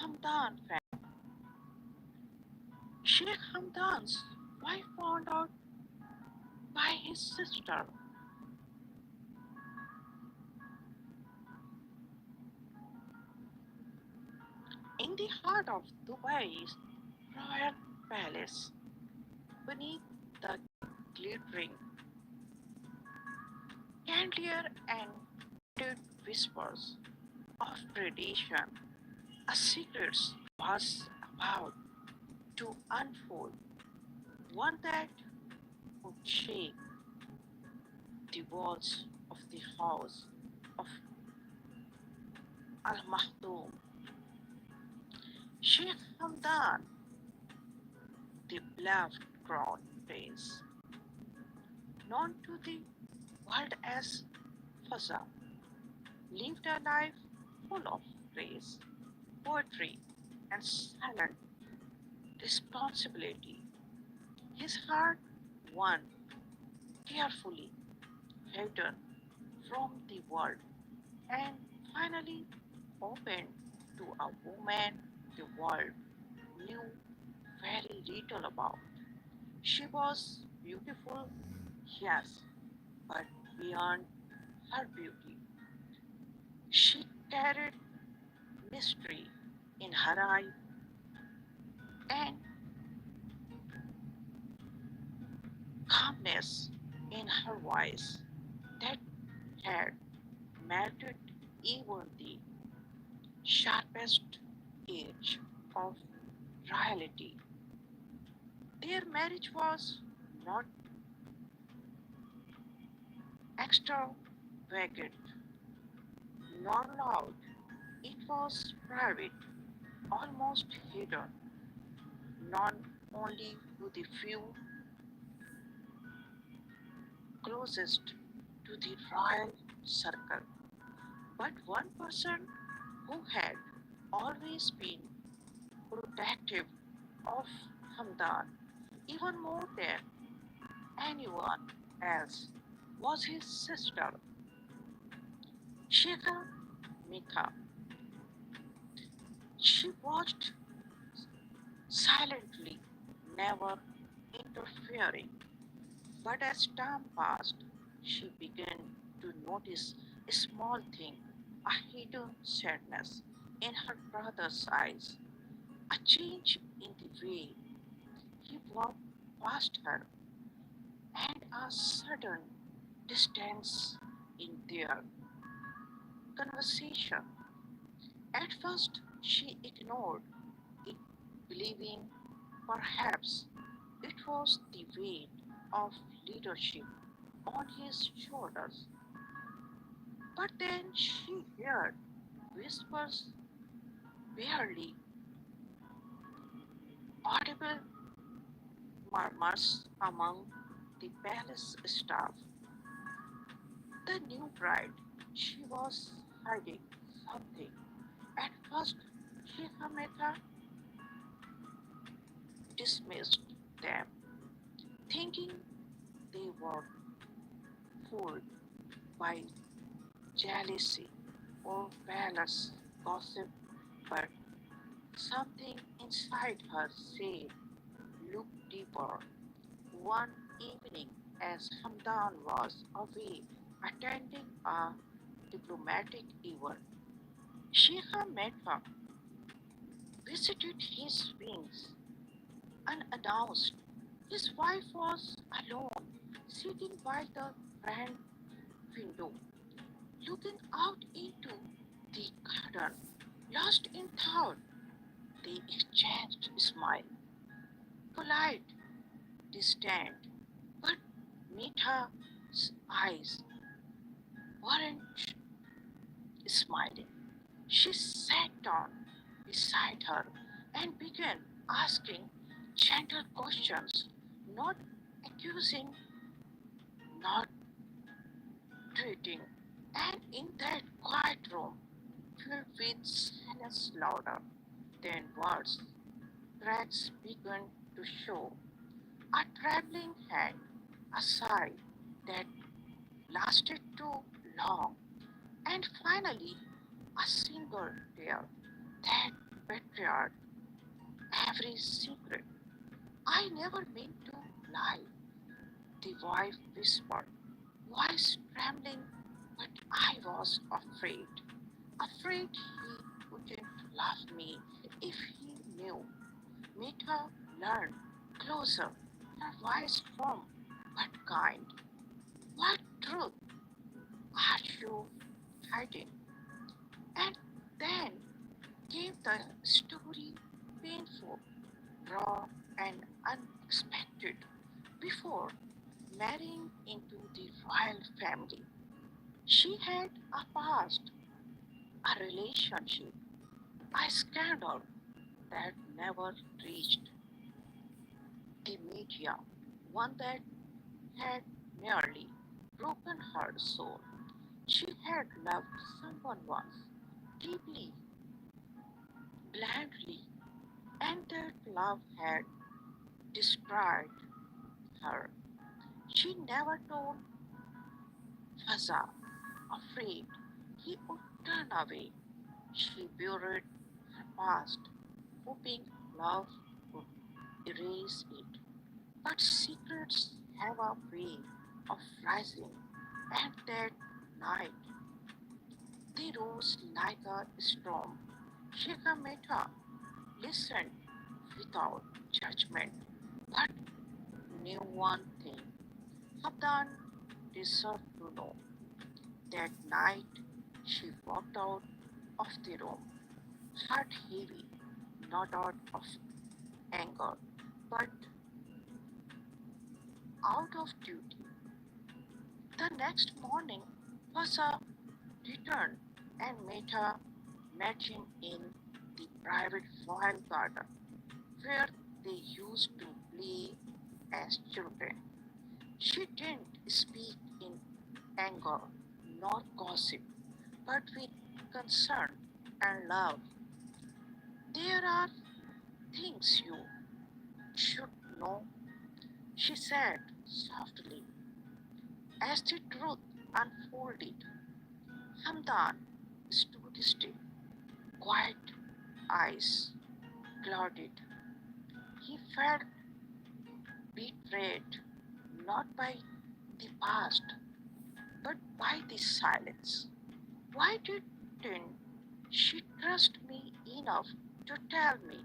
Hamdan fan. Sheikh Hamdan's wife found out by his sister. In the heart of Dubai's royal palace, beneath the glittering chandelier and muted whispers of predation, a secret was about to unfold, one that would shake the walls of the house of Al Mahdoum. Sheikh Hamdan, the beloved crown prince, known to the world as Fazza, lived a life full of grace, poetry, and silent responsibility. His heart, won carefully hidden from the world, and finally opened to a woman the world knew very little about. She was beautiful, yes, but beyond her beauty, she carried mystery in her eye and calmness in her voice that had melted even the sharpest edge of reality. Their marriage was not extravagant nor loud. It was private, almost hidden, known only to the few closest to the royal circle. But one person who had always been protective of Hamdan, even more than anyone else, was his sister, Sheikh Mika. She watched silently, never interfering. But as time passed, she began to notice a small thing, a hidden sadness in her brother's eyes, a change in the way he walked past her, and a sudden distance in their conversation. At first, she ignored it, believing perhaps it was the weight of leadership on his shoulders. But then she heard whispers, barely audible murmurs among the palace staff. The new bride, she was hiding something. At first, Sheikh Hameta dismissed them, thinking they were fooled by jealousy or palace gossip, but something inside her said, look deeper. One evening, as Hamdan was away attending a diplomatic event, Sheikh Mehta visited his wings unannounced. His wife was alone, sitting by the grand window, looking out into the sudden, lost in thought, they exchanged smile, polite, distant, but Mitha's eyes weren't smiling. She sat down beside her and began asking gentle questions, not accusing, not treating. And in that quiet room, filled with silence louder than words, cracks began to show. A trembling hand, a sigh that lasted too long, and finally a single tear that betrayed every secret. I never meant to lie, the wife whispered, voice trembling, but I was afraid. Afraid he wouldn't love me if he knew. Mita learned closer, her voice firm but kind. What truth are you hiding? And then came the story, painful, raw, and unexpected. Before marrying into the royal family, she had a past, a relationship, a scandal that never reached the media, one that had nearly broken her soul. She had loved someone once, deeply, blindly, and that love had destroyed her. She never told Fazza, afraid he would turn away. She buried her past, hoping love would erase it. But secrets have a way of rising, and that night they rose like a storm. Sheikh Mehta listened without judgment, but knew one thing. Hamdan deserved to know. That night she walked out of the room, heart heavy, not out of anger, but out of duty. The next morning, Fasa returned and met him in the private royal garden where they used to play as children. She didn't speak in anger nor gossip, but with concern and love. There are things you should know, she said softly. As the truth unfolded, Hamdan stood still, quiet eyes clouded. He felt betrayed not by the past, but by the silence. Why didn't she trust me enough to tell me?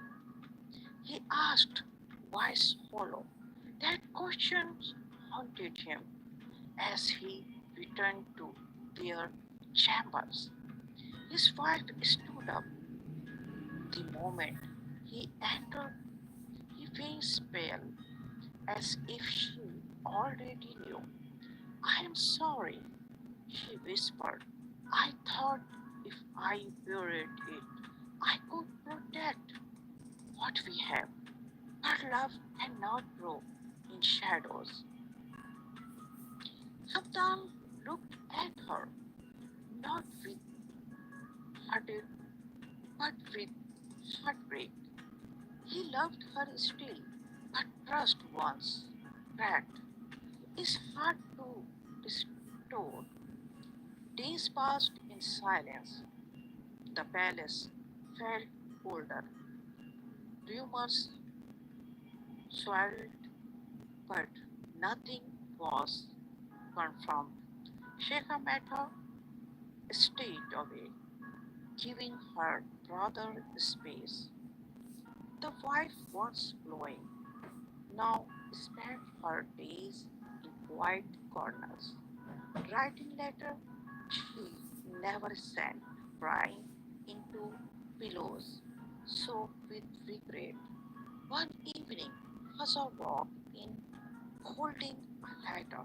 He asked, voice hollow. That question haunted him as he returned to their chambers. His wife stood up the moment he entered, her face pale, as if she already knew. I am sorry, she whispered. I thought if I buried it, I could protect what we have. But love cannot grow in shadows. Hamdan looked at her, not with hearted, but with heartbreak. He loved her still, but trust once cracked is hard to restore. Days passed in silence. The palace felt older. Rumors swirled, but nothing was confirmed. Sheikh Mehta stayed away, giving her brother space. The wife was glowing, now spent her days in quiet corners, writing letters she never sent, crying in pillows soaked with regret. One evening, Fazza walked in holding a letter.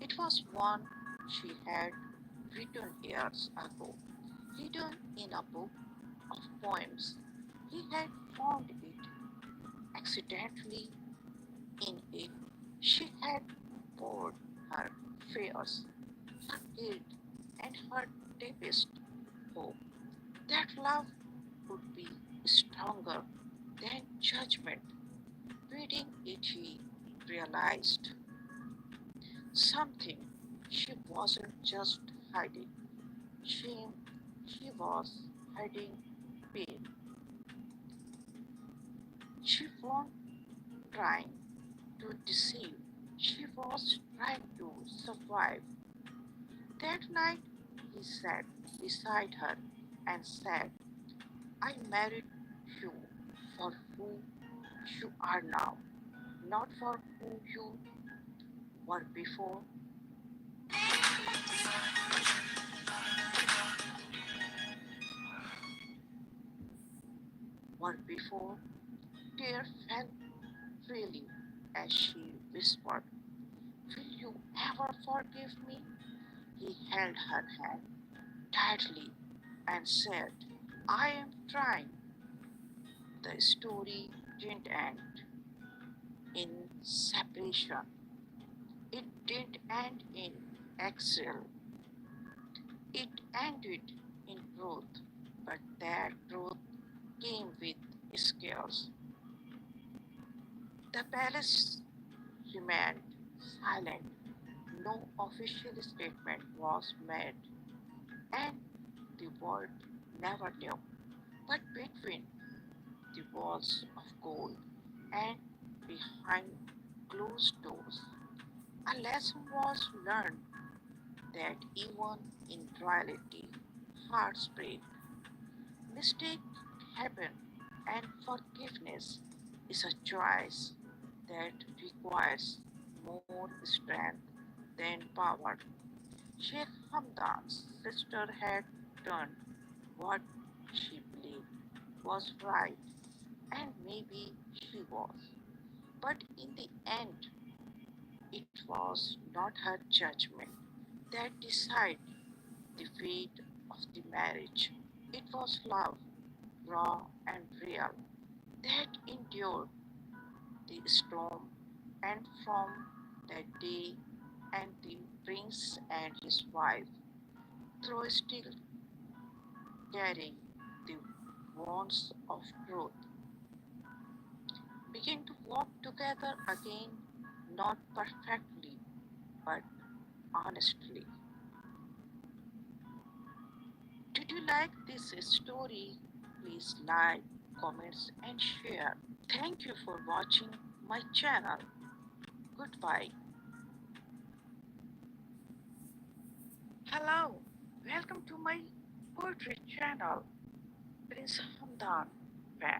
It was one she had written years ago, hidden in a book of poems. He had found it accidentally. In it, she had poured her fears, her guilt, and her deepest hope that love would be stronger than judgment. Reading it, he realized something. She wasn't just hiding shame, she was hiding pain. She wasn't trying to deceive, she was trying to survive. That night, he sat beside her and said, I married you for who you are now, not for who you were before. Were before. Tears fell freely as she whispered, will you ever forgive me? He held her hand tightly and said, I am trying. The story didn't end in separation. It didn't end in exile. It ended in growth. But that growth came with scares. The palace remained silent. No official statement was made, and the world never knew. But between the walls of gold and behind closed doors, a lesson was learned that even in reality, hearts break, mistakes happen, and forgiveness is a choice that requires more strength than power. Sheikh Hamdan's sister had done what she believed was right, and maybe she was. But in the end, it was not her judgment that decided the fate of the marriage. It was love, raw and real, that endured the storm, and from that day, and the prince and his wife, though still carrying the wounds of growth, began to walk together again, not perfectly, but honestly. Did you like this story? Please like, comments, and share. Thank you for watching my channel. Goodbye. Hello, welcome to my poetry channel, Prince Hamdan My.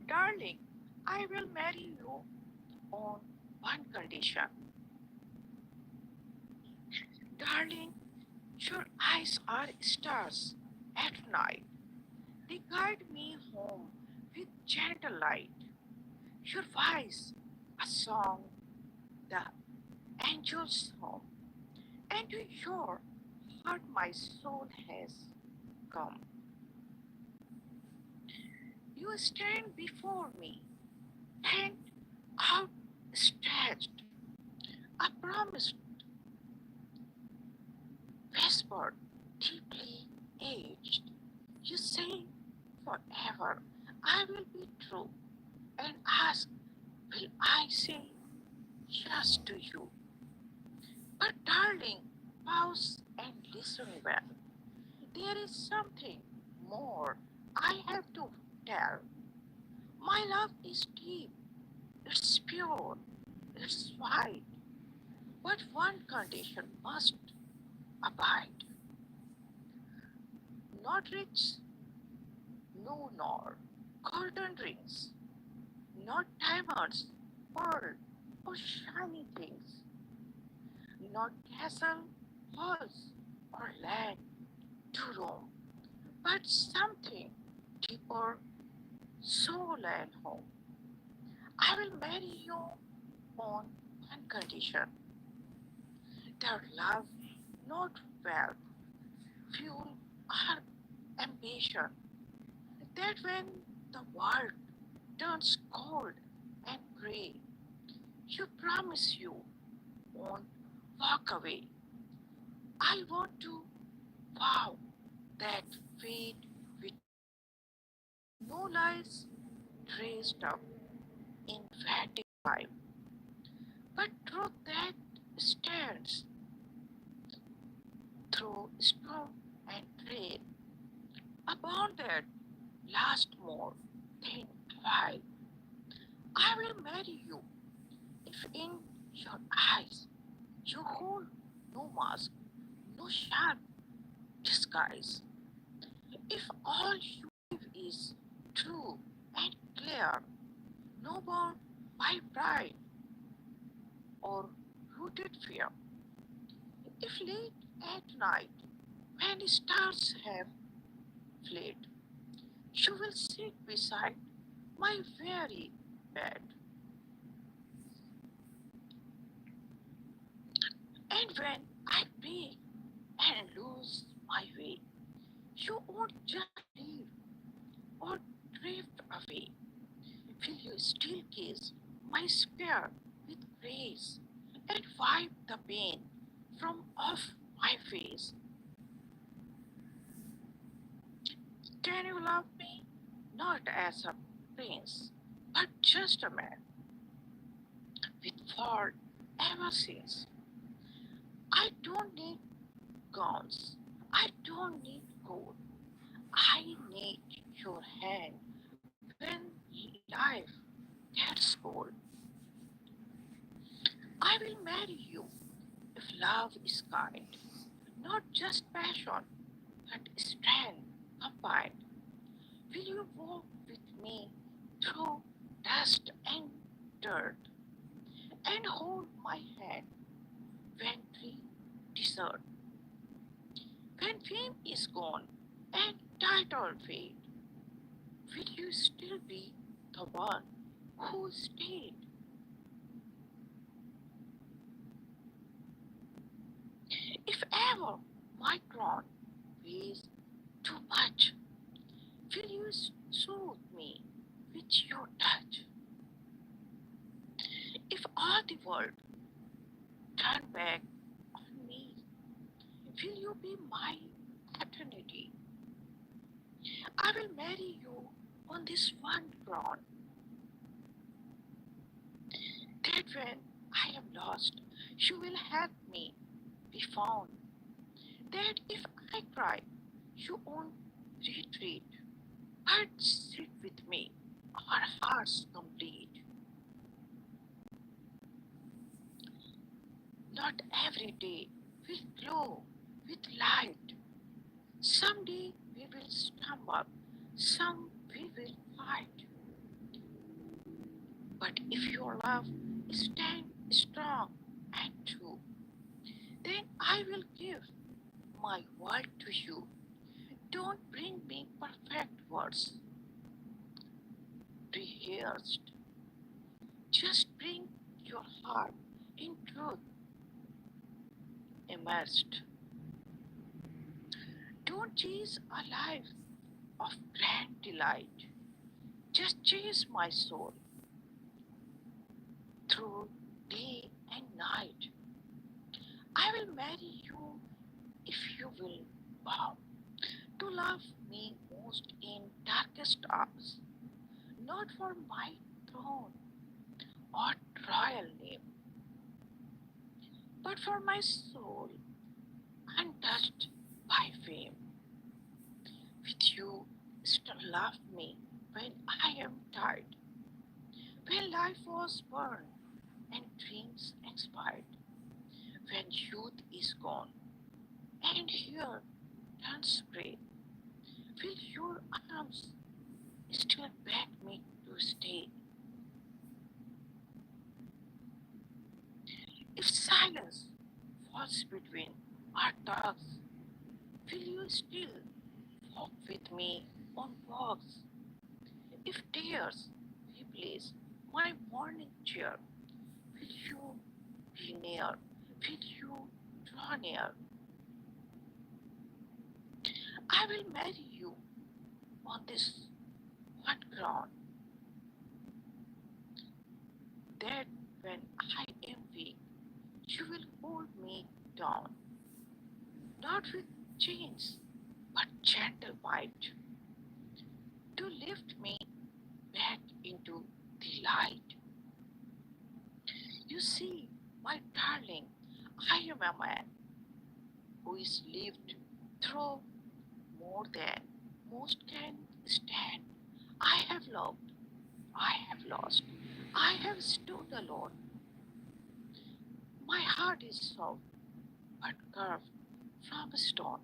Darling, I will marry you on one condition. Darling, your eyes are stars at night. They guide me home with gentle light. Your voice, a song, the angel's home. And to your heart my soul has come. You stand before me, hand outstretched, a promise whispered, deeply aged. You say forever I will be true, and ask, will I say yes to you? But darling, pause and listen well. There is something more I have to tell. My love is deep, it's pure, it's wide, but one condition must abide. Not rich, no nor golden rings, not diamonds, pearl, or shiny things, not castle, halls, or land to to roam, but something deeper, soul and home. I will marry you on one condition, that love, not wealth, fuel, or ambition. That when the world turns cold and grey, you promise you won't walk away. I want to vow that fate with no lies traced up in fading time, but truth that stands through storm and rain. A bond that lasts more than a while. I will marry you if in your eyes you hold no mask, no sharp disguise. If all you give is true and clear, no bound by pride or rooted fear. If late at night, when stars have fled, you will sit beside my very bed. And when I break and lose my way, you won't just leave or drift away. Will you still kiss my spear with grace and wipe the pain from off my face? Can you love me not as a prince, but just a man with fault ever since? I don't need gowns. I don't need gold. I need your hand when life gets cold. I will marry you if love is kind, not just passion, but strength combined. Will you walk with me through dust and dirt and hold my hand when we desert? When fame is gone and title fade, will you still be the one who stayed? If ever my crown weighs too much, will you soothe me with your touch? If all the world turn back on me, will you be my eternity? I will marry you on this one ground, that when I am lost, you will help me be found. That if I cry, you won't retreat, but sit with me, our hearts complete. Not every day will glow with light. Someday we will stumble, some we will fight. But if your love stands strong and true, then I will give my word to you. Don't bring me perfect words rehearsed. Just bring your heart in truth immersed. Don't chase a life of grand delight. Just chase my soul through day and night. I will marry you if you will vow to love me most in darkest hours, not for my throne or royal name, but for my soul untouched by fame. With you, still love me when I am tired, when life was burned and dreams expired, when youth is gone and hair turns grey. Will your arms still beg me to stay? If silence falls between our talks, Will you still walk with me on walks? If tears replace my morning cheer, will you be near? Will you draw near? I will marry you on this one ground, that when I am weak, you will hold me down, not with chains, but gentle might, to lift me back into the light. You see, my darling, I am a man who is lived through more than most can stand. I have loved, I have lost, I have stood alone. My heart is soft but carved from stone.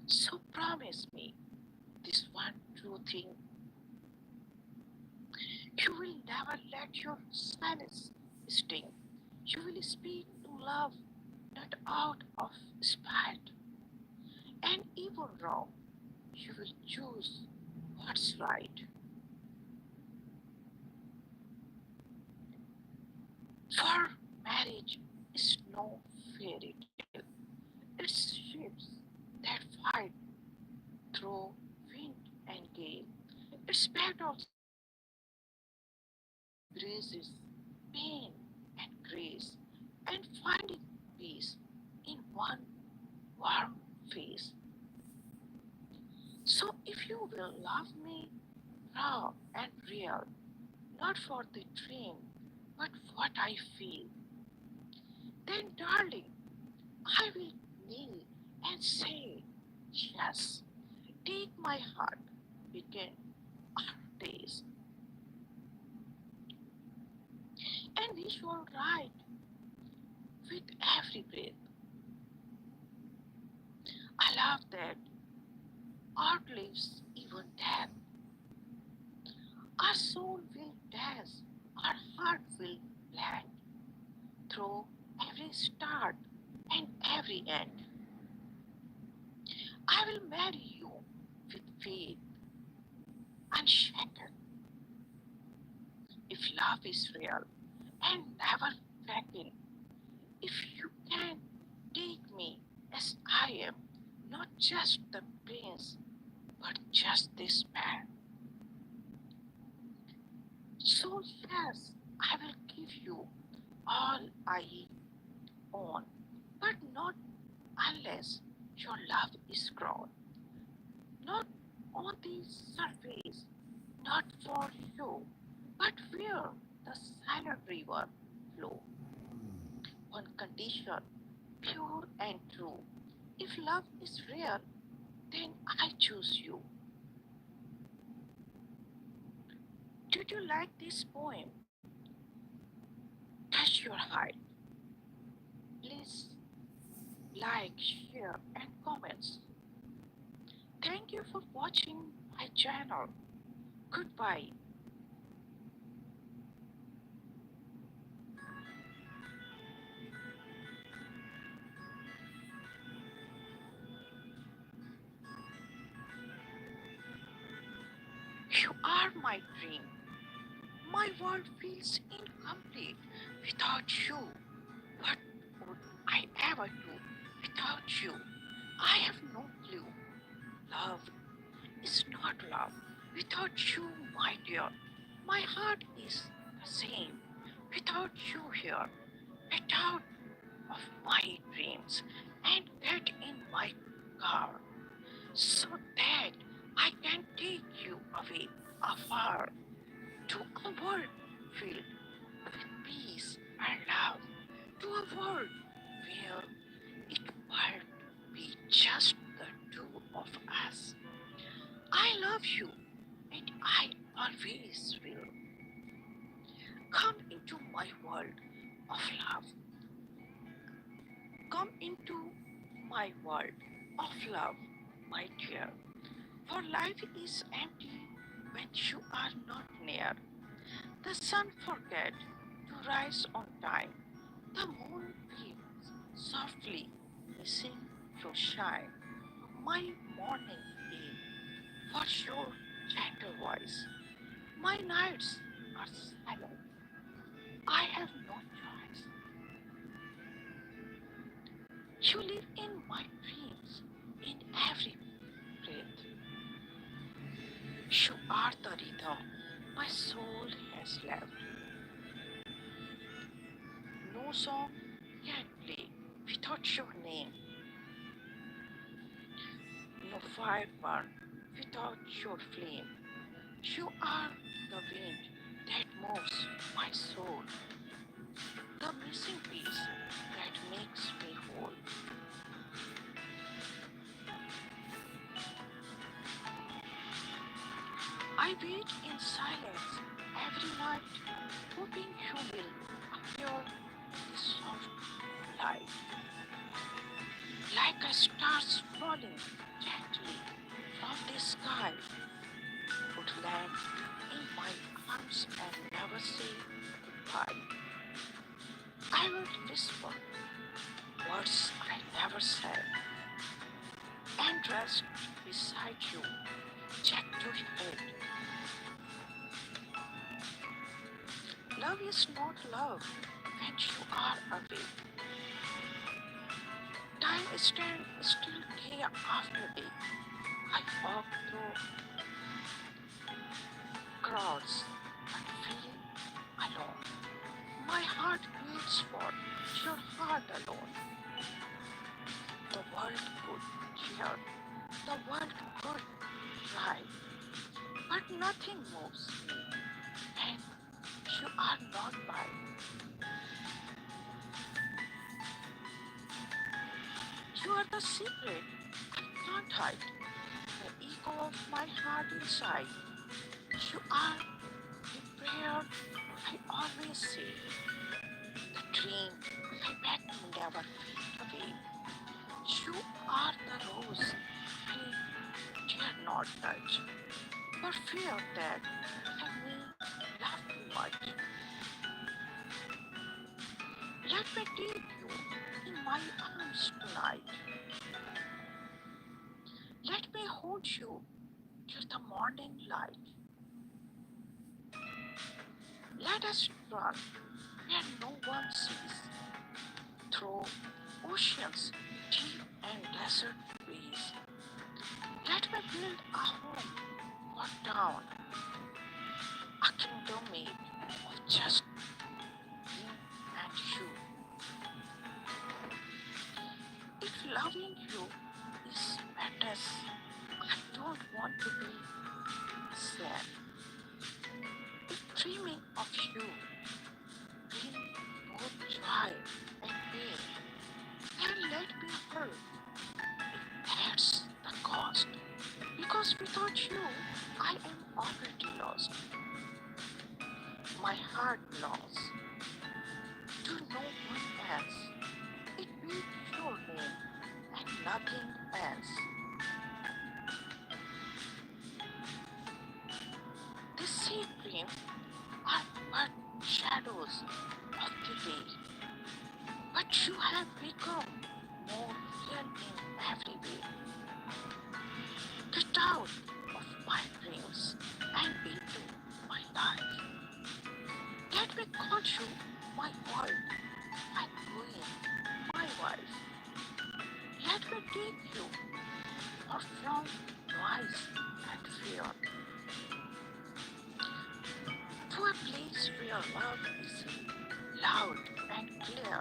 So promise me this one true thing. You will never let your silence sting. You will speak to love, not out of spite. And even wrong, you will choose what's right. For marriage is no fairy tale. It's ships that fight through wind and gale. It's battles, graces, pain and grace, and finding peace in one warm face. So if you will love me raw and real, not for the dream, but what I feel, then darling, I will kneel and say, yes, take my heart, begin our days, and we shall ride with every breath. I love that outlives even death. Our soul will dance, our heart will blend through every start and every end. I will marry you with faith unshaken. If love is real and never flagging, if you can take me as I am, not just the prince, but just this man. So yes, I will give you all I own, but not unless your love is grown, not on the surface, not for you, but where the silent river flow. On condition, pure and true. If love is real, then I choose you. Did you like this poem? Touch your heart. Please like, share, and comments. Thank you for watching my channel. Goodbye. You are my dream. My world feels incomplete without you. What would I ever do without you? I have no clue. Love is not love without you, my dear. My heart is the same without you here. Get out of my dreams and get in my car so that I can take you away afar to a world filled with peace and love, to a world where it would be just the two of us. I love you and I always will. Come into my world of love. Come into my world of love, my dear. For life is empty when you are not near. The sun forgets to rise on time. The moon beams softly missing your shine, my morning beam, for your gentle voice. My nights are silent. I have no choice. You live in my dreams, in every breath. You are the rhythm my soul has left. No song can play without your name. No fire burn without your flame. You are the wind that moves my soul, the missing piece that makes me whole. I wait in silence every night, hoping you will appear in the soft light, like a star falling gently from the sky, would land in my arms and never say goodbye. I would whisper words I never said and rest beside you, check your head. Love is not love when you are away. Time stands still day after day. I walk through crowds and feel alone. My heart beats for your heart alone. The world could cheer, the world could try, but nothing moves me when you are not by. You are the secret I can't hide, the echo of my heart inside. You are the prayer I always say, the dream I bet to never fade away. You are the rose I dare not touch, for fear that I may love too much. Let me take you in my arms tonight. Let me hold you till the morning light. Let us run where no one sees, through oceans deep and desert ways. Let me build a home for down, a kingdom made of just me and you. If loving you is madness, I don't want to be sad. If dreaming of you bring both joy and pain, then let me hurt if that's the cost. Because without you, I am already lost. My heart belongs to no one else. It beats your name and nothing else. The sea dreams are but shadows of the day. But you have become more real in every way. Get out of my dreams and into my life. Let me call you my world, my queen, my wife. Let me take you far from noise and fear to a place where love is loud and clear.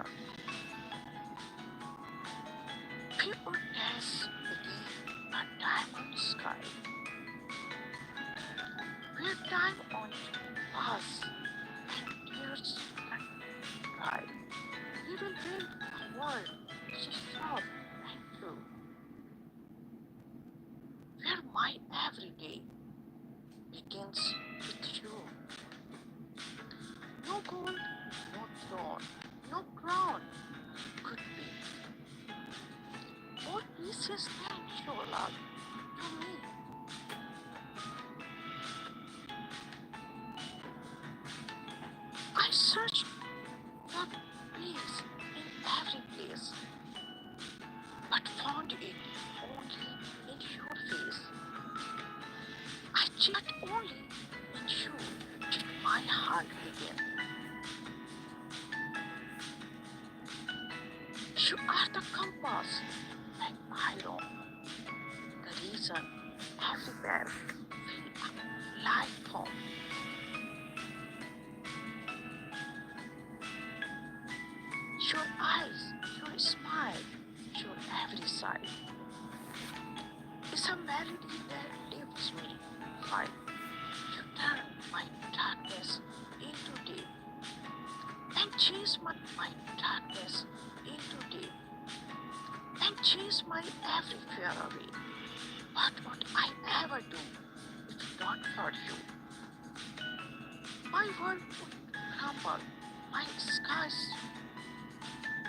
People dance beneath a diamond sky, where time only pass and tears run dry. We will build a world so soft and true, where my everyday begins with you. No gold, no throne, no crown could be more precious than your love to me. I searched for peace in every place, But only in you did my heart begin. You are the compass and my own, the reason everywhere we are life home. Your eyes, your smile, your every side is a melody that lifts me high. You turn my darkness into day and chase my darkness into day and chase my every fear away. What would I ever do if not for you? My world would crumble, my skies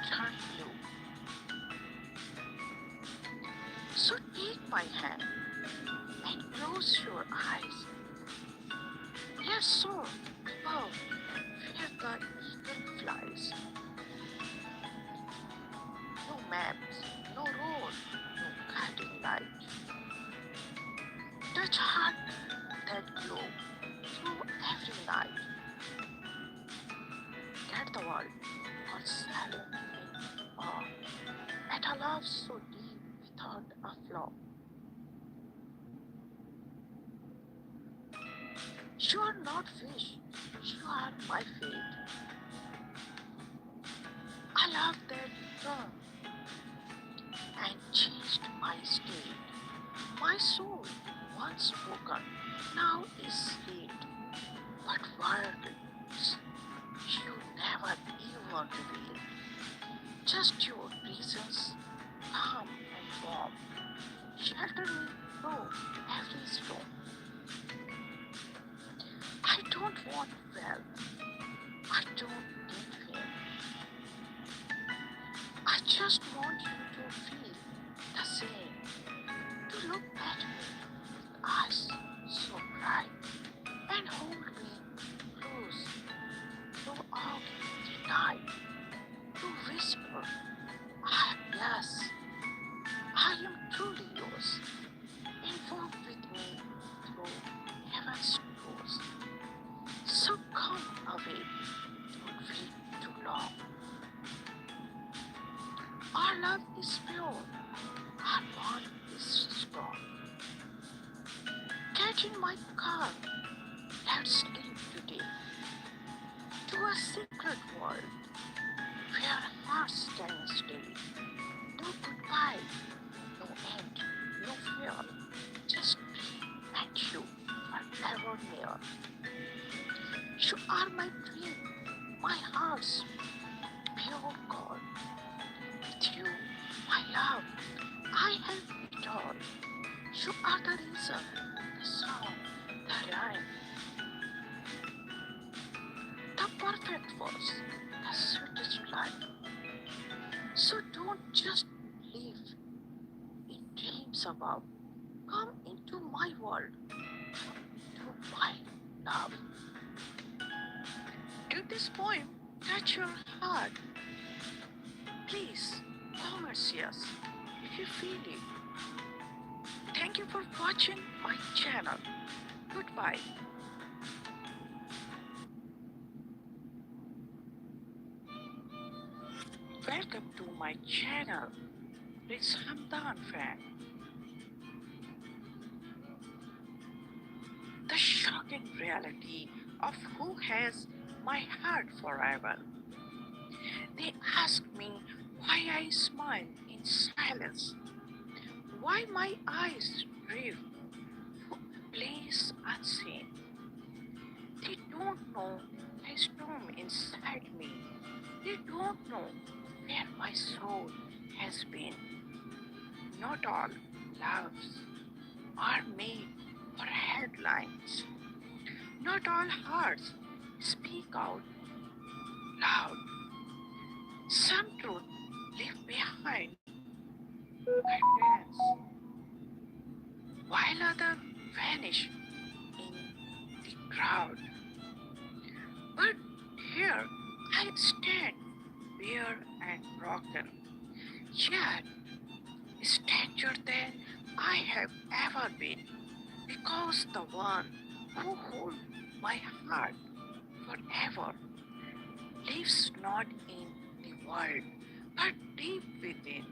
turn blue. So take my hand and close your eyes. Let's soar above where the eagle flies. No maps, no road, no guiding light. Touch heart that glow through every night. Get the world all silent in awe at a love so deep without a flaw. You are not fish, you are my fate. I love that turned and changed my state. My soul, once spoken, now is hate. But words you never even revealed. Just your presence, calm and warm, shelter me through every storm. I don't want wealth, I don't need fame. I just want you to feel the same, to look at me with eyes so bright and hold me close throughout the night, to whisper, ah, yes, I am truly yours, and walk with me through heaven's doors. So come away, don't wait too long. Our love is pure, our bond is strong. Get in my car, let's leave today to a secret world where hearts stand still. No goodbye, no end, no fear, just me and you forever near. You are my dream, my heart's pure God. With you, my love, I have it all. You are the reason, the song, the rhyme, the perfect verse, the sweetest line. So don't just live in dreams above. Come into my world, into my love. Did this poem touch your heart? Please comment yes if you feel it. Thank you for watching my channel. Goodbye. Welcome to my channel. It's Hamdan fan. The shocking reality of who has my heart forever. They ask me why I smile in silence, why my eyes drift to a place unseen. They don't know the storm inside me. They don't know where my soul has been. Not all loves are made for headlines. Not all hearts speak out loud. Some truth leave behind curtains, while others vanish in the crowd. But here I stand, bare and broken, yet stranger than I have ever been. because the one who holds my heart forever lives not in the world but deep within.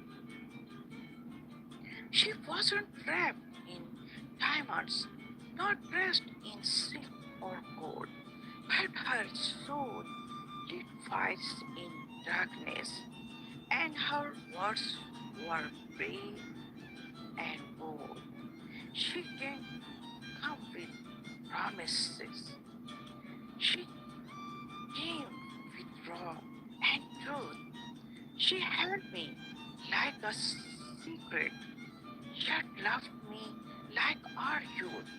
She wasn't wrapped in diamonds, not dressed in silk or gold, but her soul lit fires in darkness, and her words were brave and bold. She didn't come with promises. She came with raw and truth. She held me like a secret, yet loved me like our youth.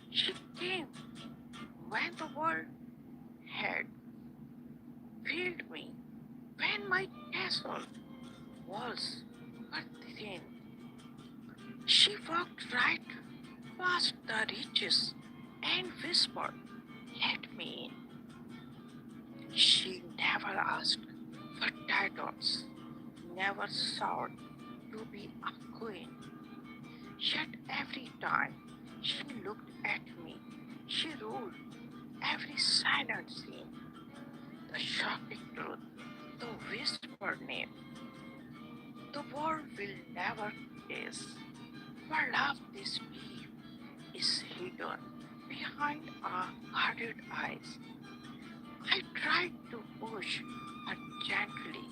She came when the world had failed me, when my castle walls were thin. She walked right past the ridges and whispered, "Let me in." She never asked for titles, never sought to be a queen. Yet every time she looked at me, she ruled every silent scene, the shocking truth, the whispered name. The world will never guess, for love this deep is hidden behind our guarded eyes. I tried to push her gently,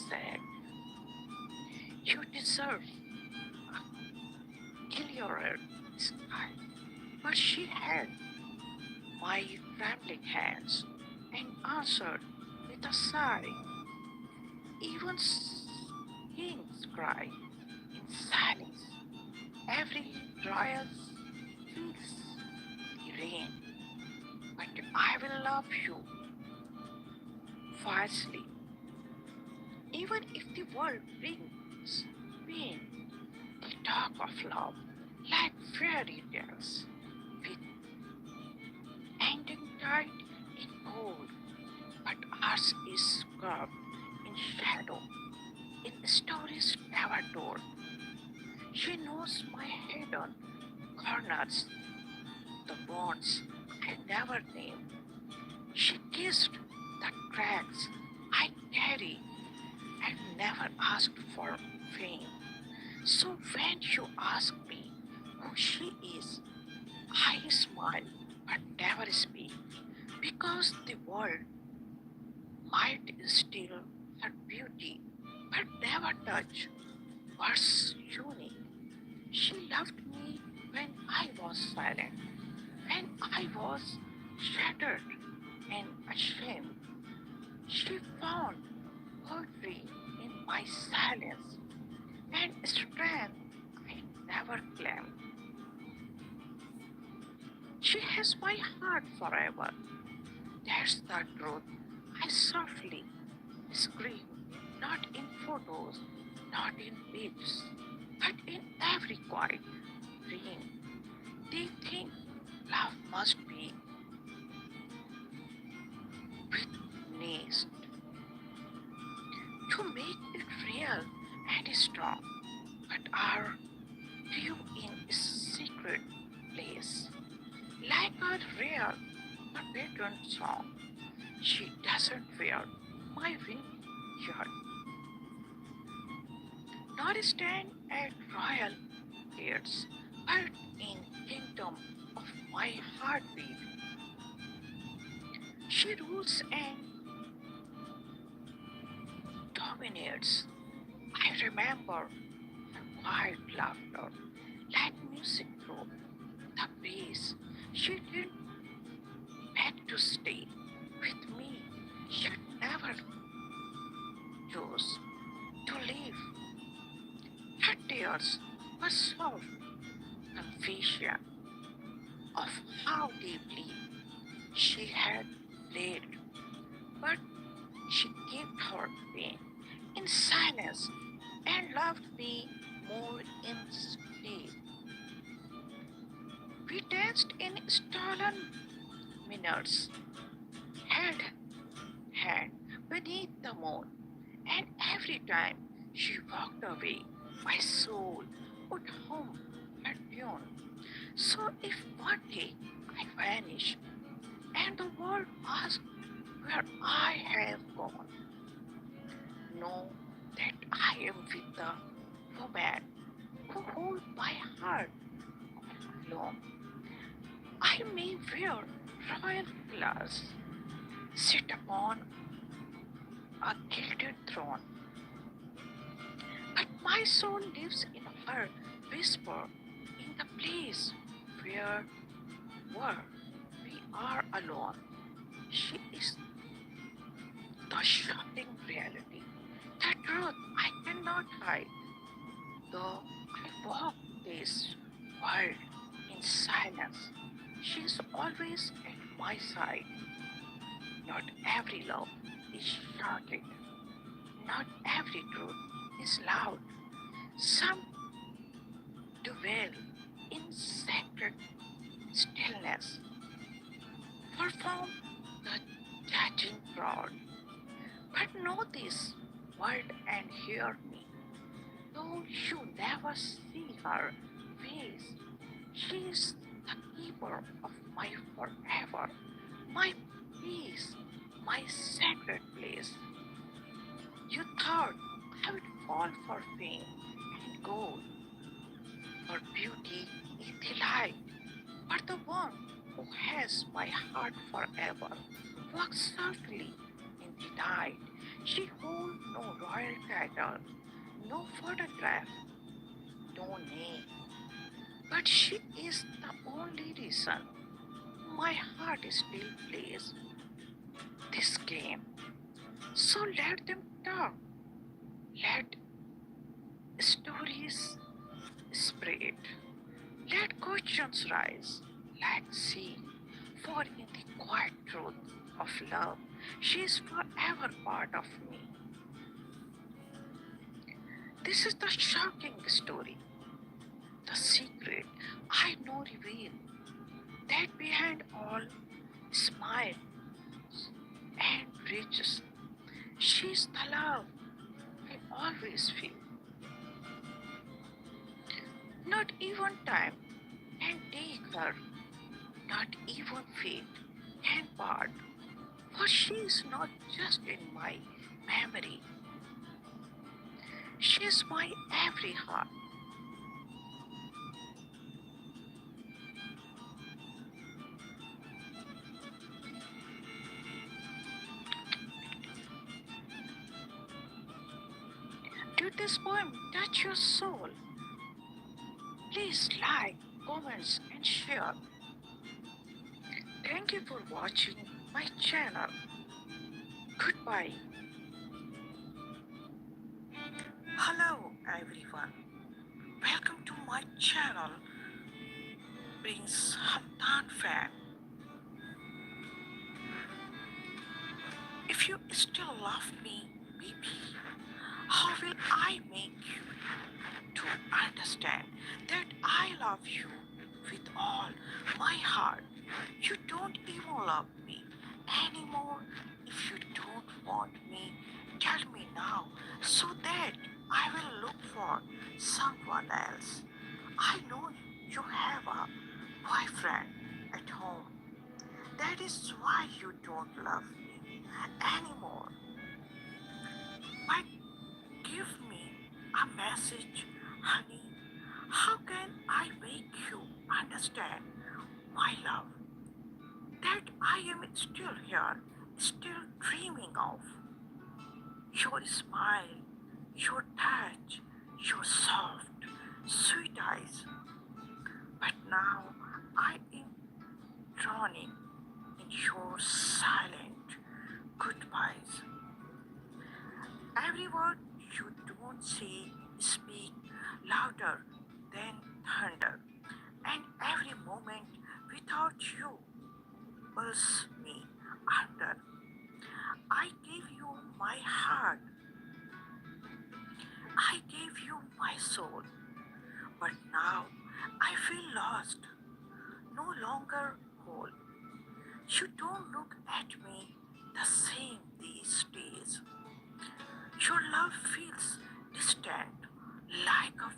said, "You deserve a clearer sky." But she held my trembling hands and answered with a sigh. Even kings cry in silence. Every royal feels the rain. But I will love you fiercely, even if the world brings pain. They talk of love like fairy tales, with ending tied in gold, but ours is carved in shadow, in stories never told. She knows my hidden corners, the bonds I never named. She kissed the cracks I carry and never asked for fame. So when you ask me who she is, I smile but never speak, because the world might steal her beauty but never touch what's unique. She loved me when I was silent, when I was shattered and ashamed. She found poetry in my silence and strength I never claimed. She has my heart forever. That's the truth. I softly scream, not in photos, not in beats, but in every quiet dream. They think love must be witnessed to make it real and strong, but our view in a secret place, like a rare forbidden song. She doesn't wear my vineyard, nor stand at royal gates, but in kingdom of my heartbeat. She rules and dominates. I remember her quiet laughter, like music through the breeze. She didn't beg to stay with me. She never chose to leave. Her tears were soft confession of how deeply she had played, but she kept her pain in silence and loved me more instead. We danced in stolen minutes, held hand beneath the moon, and every time she walked away, my soul would hum her tune. So if one day I vanish and the world asks where I have gone, know that I am with the woman who hold my heart alone. I may wear royal glass, sit upon a gilded throne, but my soul lives in her whisper in the place where were we are alone. She is the shocking reality, the truth I cannot hide. Though I walk this world in silence, she is always at my side. Not every love is shouted, not every truth is loud. Some dwell in sacred stillness, perform the judging crowd. But know this word and hear me. Though you never see her face, she is the keeper of my forever, my peace, my sacred place. You thought I would fall for fame and gold, for beauty in the light, but the one who has my heart forever walks softly in the night. She holds no royal title, no photograph, no name, but she is the only reason my heart still plays this game. So let them talk, let stories spread, let questions rise like sea, for in the quiet truth of love, she is forever part of me. This is the shocking story, the secret I know reveal that behind all smile and bridges, she's the love I always feel. Not even time can take her, not even fate can part, for she is not just in my memory, she is my every heart. Did this poem touch your soul? Please like, comments and share. Thank you for watching my channel. Goodbye. Hello everyone. Welcome to my channel, Prince Hamdan fan. If you still love me, baby, how will I make you to understand that I love you with all my heart? You don't even love me anymore. If you don't want me, tell me now so that I will look for someone else. I know you have a boyfriend at home. That is why you don't love me anymore. But give me a message, honey. How can I make you understand my love? That I am still here, still dreaming of your smile, your touch, your soft, sweet eyes. But now I am drowning in your silent goodbyes. Every word you don't say speak louder than thunder, and every moment without you pulls me under. I gave you my heart, I gave you my soul, but now I feel lost, no longer whole. You don't look at me the same these days. Your love feels distant, like a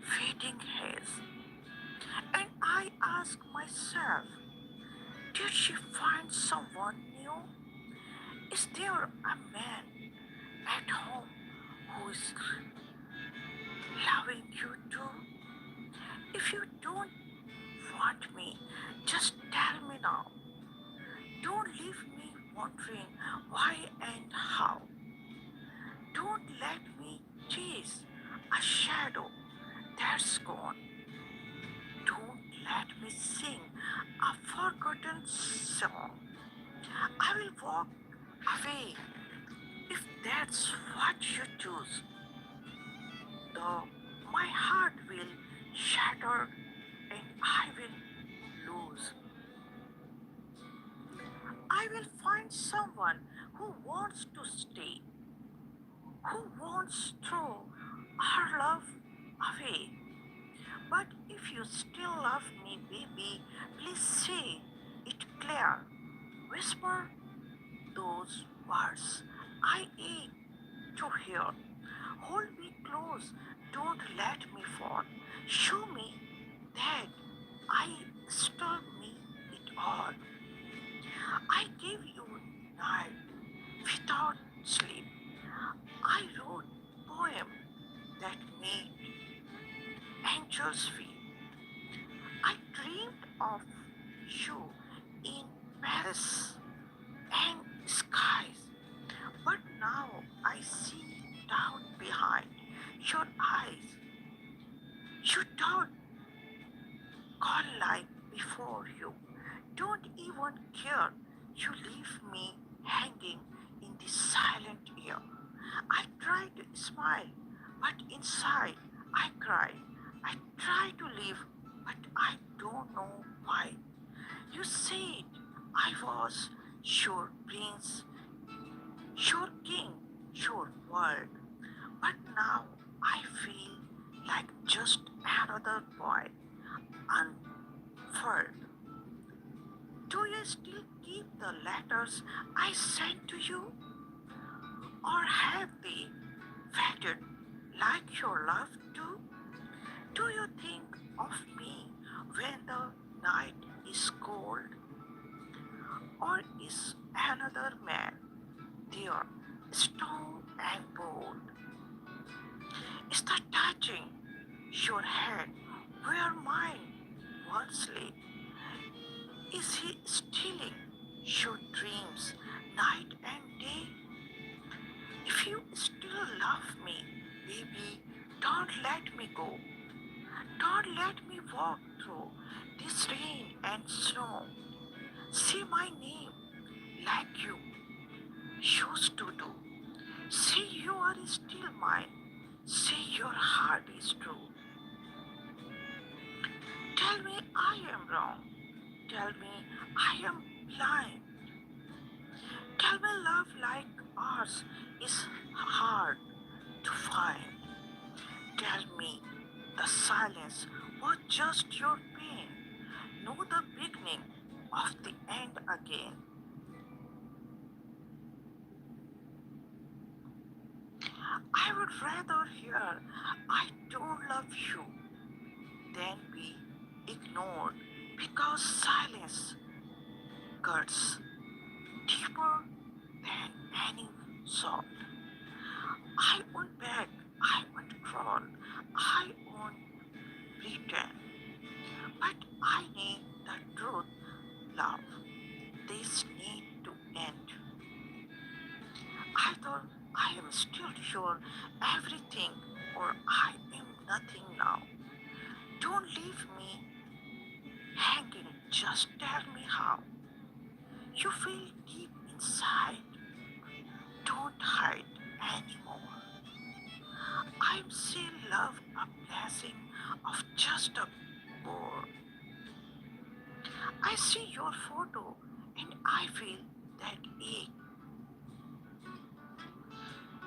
fading haze. And herself? Did she find someone new? Is there a man at home who is loving you too? If you don't want me, just tell me now. Don't leave me wondering why and how. Don't let me chase a shadow that's gone. Don't let me sing a forgotten song. I will walk away if that's what you choose. Though my heart will shatter and I will lose. I will find someone who wants to stay, who wants to throw our love away. But if you still love me, baby, please say it clear. Whisper those words I ache to hear. Hold me close, don't let me fall. Show me that I still mean it all. I gave you night without sleep. I wrote poem that made angels weep. I dreamed of you in Paris and skies, but now I see doubt behind your eyes. You don't call like before you. Don't even care. You leave me hanging in the silent air. I try to smile, but inside I cry. I try to live, but I don't know why. You said I was your prince, your king, your world. But now I feel like just another boy, unfurled. Do you still keep the letters I sent to you? Or have they faded like your love too? Do you think of me when the night is cold? Or is another man there, strong and bold? Is the touching your head where mine once lay? Is he stealing your dreams night and day? If you still love me, baby, don't let me go. Don't let me walk through this rain and snow. Say my name like you used to do. Say you are still mine. Say your heart is true. Tell me I am wrong. Tell me I am blind. Tell me love like ours is hard to find. Tell me the silence was just your pain. Know the beginning of the end again. I would rather hear I don't love you than be ignored because silence cuts deeper than any sword. I won't beg, I won't crawl, I won't pretend, but I need the truth, love. This need to end. Either I am still your everything or I am nothing now. Don't leave me hanging, just tell me how. You feel deep inside, don't hide anymore. I'm still love a blessing of just a bore. I see your photo and I feel that ache.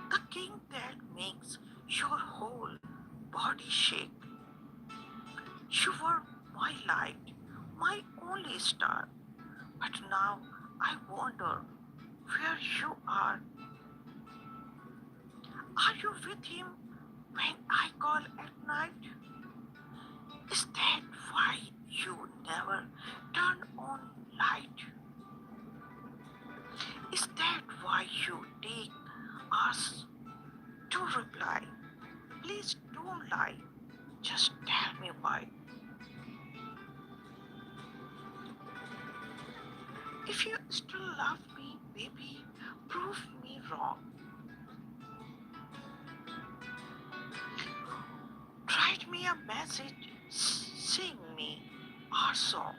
The king that makes your whole body shake. You were my light, my only star. But now I wonder where you are. Are you with him when I call at night? Is that why you never turn Just tell me why. If you still love me, baby, prove me wrong. Write me a message, sing me our song.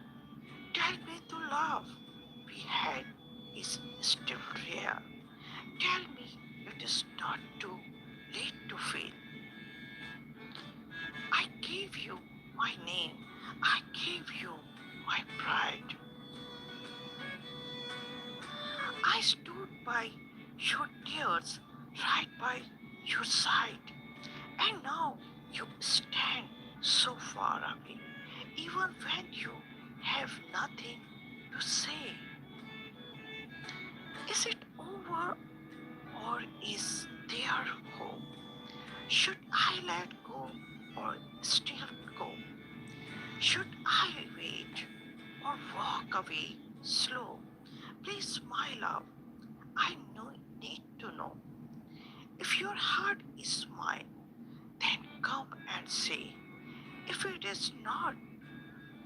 Tell me the love we had is still rare. Tell me it is not too late to feel. I gave you my name. I gave you my pride. I stood by your tears, right by your side. And now you stand so far away, even when you have nothing to say. Is it over or is there hope? Should I let go or still go? Should I wait or walk away slow? Please, my love, I need to know. If your heart is mine, then come and say. If it is not,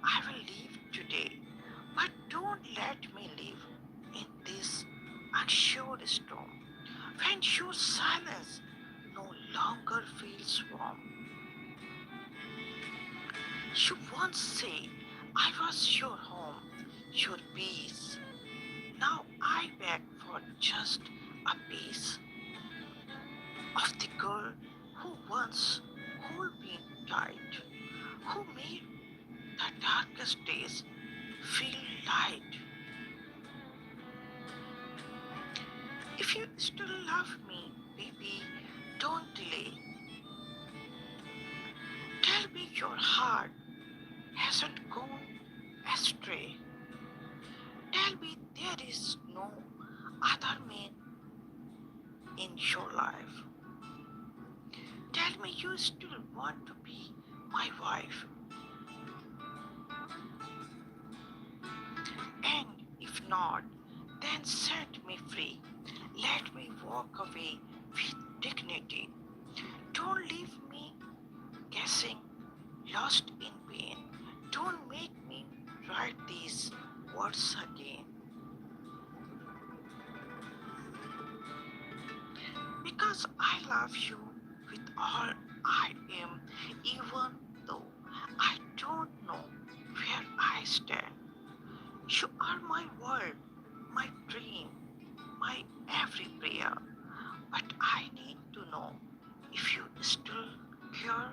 I will leave today. But don't let me live in this unsure storm. When your silence no longer feels warm. You once said I was your home, your peace. Now I beg for just a piece of the girl who once held me tight, who made the darkest days feel light. If you still love me, baby, don't delay. Tell me your heart hasn't gone astray. Tell me there is no other man in your life. Tell me you still want to be my wife. And if not, then set me free. Let me walk away with dignity. Don't leave me guessing, lost in pain. Don't make me write these words again. Because I love you with all I am, even though I don't know where I stand. You are my world, my dream, my every prayer. But I need to know if you still care.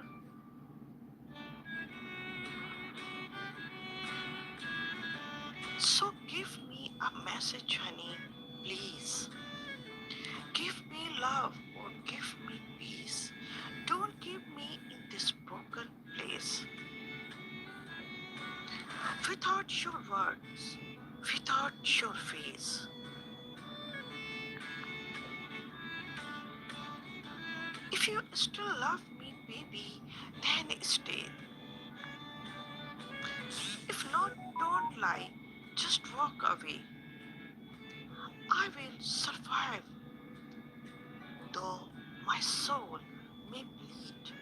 So give me a message, honey, please. Give me love or give me peace. Don't keep me in this broken place. Without your words, without your face. If you still love me, baby, then stay. If not, don't lie, just walk away. I will survive, though my soul may bleed,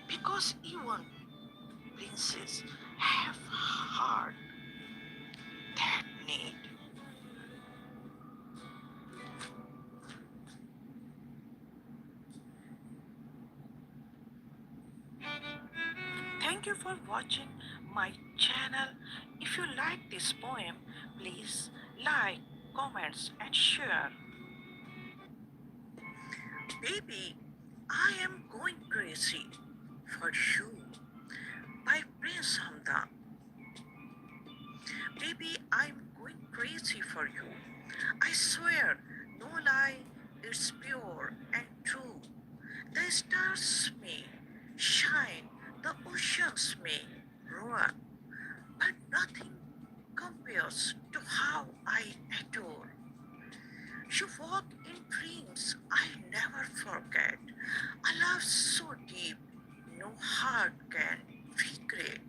because even princes have heart that need. Thank you for watching my channel. If you like this poem, please like, comments and share. Baby, I am going crazy for you by Prince Hamdan. Baby, I'm going crazy for you. I swear, no lie, it's pure and true. The stars may shine, the oceans may roar, but nothing compares to how I adore. You walk in dreams I'll never forget. A love so deep, no heart can recreate.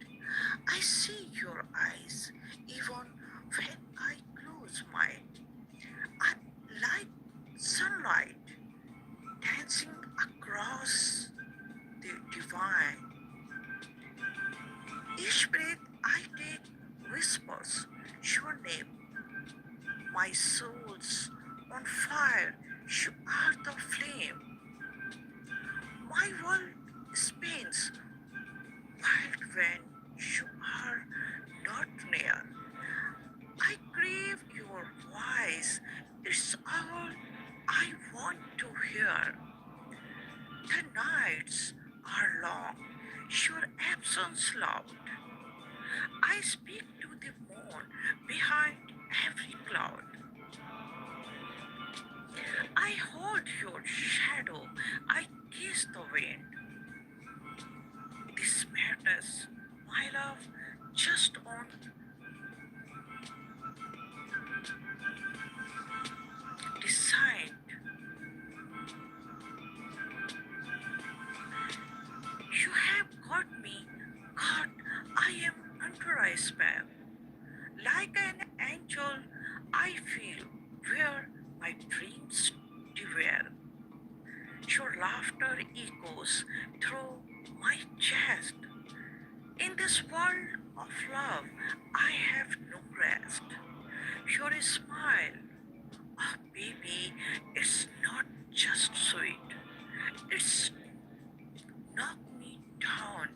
I see your eyes, even when I close mine. I like sunlight dancing across the divine. Each breath I take whispers your name. My soul's on fire, you are the flame. My world spins wild when you are not near. I crave your voice, it's all I want to hear. The nights are long, your absence loud. I speak to the moon behind every cloud. I hold your shadow, I kiss the wind. This madness, my love, just on designed. You have got me, God, I am under a spell. Like an angel, I feel where my dreams dwell. Your laughter echoes through my chest. In this world of love, I have no rest. Your smile, oh baby, it's not just sweet. It's knocked me down.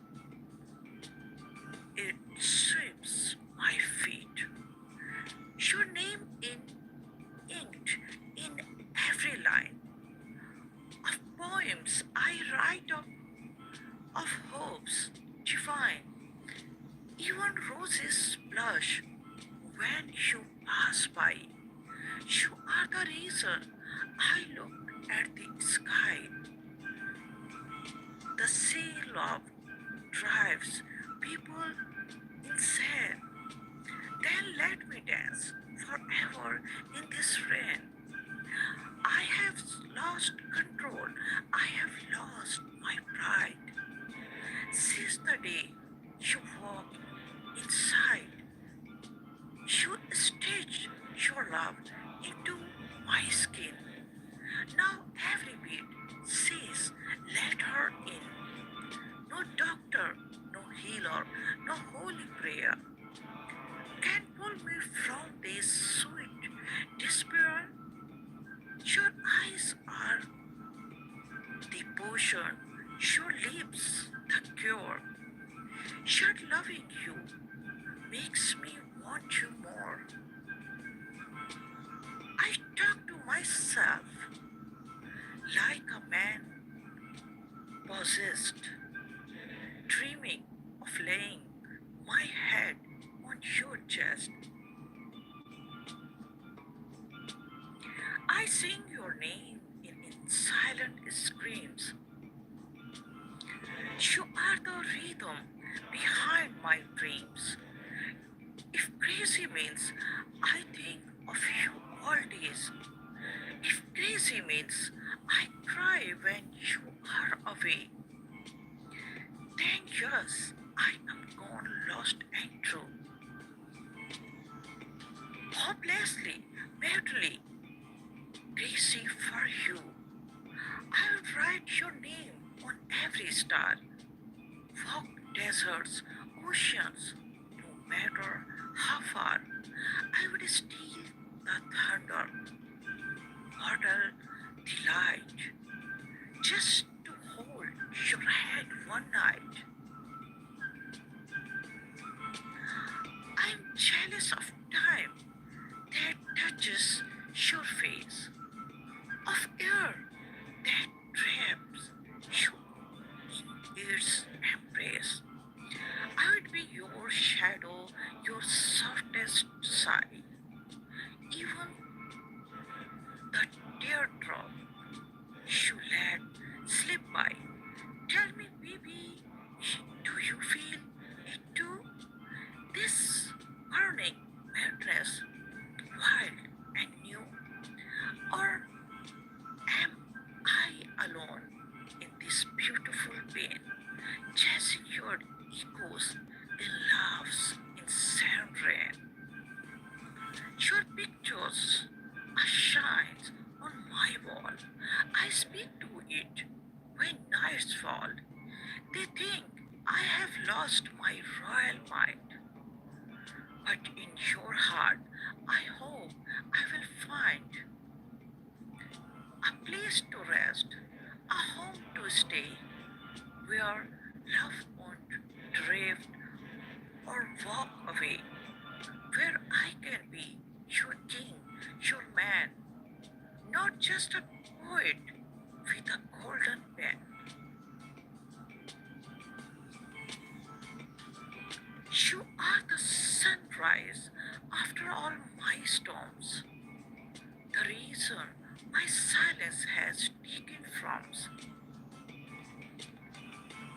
It sweeps my feet. Your name inked in every line of poems I write of hopes divine. Even roses blush when you pass by. You are the reason I look at the sky. The sea love drives people insane. Then let me dance forever in this rain. I have lost control. I have lost my pride. Since the day you walked inside, you stitched your love into my skin. Now every beat says, let her in. No doctor, no healer, no holy prayer can pull me from this sweet despair. Your eyes are the potion, your lips the cure. Yet loving you makes me want you more. I talk to myself like a man possessed, dreaming of laying my head on your chest. I sing your name in silent screams. You are the rhythm behind my dreams. If crazy means I think of you all days, if crazy means I cry when you are away, then yes, I am gone, lost and true. Hopelessly, madly, crazy for you. I will write your name on every star. Walk deserts, oceans, no matter how far. I would steal the thunder, bottle the light, just to hold your hand one night. I'm jealous of time that touches your face, of air that wraps you in its embrace. I would be your shadow, your softest sigh, even the teardrop you let slip by. Tell me, baby, do you feel it too? This burning madness, wild and new? Or am I alone in this beautiful pain, chasing your echoes in love's insane rain? Your pictures are shines on my wall. I speak to it when nights fall. They think I have lost my royal mind, but in your heart, I hope I will find a place to rest, a home to stay, where love won't drift or walk away, where I can be your king, your man, not just a poet with a golden pen. You are the sunrise after all my storms, the reason my silence has taken forms,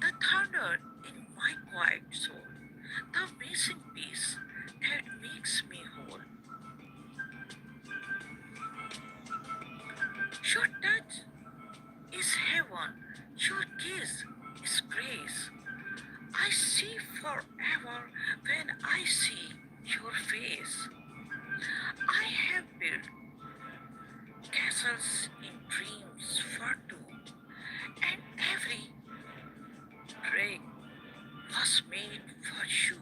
the thunder in my quiet soul, the missing piece that makes me whole. Your touch is heaven, your kiss is grace. I see forever when I see your face. I have built castles in dreams for two, and every break was made for you.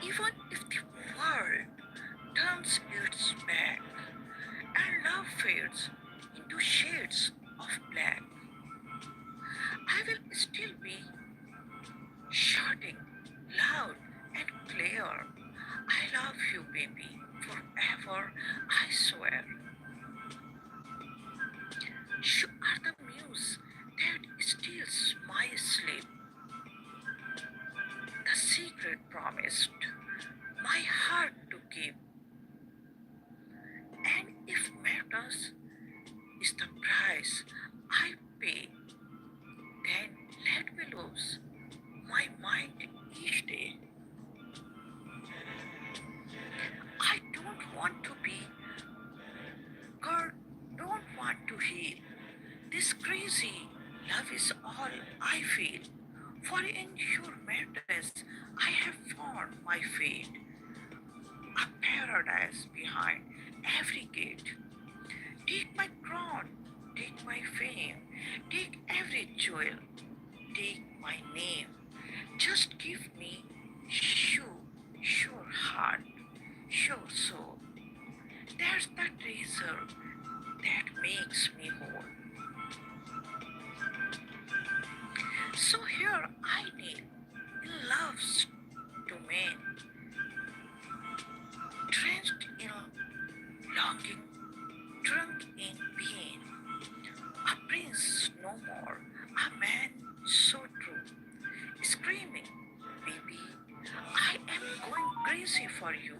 Even if the world turns its back and love fades into shades of black, I will still be shouting loud and clear. I love you, baby, forever, I swear. You are the muse that steals my sleep, the secret promised my heart to keep. And if matters is the price I pay, then let me lose my mind each day. I don't want to be cured, don't want to heal. This crazy love is all I feel. For in your madness I have found my fate, a paradise behind every gate. Take my crown, take my fame, take every jewel, take my name. Just give me you, your heart, your soul. There's the treasure that makes me whole. So here I kneel in love's domain, drenched in longing, drunk in pain. A prince no more, a man so true, screaming, baby, I am going crazy for you.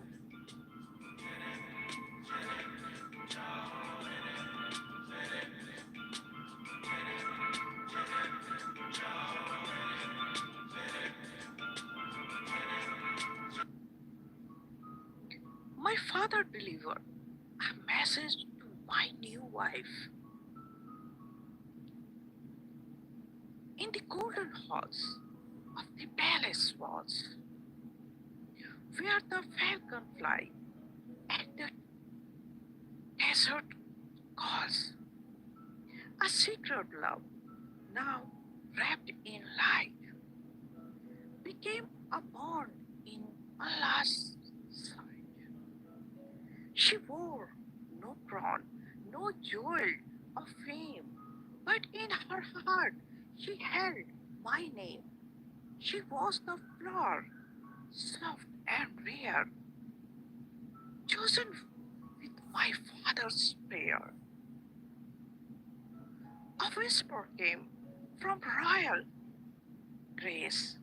My father delivered a message to my new wife. In the golden halls of the palace walls, where the falcon fly and the desert calls, a secret love now wrapped in light became a bond in Allah's sight. She wore no crown, no jewel of fame, but in her heart she held my name. She was the flower, soft and rare, chosen with my father's prayer. A whisper came from royal grace.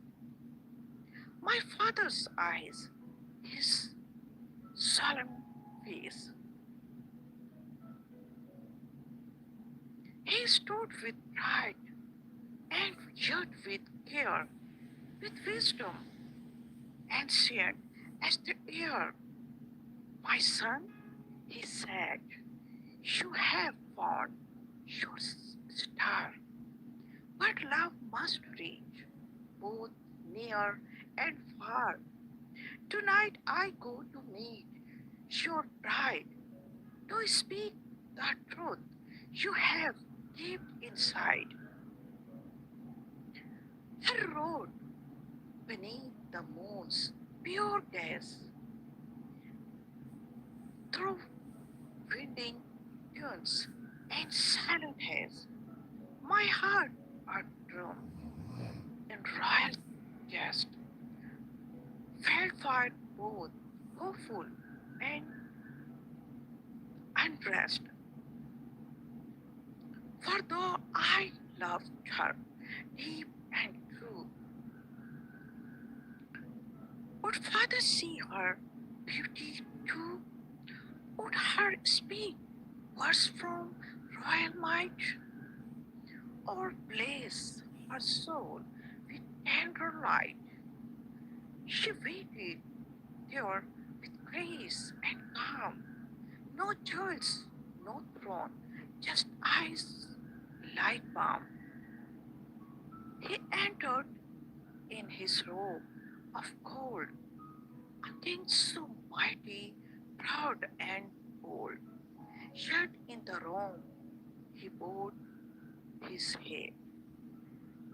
My father's eyes, his solemn face. He stood with pride and yet with care, with wisdom ancient as the air. My son, he said, you have found your star, but love must reach both near and far. Tonight I go to meet your bride, to speak the truth you have deep inside. rode beneath the moon's pure gaze, through winding dunes and silent haze. My heart a drum in royal jest, felt fire both hopeful and undressed. For though I loved her deep and true, would father see her beauty too? Would her speak words from royal might, or blaze her soul with tender light? She waited there with grace and calm, no jewels, no throne, just eyes like balm. He entered in his robe of gold, a king so mighty, proud and bold. Yet in the room he bowed his head,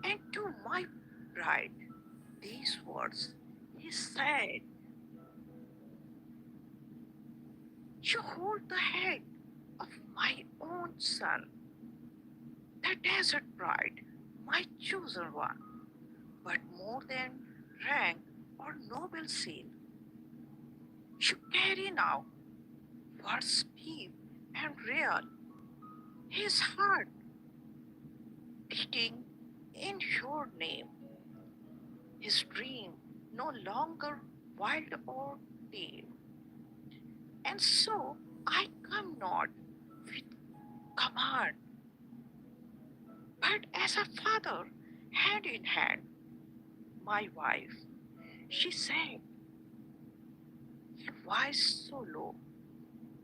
and to my bride these words he said, "You hold the head of my own son, the desert bride, my chosen one, but more than rank or noble seal, you carry now words deep and real, his heart beating in your name, his dream no longer wild or dim. And so I come not with command, but as a father, hand in hand, my wife." She said, her voice so low,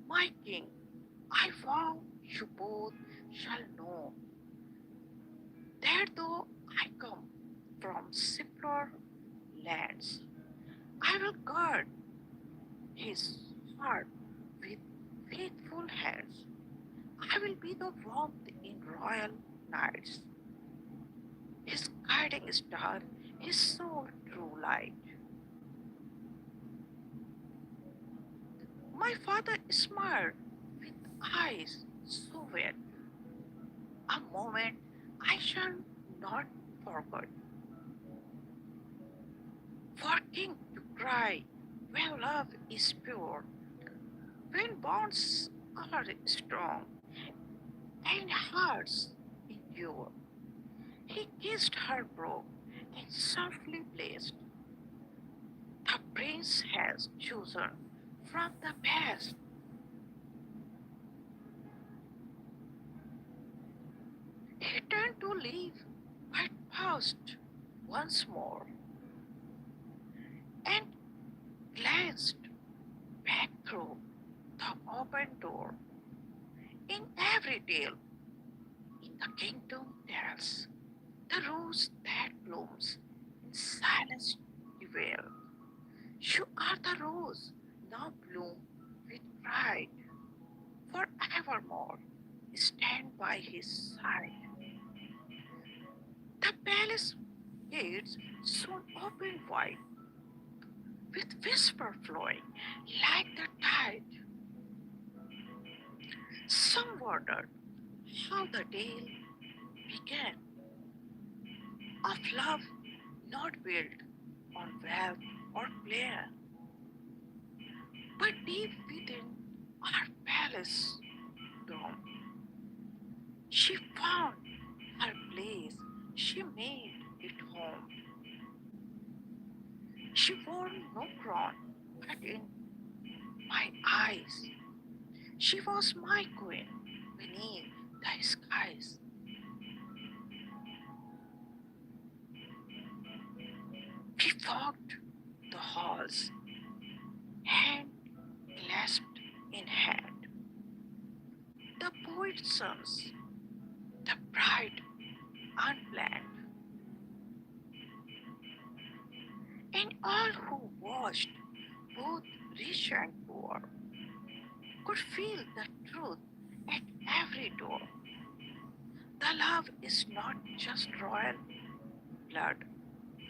"My king, I vow you both shall know that though I come from simpler lands, I will guard his heart with faithful hands. I will be the warmth in royal nights, his guiding star, his sole true light." My father smiled with eyes so wet, a moment I shall not forget. For king to cry when love is pure, when bonds are strong and hearts endure. He kissed her brow and softly blessed. The prince has chosen from the best. He turned to leave, but paused once more and glanced back through the open door. In every tale in the kingdom tells the rose that blooms in silence dwell. You are the rose now bloom with pride forevermore. Stand by his side. The palace gates soon opened wide, with whisper flowing like the tide. Some wondered how the tale began, of love not built on wealth or glare, but deep within our palace dome. She found her place, she made it home. She wore no crown, but in my eyes, she was my queen beneath the skies. We walked the halls, hand clasped in hand. The poet's sons, the bride unplanned, and all who watched, both rich and poor, could feel the truth at every door. The love is not just royal blood,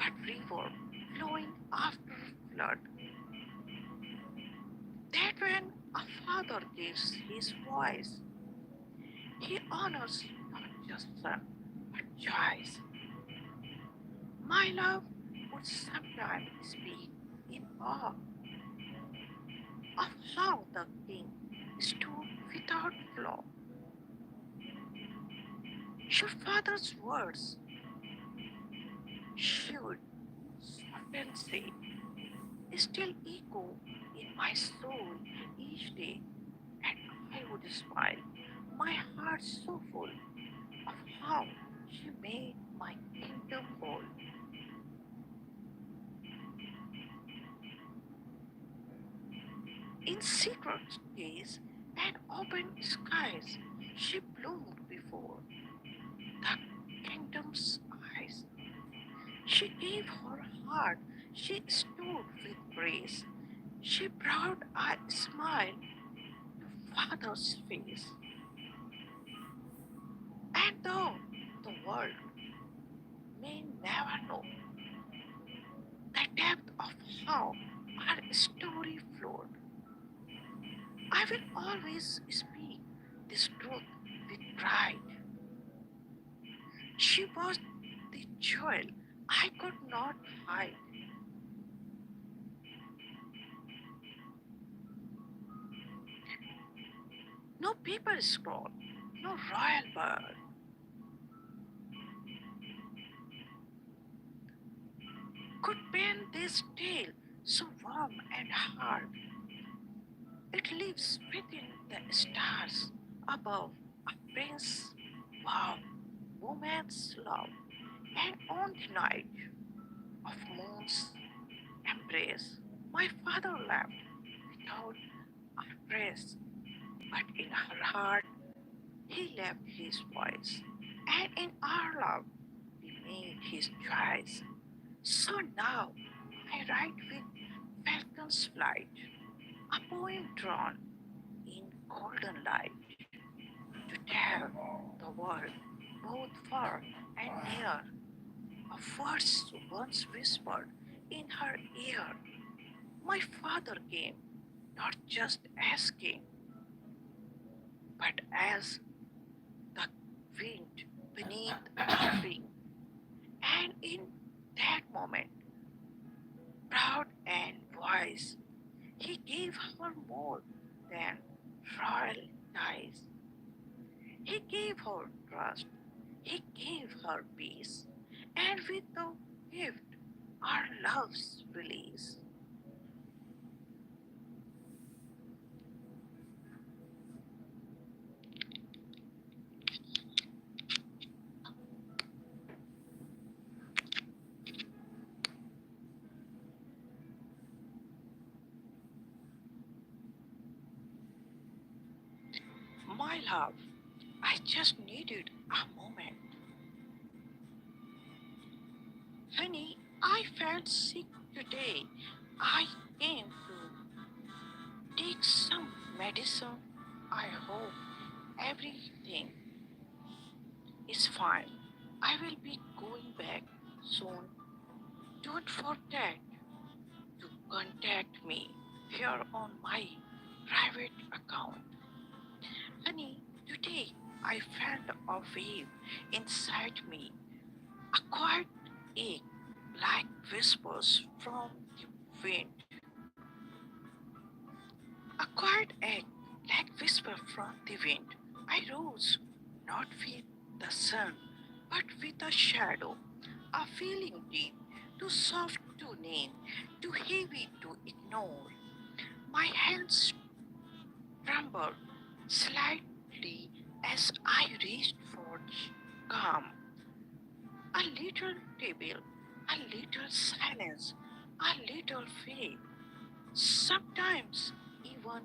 but river flowing after flood. That when a father gives his voice, he honors not just son, but choice. My love would sometimes speak in awe of how the king stood without flaw. Your father's words should often say, still echo in my soul each day, and I would smile, my heart so full of how she made my kingdom whole. In secret days and open skies, she bloomed before the kingdom's eyes. She gave her heart, she stood with grace. She brought a smile to father's face. And though the world may never know the depth of how our story flowed, I will always speak this truth with pride. She was the jewel I could not hide. No paper scroll, no royal bird could pen this tale so warm and hard. It lives within the stars above a prince's vow, woman's love, and on the night of moon's embrace. My father left without a trace, but in her heart he left his voice, and in our love we made his choice. So now I write with falcon's flight, a poem drawn in golden light to tell the world, both far and near, of words once whispered in her ear. My father came not just as king, but as the wind beneath her wing. And in that moment, proud and wise, he gave her more than royal ties. He gave her trust, he gave her peace, and with the gift, our love's release. My love, I just needed a moment. Honey, I felt sick today. I came to take some medicine. I hope everything is fine. I will be going back soon. Don't forget to contact me here on my private account. Honey, today I felt a wave inside me, a quiet ache like whispers from the wind. A quiet ache like whisper from the wind. I rose, not with the sun, but with a shadow, a feeling deep, too soft to name, too heavy to ignore. My hands trembled slightly as I reached for calm. A little table, a little silence, a little faith. Sometimes even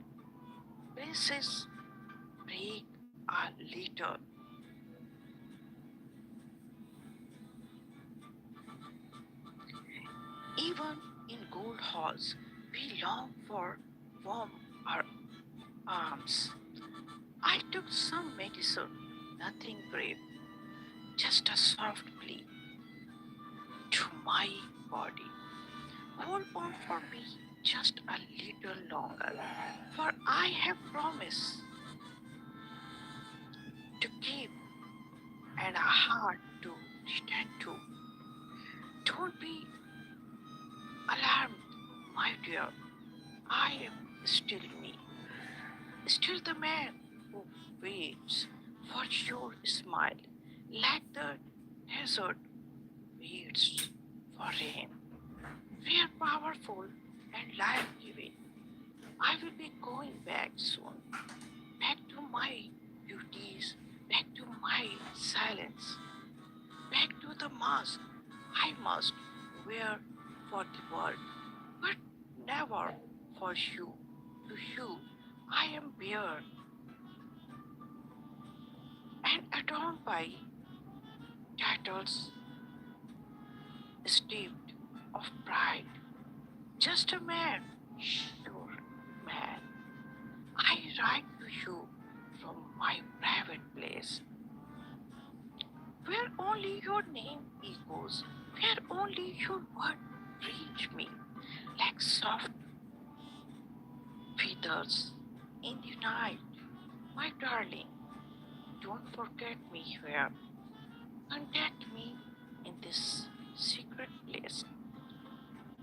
places break a little. Even in gold halls, we long for warm ar- arms. I took some medicine, nothing brave, just a soft plea. my body. Hold on for me just a little longer, for I have promised to keep and a heart to return to. Don't be alarmed, my dear. I am still me, still the man who waits for your smile, like the desert waits for rain. We are powerful and life-giving. I will be going back soon, back to my duties, back to my silence, back to the mask I must wear for the world, but never for you. To you, I am bare and adorned by titles steeped of pride. Just a man, sure man. I write to you from my private place, where only your name echoes, where only your word reach me like soft feathers in the night. My darling, don't forget me here. Contact me in this secret place,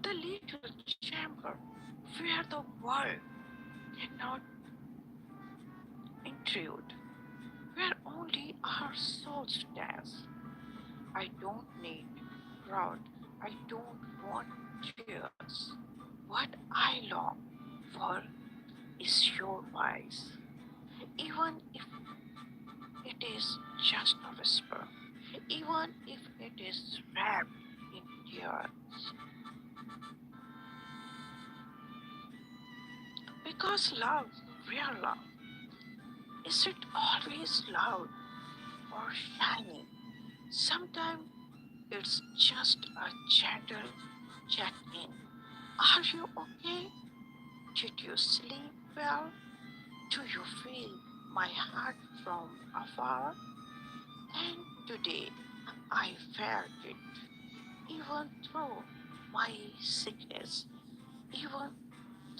the little chamber where the world cannot intrude, where only our souls dance. I don't need crowd, I don't want cheers. What I long for is your voice, even if it is just a whisper, even if it is wrapped in tears. Because love, real love, is it always loud or shiny? Sometimes it's just a gentle check in. Are you okay? Did you sleep well? Do you feel my heart from afar? And today I felt it, even through my sickness, even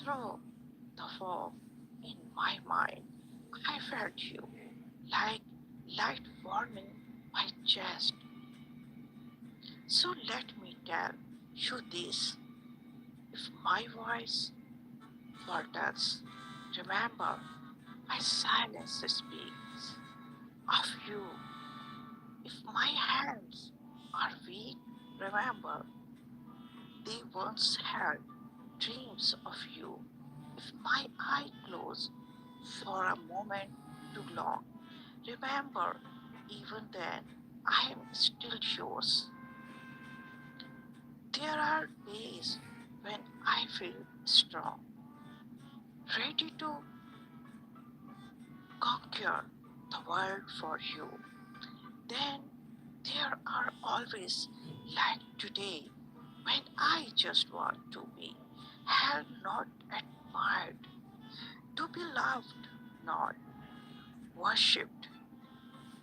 through the fog in my mind. I felt you, like light warming my chest. So let me tell you this, if my voice falters, remember my silence speaks of you. If my hands are weak, remember they once had dreams of you. If my eye close for a moment too long, remember even then I am still yours. There are days when I feel strong, ready to conquer the world for you. Then there are always, like today, when I just want to be held, not admired, to be loved, not worshipped,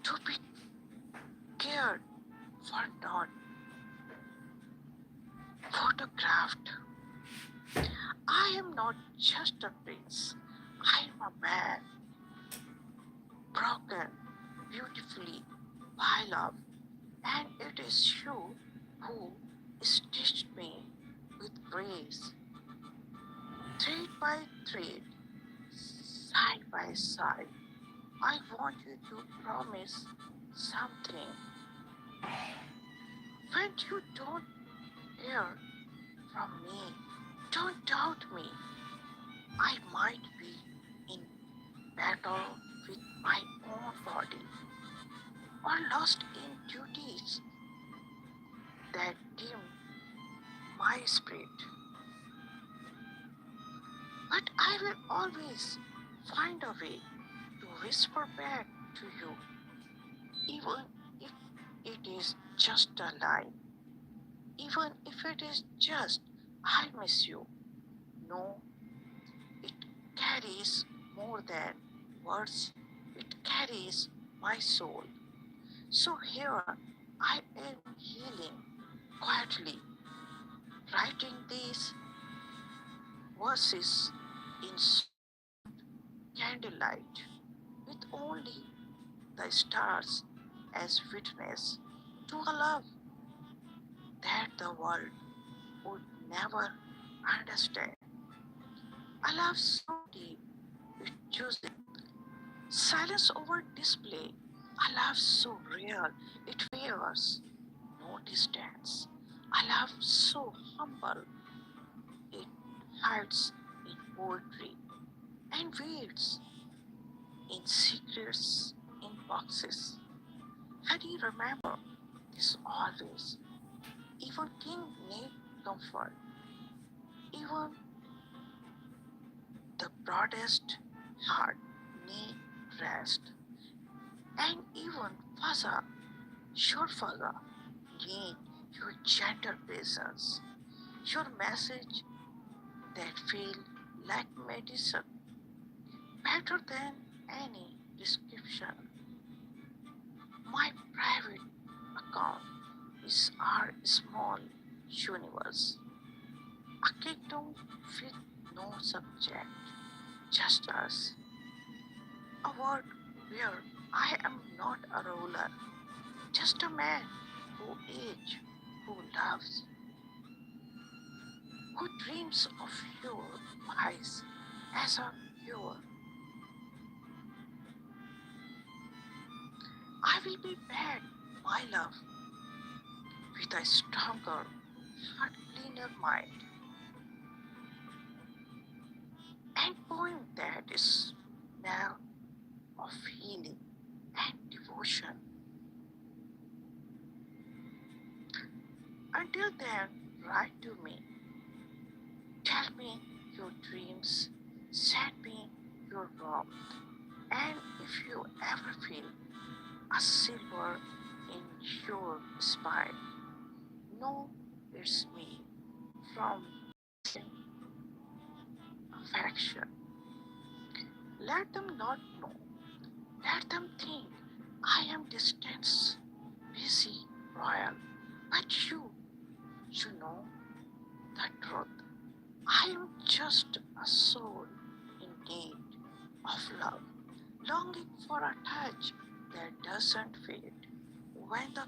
to be cared for, not photographed. I am not just a prince, I am a man, broken beautifully by love, and it is you who stitched me with grace, thread by thread, side by side. I want you to promise something. When you don't hear from me, don't doubt me. I might be in battle with my own body or lost in duties that dim my spirit. But I will always find a way to whisper back to you, even if it is just a line, even if it is just, I miss you. No, it carries more than words, it carries my soul. So here I am healing quietly, writing these verses in candlelight with only the stars as witness to a love that the world would never understand. A love so deep it chooses silence over display. A love so real it fears no distance. A love so humble it hides in poetry and waits in secrets in boxes. And you remember this always. Even king need comfort. Even the broadest heart need rest. And even Fazza, sure Fazza, need your gentle presence. Your message that feel like medicine, better than any description. My private account is our small universe, a kingdom with no subject, just us. A world where I am not a ruler, just a man who ages, who loves, who dreams of your eyes as a viewer. I will be back, my love, with a stronger, heart cleaner mind, and poem that is now of healing and devotion. Until then, write to me. Tell me your dreams. Send me your warmth. And if you ever feel a silver in your spine, know it's me from affection. Let them not know. Let them think I am distant, busy, royal. But you know the truth. I am just a soul in need of love, longing for a touch that doesn't fade when the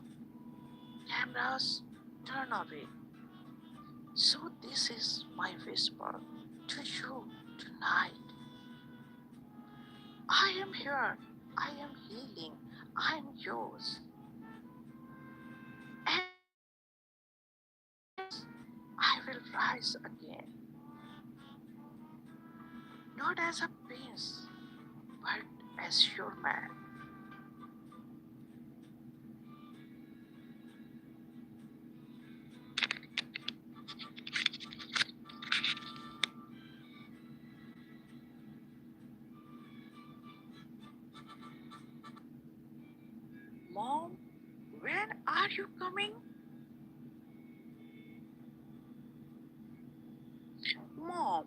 cameras turn away. So this is my whisper to you tonight. I am here, I am healing, I am yours. And I will rise again, not as a prince, but as your man. Mom, when are you coming? Mom,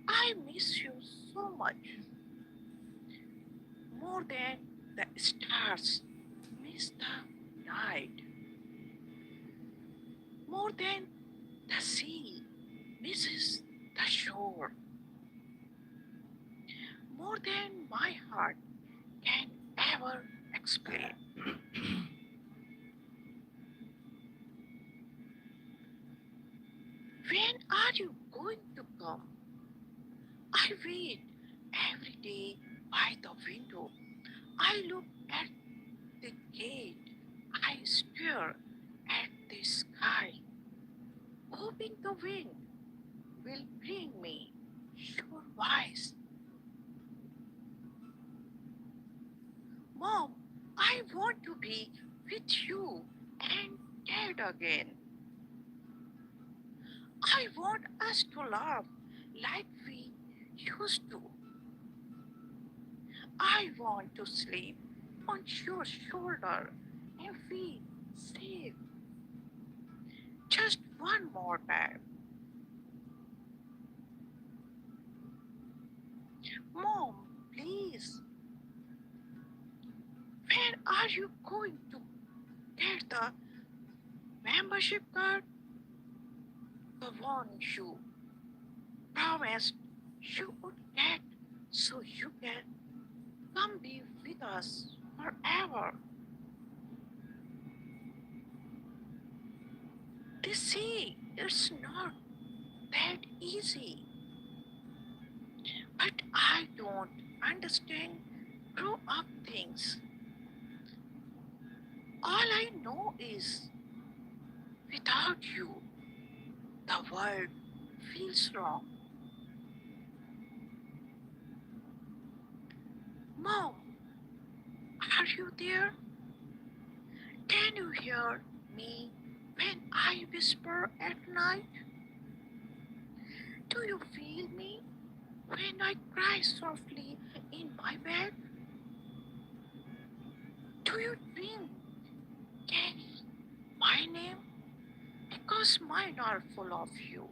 I miss you so much, more than the stars miss the night, more than the sea misses the shore, more than my heart can ever explain. When are you going to come? I wait every day by the window. I look at the gate. I stare at the sky, hoping the wind will bring me your voice. Mom, I want to be with you and Dad again. I want us to laugh like we used to. I want to sleep on your shoulder and feel safe. Just one more time. Mom, please. When are you going to get the membership card? the one you promised you would get so you can come be with us forever. They say it's not that easy, but I don't understand grow up things. All I know is without you, the world feels wrong. Mom, are you there? Can you hear me when I whisper at night? Do you feel me when I cry softly in my bed? Do you dream Kenny my name? Because mine are full of you.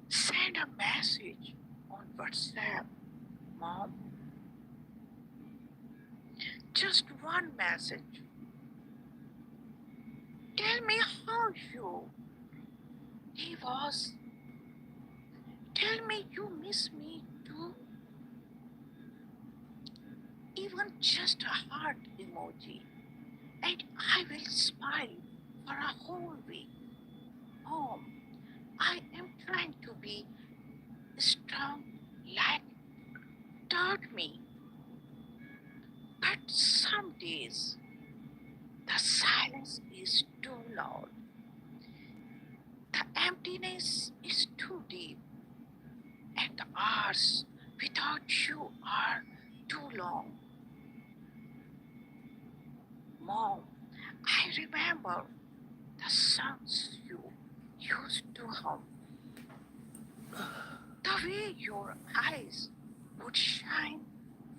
Send a message on WhatsApp, Mom. Just one message. Tell me how he was. Tell me you miss me too. Even just a heart emoji, and I will smile for a whole week. Mom, I am trying to be strong like taught me, but some days the silence is too loud. The emptiness is too deep, and the hours without you are too long. Mom, I remember the songs you used to hum, the way your eyes would shine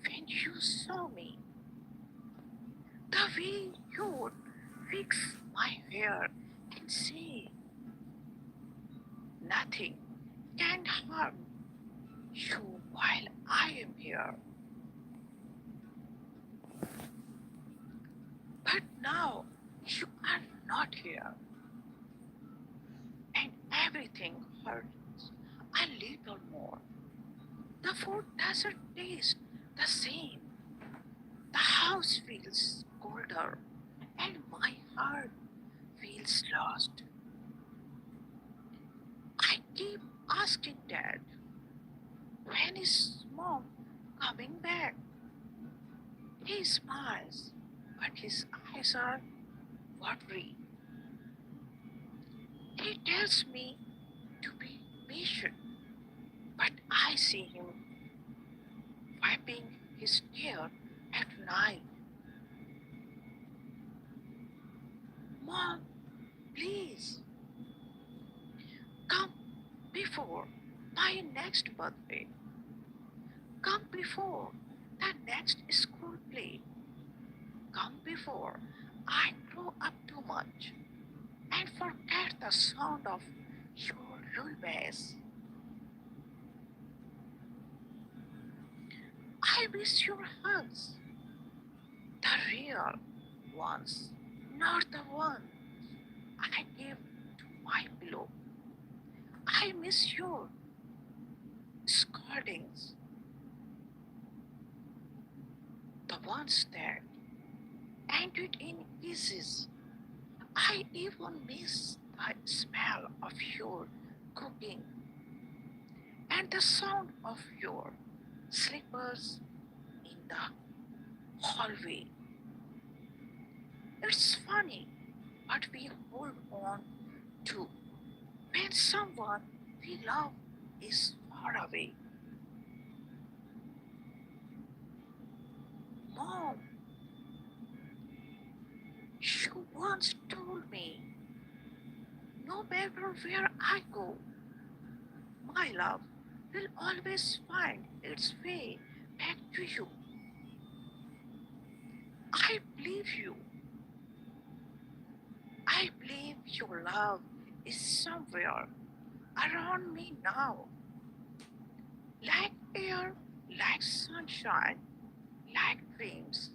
when you saw me, the way you would fix my hair and say, nothing can harm you while I am here. But now you are not here, and everything hurts a little more. The food doesn't taste the same. The house feels colder, and my heart feels lost. I keep asking Dad, when is Mom coming back? He smiles, but his eyes are watery. He tells me to be patient, but I see him wiping his tear at night. Mom, please, come before my next birthday. Come before the next school play. Come before I grow up too much and forget the sound of your lullabies. I miss your hugs, the real ones, not the ones I gave to my pillow. I miss your scoldings, the ones that ended in kisses. I even miss the smell of your cooking and the sound of your slippers in the hallway. It's funny what we hold on to when someone we love is far away. Mom, you once told me, no matter where I go, my love will always find its way back to you. I believe you. I believe your love is somewhere around me now, like air, like sunshine, like dreams.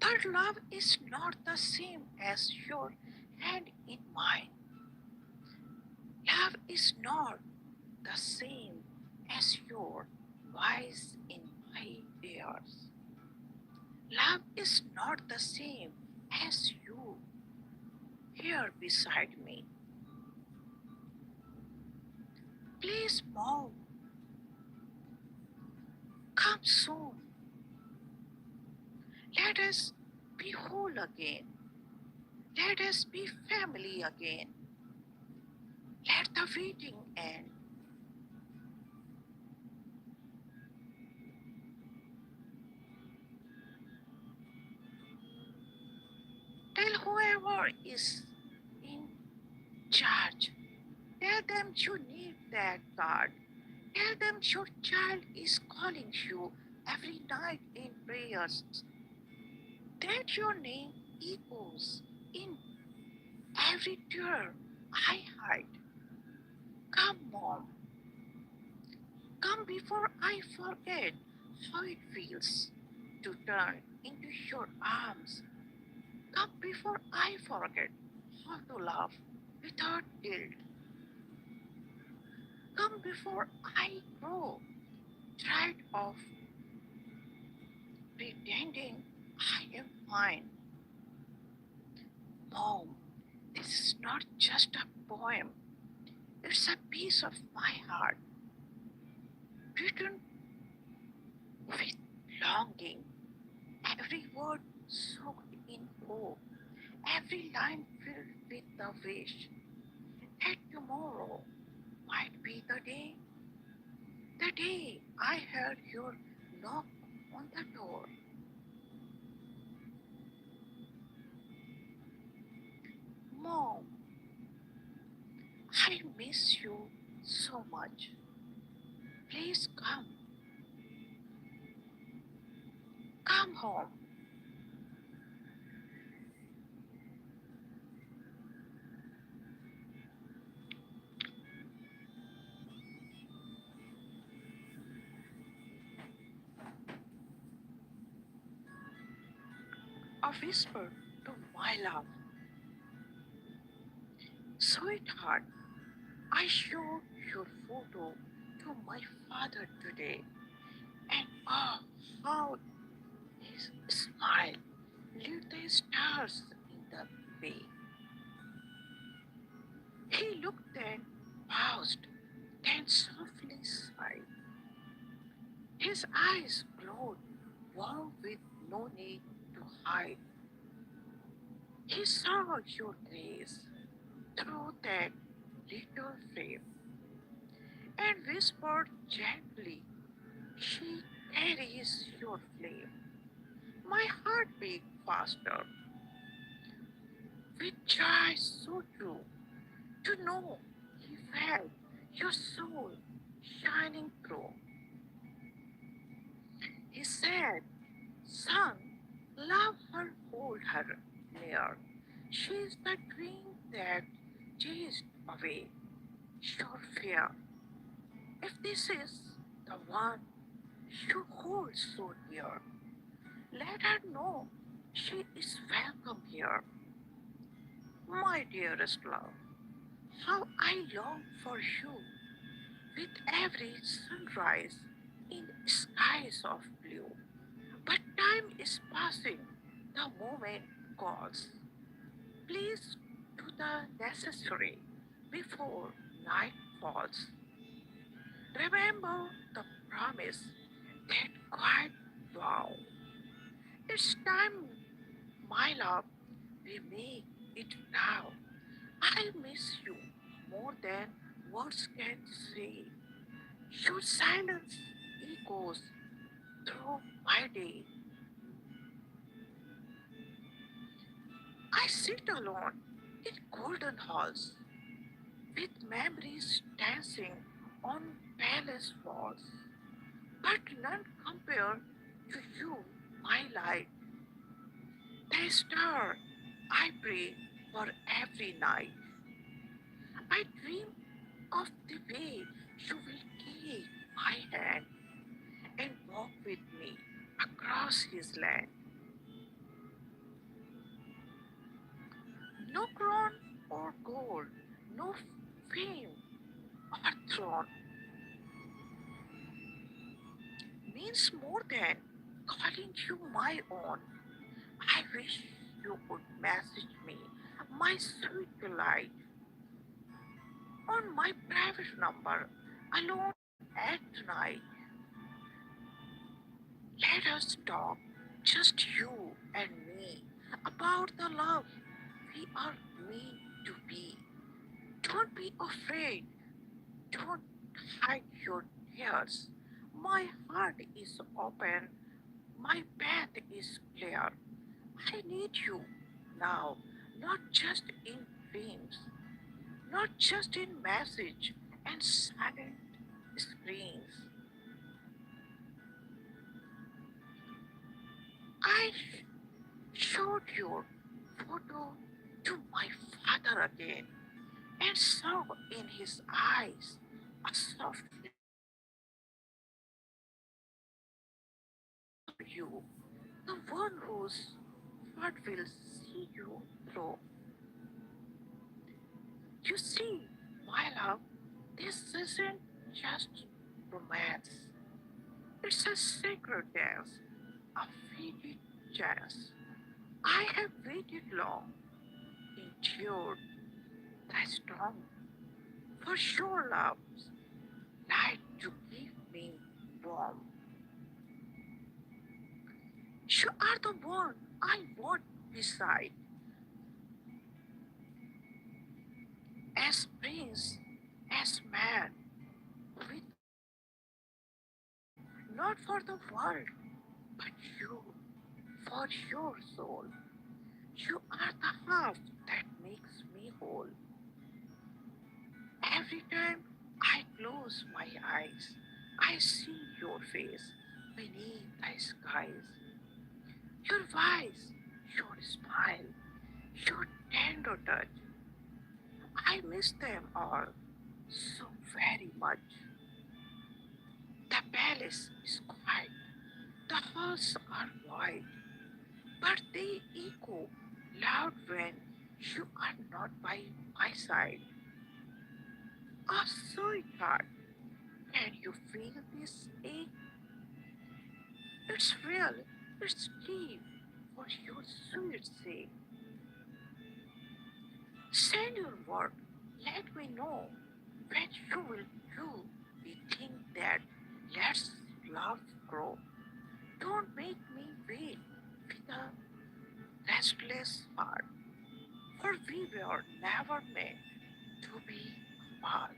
But love is not the same as your hand in mine. Love is not the same as your voice in my ears. Love is not the same as you here beside me. Please, Mom, come soon. Let us be whole again. Let us be family again. Let the waiting end. Tell whoever is in charge. Tell them you need that card. Tell them your child is calling you every night in prayers. That your name echoes in every tear I hide. Come, Mom. Come before I forget how it feels to turn into your arms. Come before I forget how to laugh without guilt. Come before I grow tired of pretending I am fine. Mom, this is not just a poem, it's a piece of my heart, written with longing, every word soaked in hope, every line filled with the wish that tomorrow might be the day I heard your knock on the door. Mom, I miss you so much. Please come. Come home. A whisper to my love. Sweetheart, I showed your photo to my father today, and oh, how his smile lit the stars in the way. He looked and paused, then softly sighed. His eyes glowed, warm with no need to hide. He saw your grace through that little frame and whispered gently, she carries your flame. My heart beat faster with joy so true to know he felt your soul shining through. He said, son, love her, hold her near. She is the dream that chased away your fear. If this is the one you hold so dear, let her know she is welcome here. My dearest love, how I long for you with every sunrise in skies of blue. But time is passing, the moment calls. Please do the necessary before night falls. Remember the promise, that quiet vow. It's time, my love, we make it now. I miss you more than words can say. Your silence echoes through my day. I sit alone in golden halls with memories dancing on palace walls, but none compare to you, my light, the star I pray for every night. I dream of the way you will take my hand and walk with me across his land. means more than calling you my own. I wish you would message me, my sweet delight, on my private number, alone at night. Let us talk, just you and me, about the love we are meant to be. Don't be afraid. Don't hide your tears. My heart is open. My path is clear. I need you now, not just in dreams, not just in message and silent screens. I showed your photo to my father again and saw in his eyes a soft you, the one whose heart will see you through. You see, my love, this isn't just romance. It's a sacred dance, a faded chance. I have waited long, endured the storm, for your love's light to give me warm. You are the one I want beside, as prince, as man, with not for the world, but you, for your soul. You are the half that makes me whole. Every time I close my eyes, I see your face beneath the skies. Your voice, your smile, your tender touch. I miss them all so very much. The palace is quiet, the halls are wide, but they echo loud when you are not by my side. Oh, sweetheart, can you feel this ache? It's real, it's deep, for your sweet sake. Send your word, let me know when you will do the thing that lets love grow. Don't make me wait with a restless heart, for we were never meant to be apart.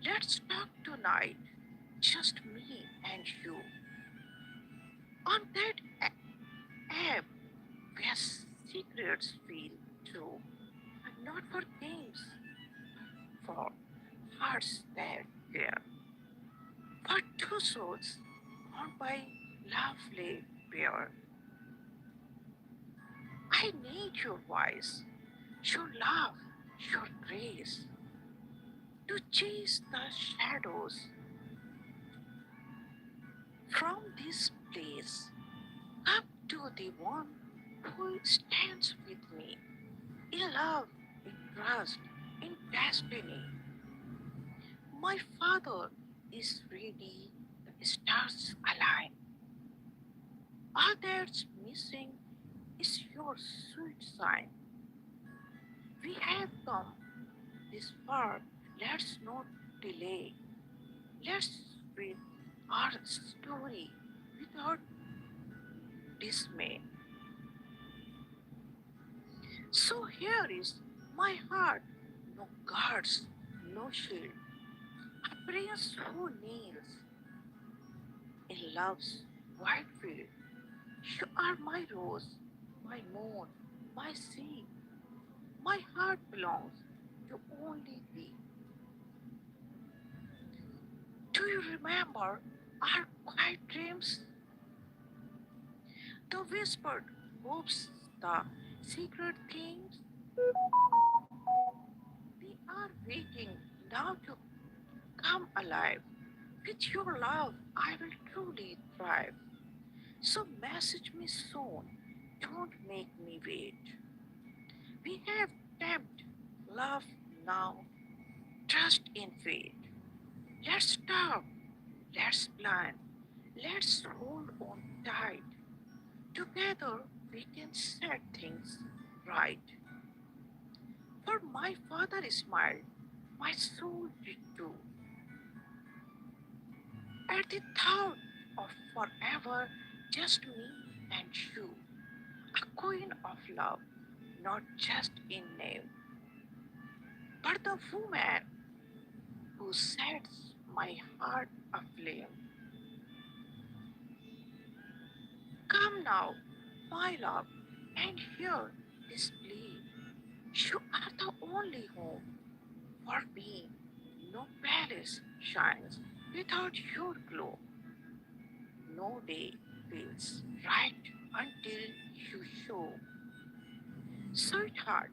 Let's talk tonight, just me and you, on that app where secrets feel true, and not for games, for hearts that care, for two souls bound by lovely pair. I need your voice, your love, your grace, to chase the shadows from this place up to the one who stands with me in love, in trust, in destiny. My father is ready, the stars align. All that's missing is your sweet sign. We have come this far, let's not delay. Let's read our story without dismay. So here is my heart, no guards, no shield, a prince who kneels in love's white field. You are my rose, my moon, my sea. My heart belongs to only thee. Do you remember our quiet dreams? The whispered hopes, the secret themes? We are waiting now to come alive. With your love, I will truly thrive. So message me soon. Don't make me wait. We have tapped love now. Trust in fate. Let's talk. Let's plan. Let's hold on tight. Together we can set things right. For my father smiled, my soul did too. At the thought of forever, just me and you, a queen of love, not just in name, but the woman who sets my heart aflame. Come now, my love, and hear this plea. You are the only home for me. No palace shines without your glow. No day feels right until you show. Sweetheart,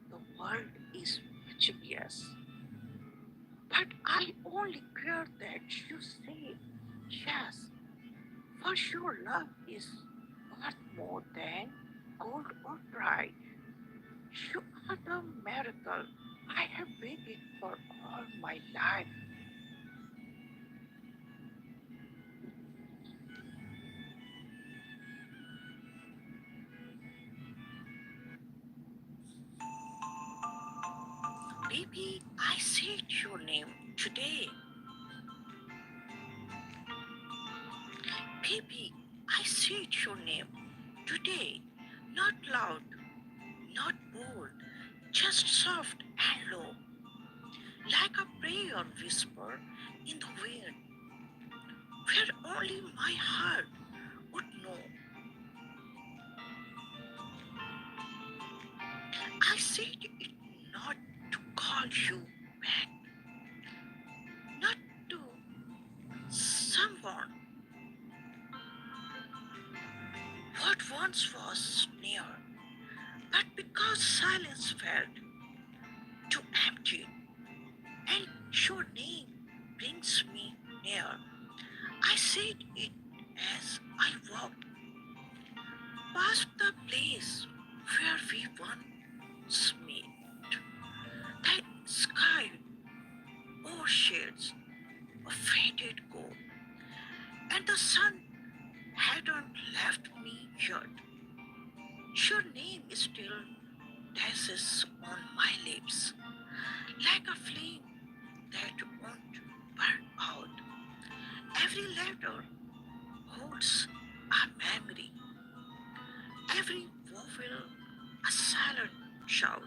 the world is much yes, but I only care that you say yes. For sure, love is worth more than gold or pride. You are the miracle I have waited for all my life. Baby, I said your name today. Baby, I said your name today. Not loud, not bold, just soft and low, like a prayer whisper in the wind, where only my heart would know. I said it not to call you back, not to someone what once was near, but because silence felt too empty and your name brings me near. I said it as I walked past the place where we once met. The sky overshades a faded gold, and the sun hadn't left me yet. Your name still dances on my lips, like a flame that won't burn out. Every letter holds a memory, every vowel a silent shout.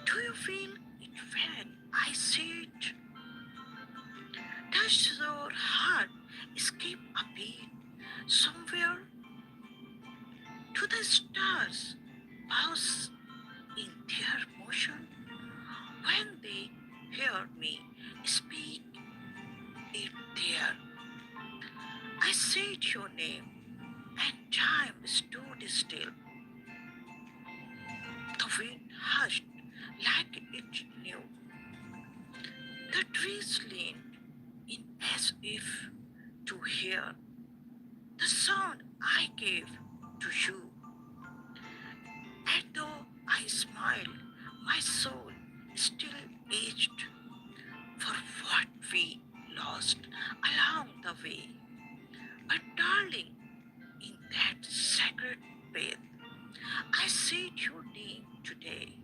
Do you feel it when I say it? Does your heart skip a beat somewhere to the stars pause in their motion when they hear me speak it there? I said your name and time stood still. The wind hushed like it knew. The trees leaned in as if to hear the sound I gave to you. And though I smiled, my soul still ached for what we lost along the way. But darling, in that sacred path, I said your name today.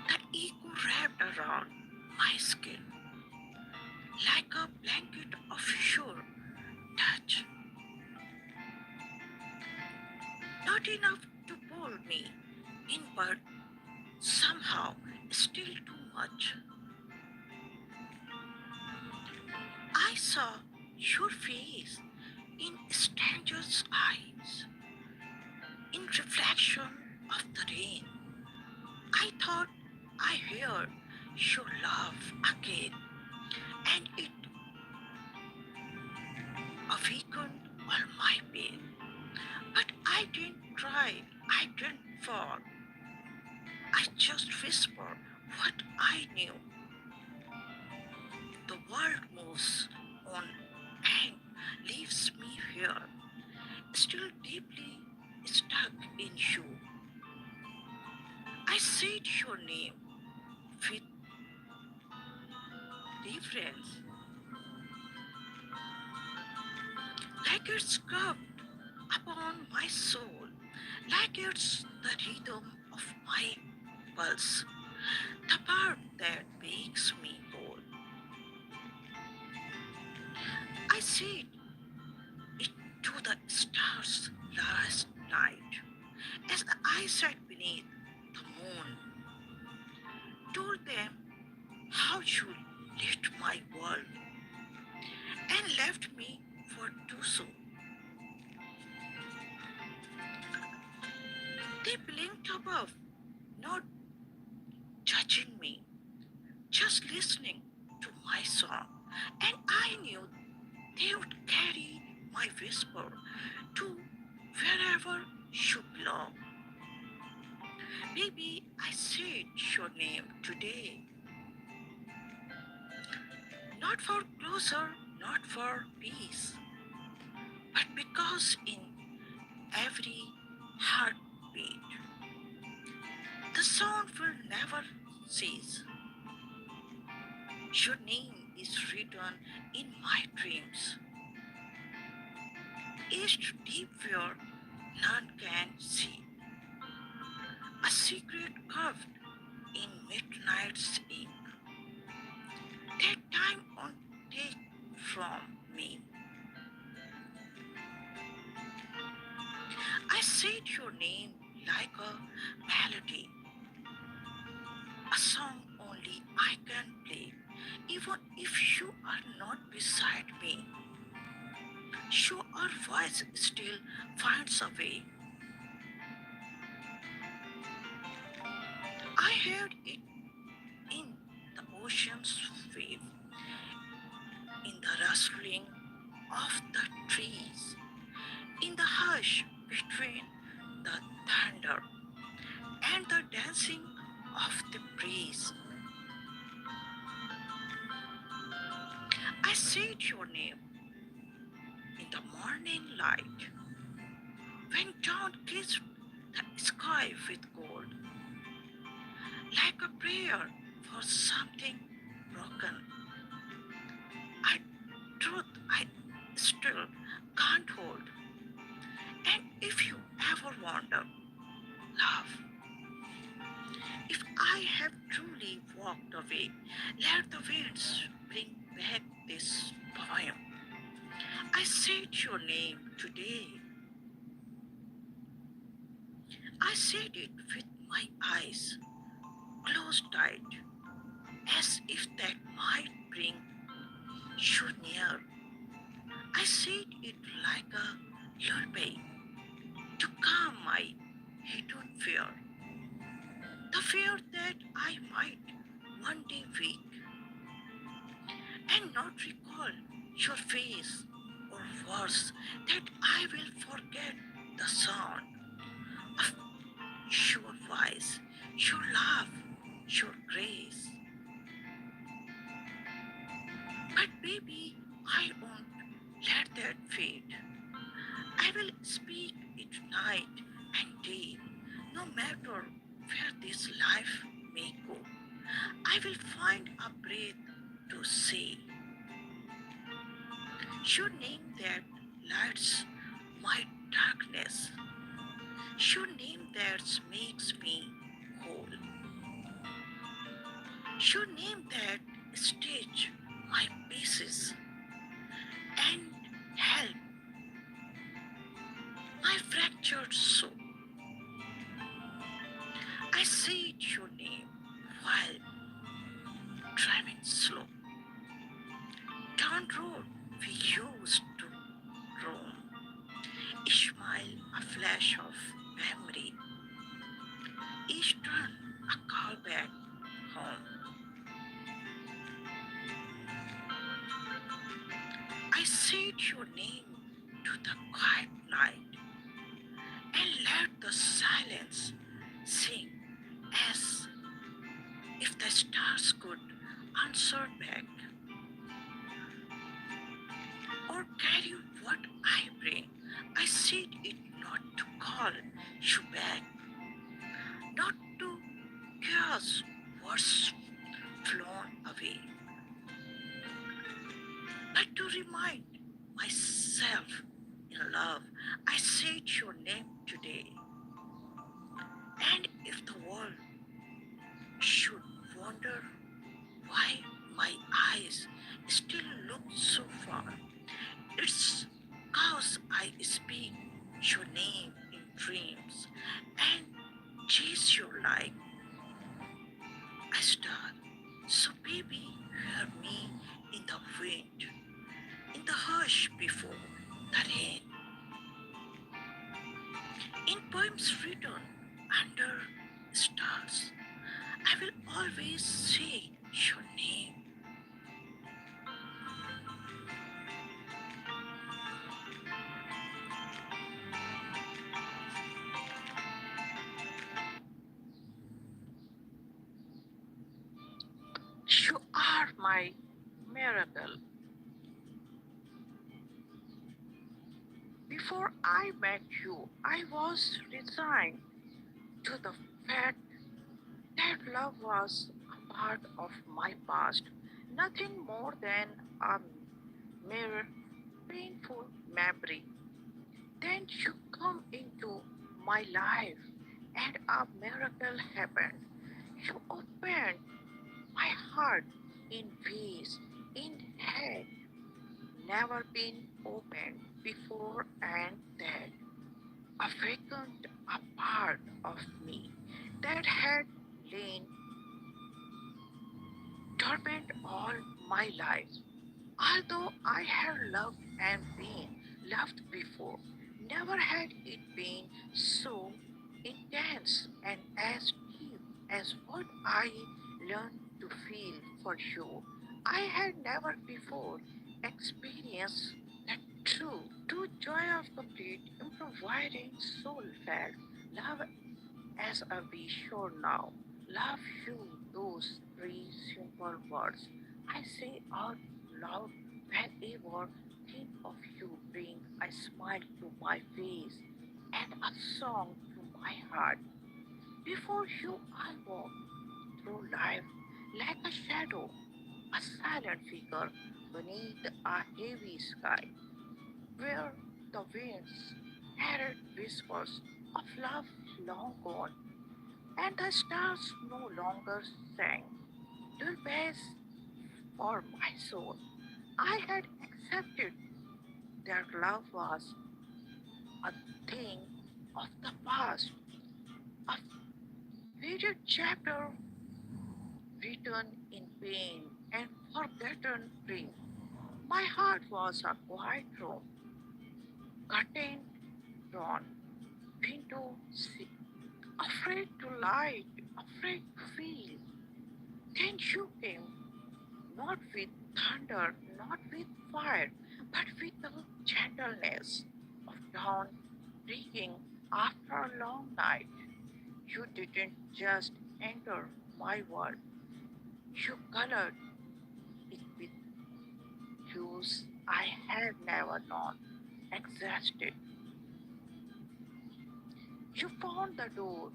The echo wrapped around my skin like a blanket of your touch. Not enough to pull me in, but somehow still too much. I saw your face in strangers' eyes, in reflection of the rain. I thought I heard your love again, and it awakened all my pain. But I didn't cry, I didn't fall. I just whispered what I knew. The world moves on and leaves me here, still deeply stuck in you. I said your name with reverence, like it's cupped upon my soul, like it's the rhythm of my pulse, the part that makes me whole. I said it to the stars last night as I sat beneath the moon, told them how you lit my world and left me for too soon. They blinked above, not judging me, just listening to my song, and I knew they would carry my whisper to wherever you belong. Maybe I said your name today, not for closer, not for peace, but because in every heartbeat, the sound will never cease. Your name is written in my dreams, etched deep where none can see. A secret carved in midnight's ink that time won't take from me. I said your name like a melody, a song only I can play, even if you are not beside me. Your voice still finds a way. I heard it in the ocean's wave, in the rustling of the trees, in the hush between the thunder and the dancing of the breeze. I said your name in the morning light, when dawn kissed the sky with gold, like a prayer for something broken. A truth I still can't hold. And if you ever wonder, love, if I have truly walked away, let the winds bring back this poem. I said your name today. I said it with my eyes closed tight, as if that might bring you near. I said it like a lullaby to calm my hidden fear, the fear that I might one day wake and not recall your face, or worse, that I will forget the sound of your voice, your laugh, your grace. But baby, I won't let that fade. I will speak it night and day, no matter where this life may go. I will find a breath to say your name that lights my darkness, your name that makes me whole, your name that stitch my pieces and help my fractured soul. I said your name while driving slow down road we used to roam. Each mile a flash of memory, each turn a call back home. I said your name to the quiet night and let the silence sing as if the stars could answer back or carry what I bring. I said it not to call you back, not to chaos was flown away, but to remind myself in love, I said your name today. And if the world should wonder why my eyes still look so far, it's cause I speak your name in dreams and chase you like a star. So baby, hear me in the wind, in the hush before the rain, in poems written under stars. I will always say your name. You are my miracle. Before I met you, I was resigned to the fact that love was a part of my past, nothing more than a mere painful memory. Then you come into my life and a miracle happened. You opened my heart in ways it had never been opened before, and that awakened a part of me that had lain dormant all my life. Although I had loved and been loved before, never had it been so intense and as deep as what I learned to feel for you. I had never before experienced that true joy of complete improvising soul felt love as a we sure now. Love you, those three simple words I say out loud whenever think of you bring a smile to my face and a song to my heart. Before you I walk through life like a shadow, a silent figure beneath a heavy sky, where the winds carried whispers of love long gone and the stars no longer sang lullabies for my soul. I had accepted that love was a thing of the past, a faded chapter written in pain and forgotten dream. My heart was a quiet room, curtain drawn, window seat, afraid to light, afraid to feel. Then you came, not with thunder, not with fire, but with the gentleness of dawn breaking after a long night. You didn't just enter my world, you colored it with hues I had never known existed. You found the door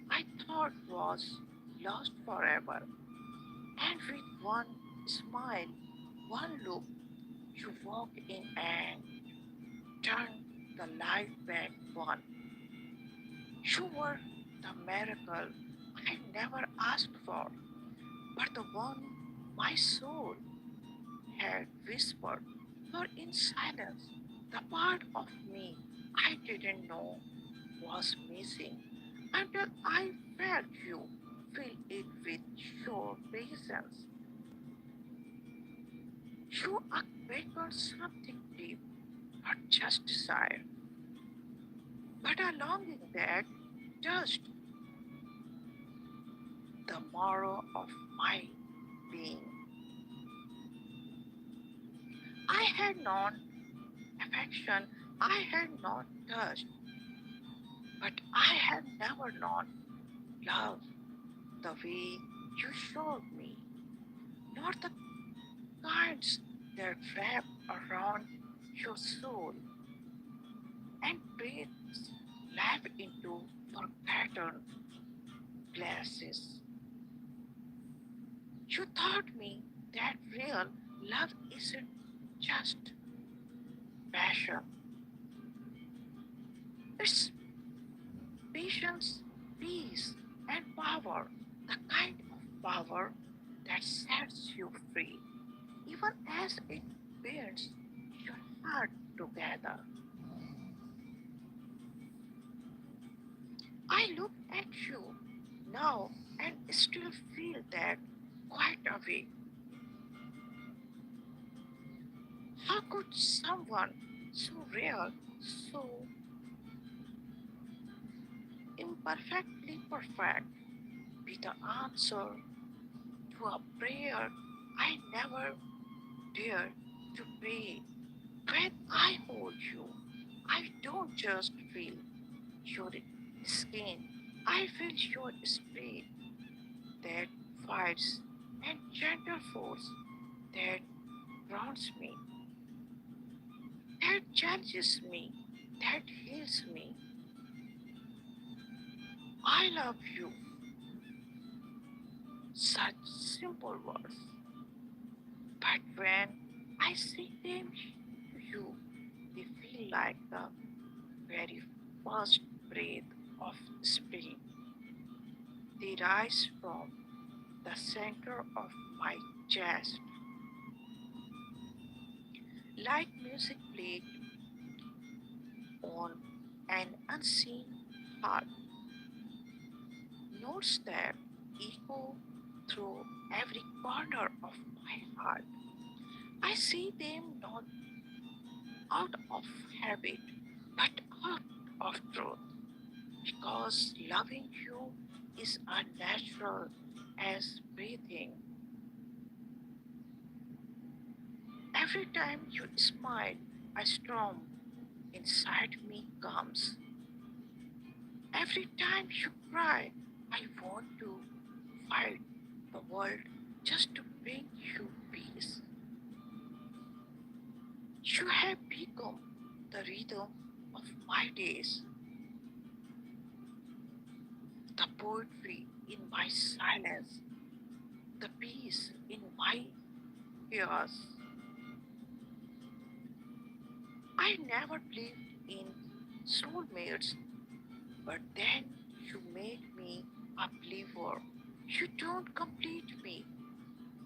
I thought was lost forever, and with one smile, one look, you walked in and turned the light back on. You were the miracle I never asked for, but the one my soul had whispered for in silence. The part of me I didn't know was missing until I felt you fill it with your presence. You awakened something deep, not just desire, but a longing that touched the marrow of my being. I had known affection, I had not touched, but I had never known love the way you showed me, not the kinds that wrap around your soul and breathes life into forgotten glasses. You taught me that real love isn't just passion, It's patience, peace, and power, the kind of power that sets you free, even as it binds your heart together. I look at you now and still feel that quite away. How could someone so real, so imperfectly perfect be the answer to a prayer I never dared to pray? When I hold you, I don't just feel your skin, I feel your spirit that fights and gentle force that grounds me, that challenges me, that heals me. I love you. Such simple words. But when I say them to you, they feel like the very first breath of spring. They rise from the center of my chest, like music played on an unseen harp, notes that echo through every corner of my heart. I see them not out of habit, but out of truth, because loving you is unnatural as breathing. Every time you smile, a storm inside me comes. Every time you cry, I want to fight the world just to bring you peace. You have become the rhythm of my days, the poetry in my silence, the peace in my chaos. I never believed in soulmates, but then you made me a believer. You don't complete me.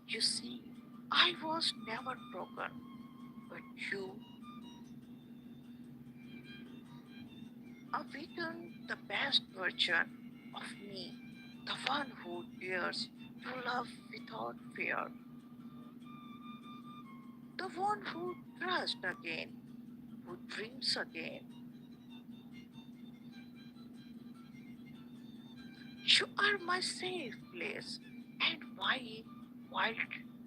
You see, I was never broken, but you awakened the best version of me, the one who dares to love without fear, the one who trusts again, who dreams again. You are my safe place and my wild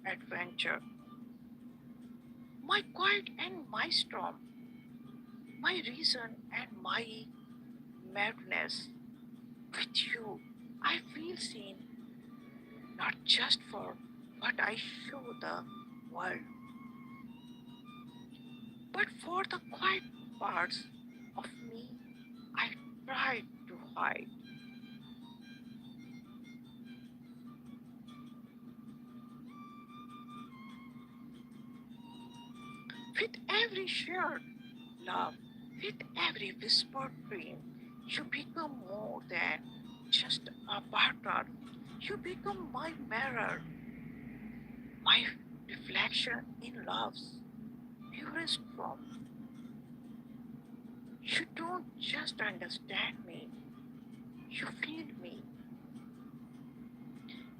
adventure, my quiet and my storm, my reason and my madness. With you, I feel seen, not just for what I show the world, but for the quiet parts of me I tried to hide. With every shared love, with every whispered dream, you become more than just a partner. You become my mirror, my reflection in love's purest form. You don't just understand me, you feel me,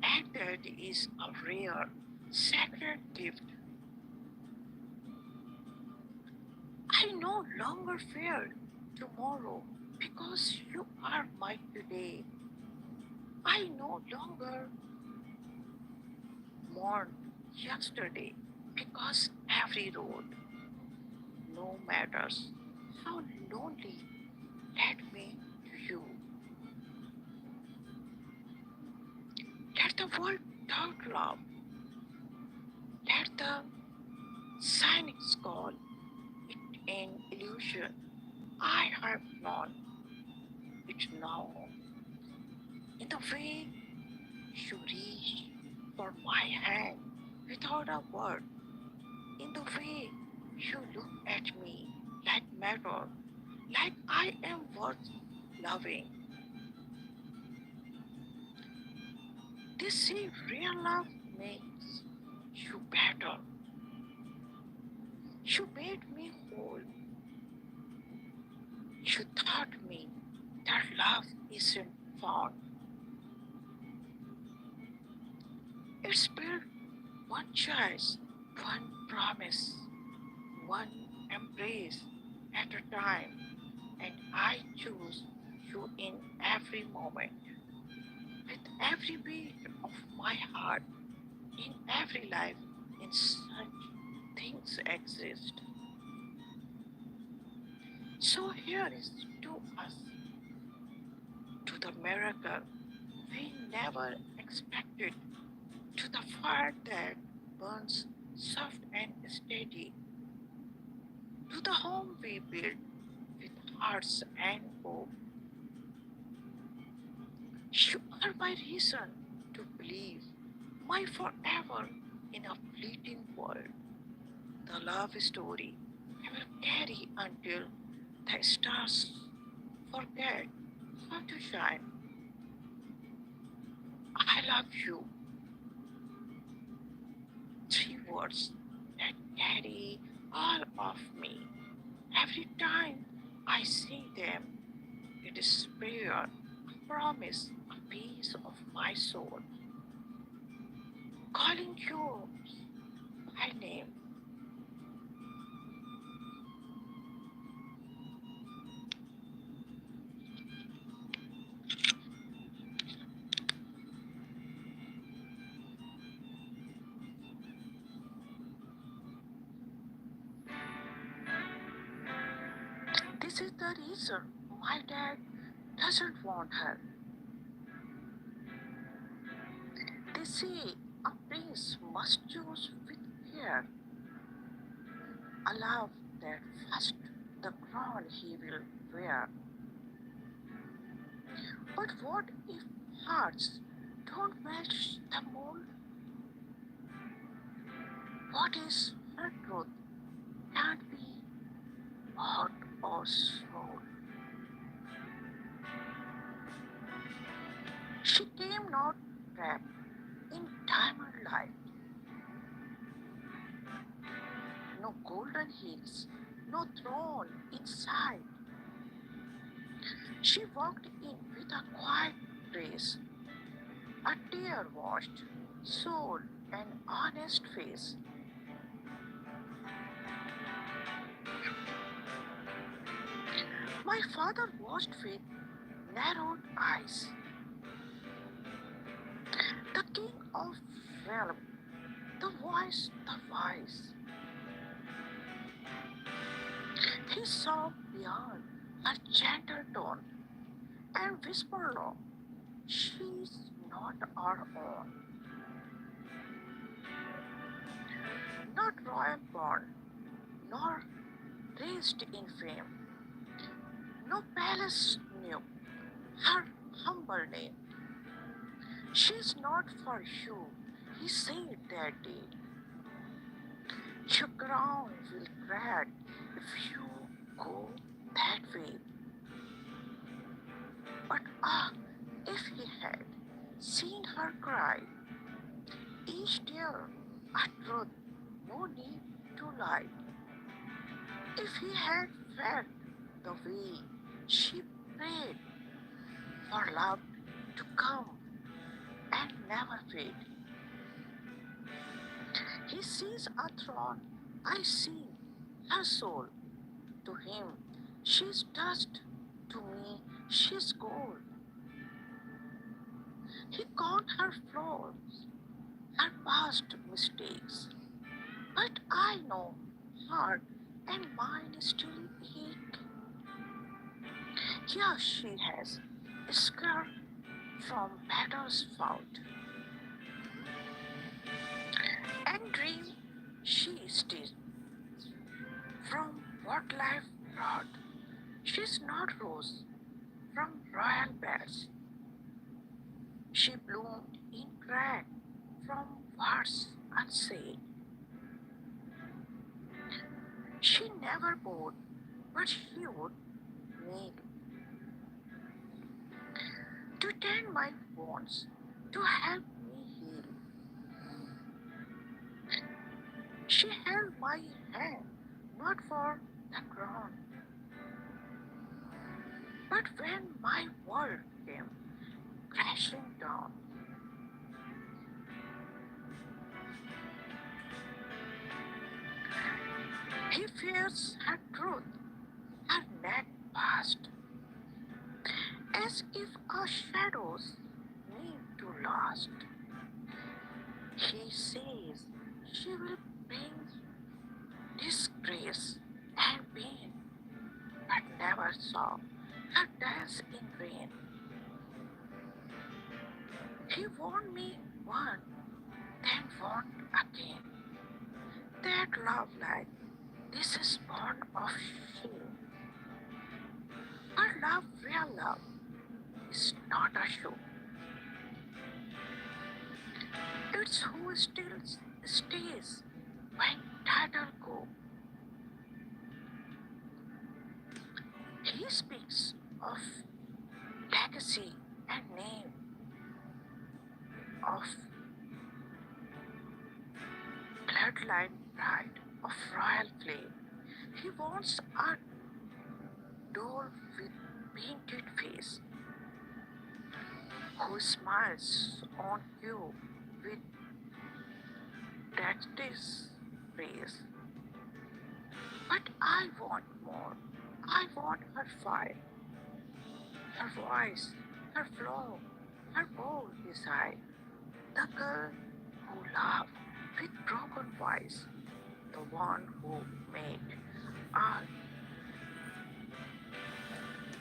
and that is a rare, sacred gift. I no longer fear tomorrow because you are my today. I no longer mourn yesterday because every road, no matters how lonely, led me to you. Let the world doubt love. Let the cynics call it an illusion. I have known it now in the way you reach for my hand without a word, in the way you look at me like mirror, like I am worth loving. They say real love makes you better. You made me whole. You taught me that love isn't found. It's built one choice, one promise, one embrace at a time, and I choose you in every moment, with every beat of my heart, in every life, in such things exist. So here is to us, to the miracle we never expected, to the fire that burns soft and steady, to the home we build with hearts and hope. You are my reason to believe, my forever in a fleeting world. The love story I will carry until the stars forget how to shine. I love you. Three words that carry all of me. Every time I say them, it is prayer, a promise, a piece of my soul, calling you by name. This is the reason my dad doesn't want her. They say a prince must choose with care, a love that first the crown he will wear. But what if hearts don't match the mold? What is her truth can't be hot or soul. She came not wrapped in diamond light, no golden hills, no throne inside. She walked in with a quiet grace, a tear washed soul and honest face. My father watched with narrowed eyes, the king of realm, the voice, the wise. He saw beyond her gentle tone and whispered low, she's not our own, not royal born, nor raised in fame. No palace knew her humble name. She's not for you, he said that day. Your crown will crack if you go that way. But ah, if he had seen her cry, each tear a truth, no need to lie. If he had felt the way she prayed for love to come and never fade, he sees a throne, I see her soul. To him, she's dust, to me, she's gold. He caught her flaws, her past mistakes, but I know heart and mind still ache. Here she has scarred from battles fought, and dream she still from what life brought. She's not rose from royal beds. She bloomed in crack from words unsaid. She never bowed, but she would meal, to tend my wounds, to help me heal. She held my hand, not for the crown, but when my world came crashing down. He fears her truth, her neck past, as if our shadows need to last. He says she will bring disgrace and pain, but never saw her dance in vain. He warned me once, then warned again, that love like this is born of shame. But love, real love, is not a show. It's who still stays when title go. He speaks of legacy and name, of bloodline pride, of royal flame. He wants a doll with painted face, who smiles on you with justice face. But I want more. I want her fire, her voice, her flow, her bold desire. The girl who laughed with broken voice, the one who made our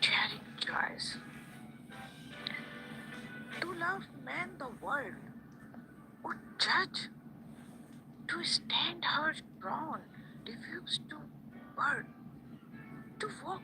daring choice. To love man the world would judge, to stand her throne, refuse to birth, to walk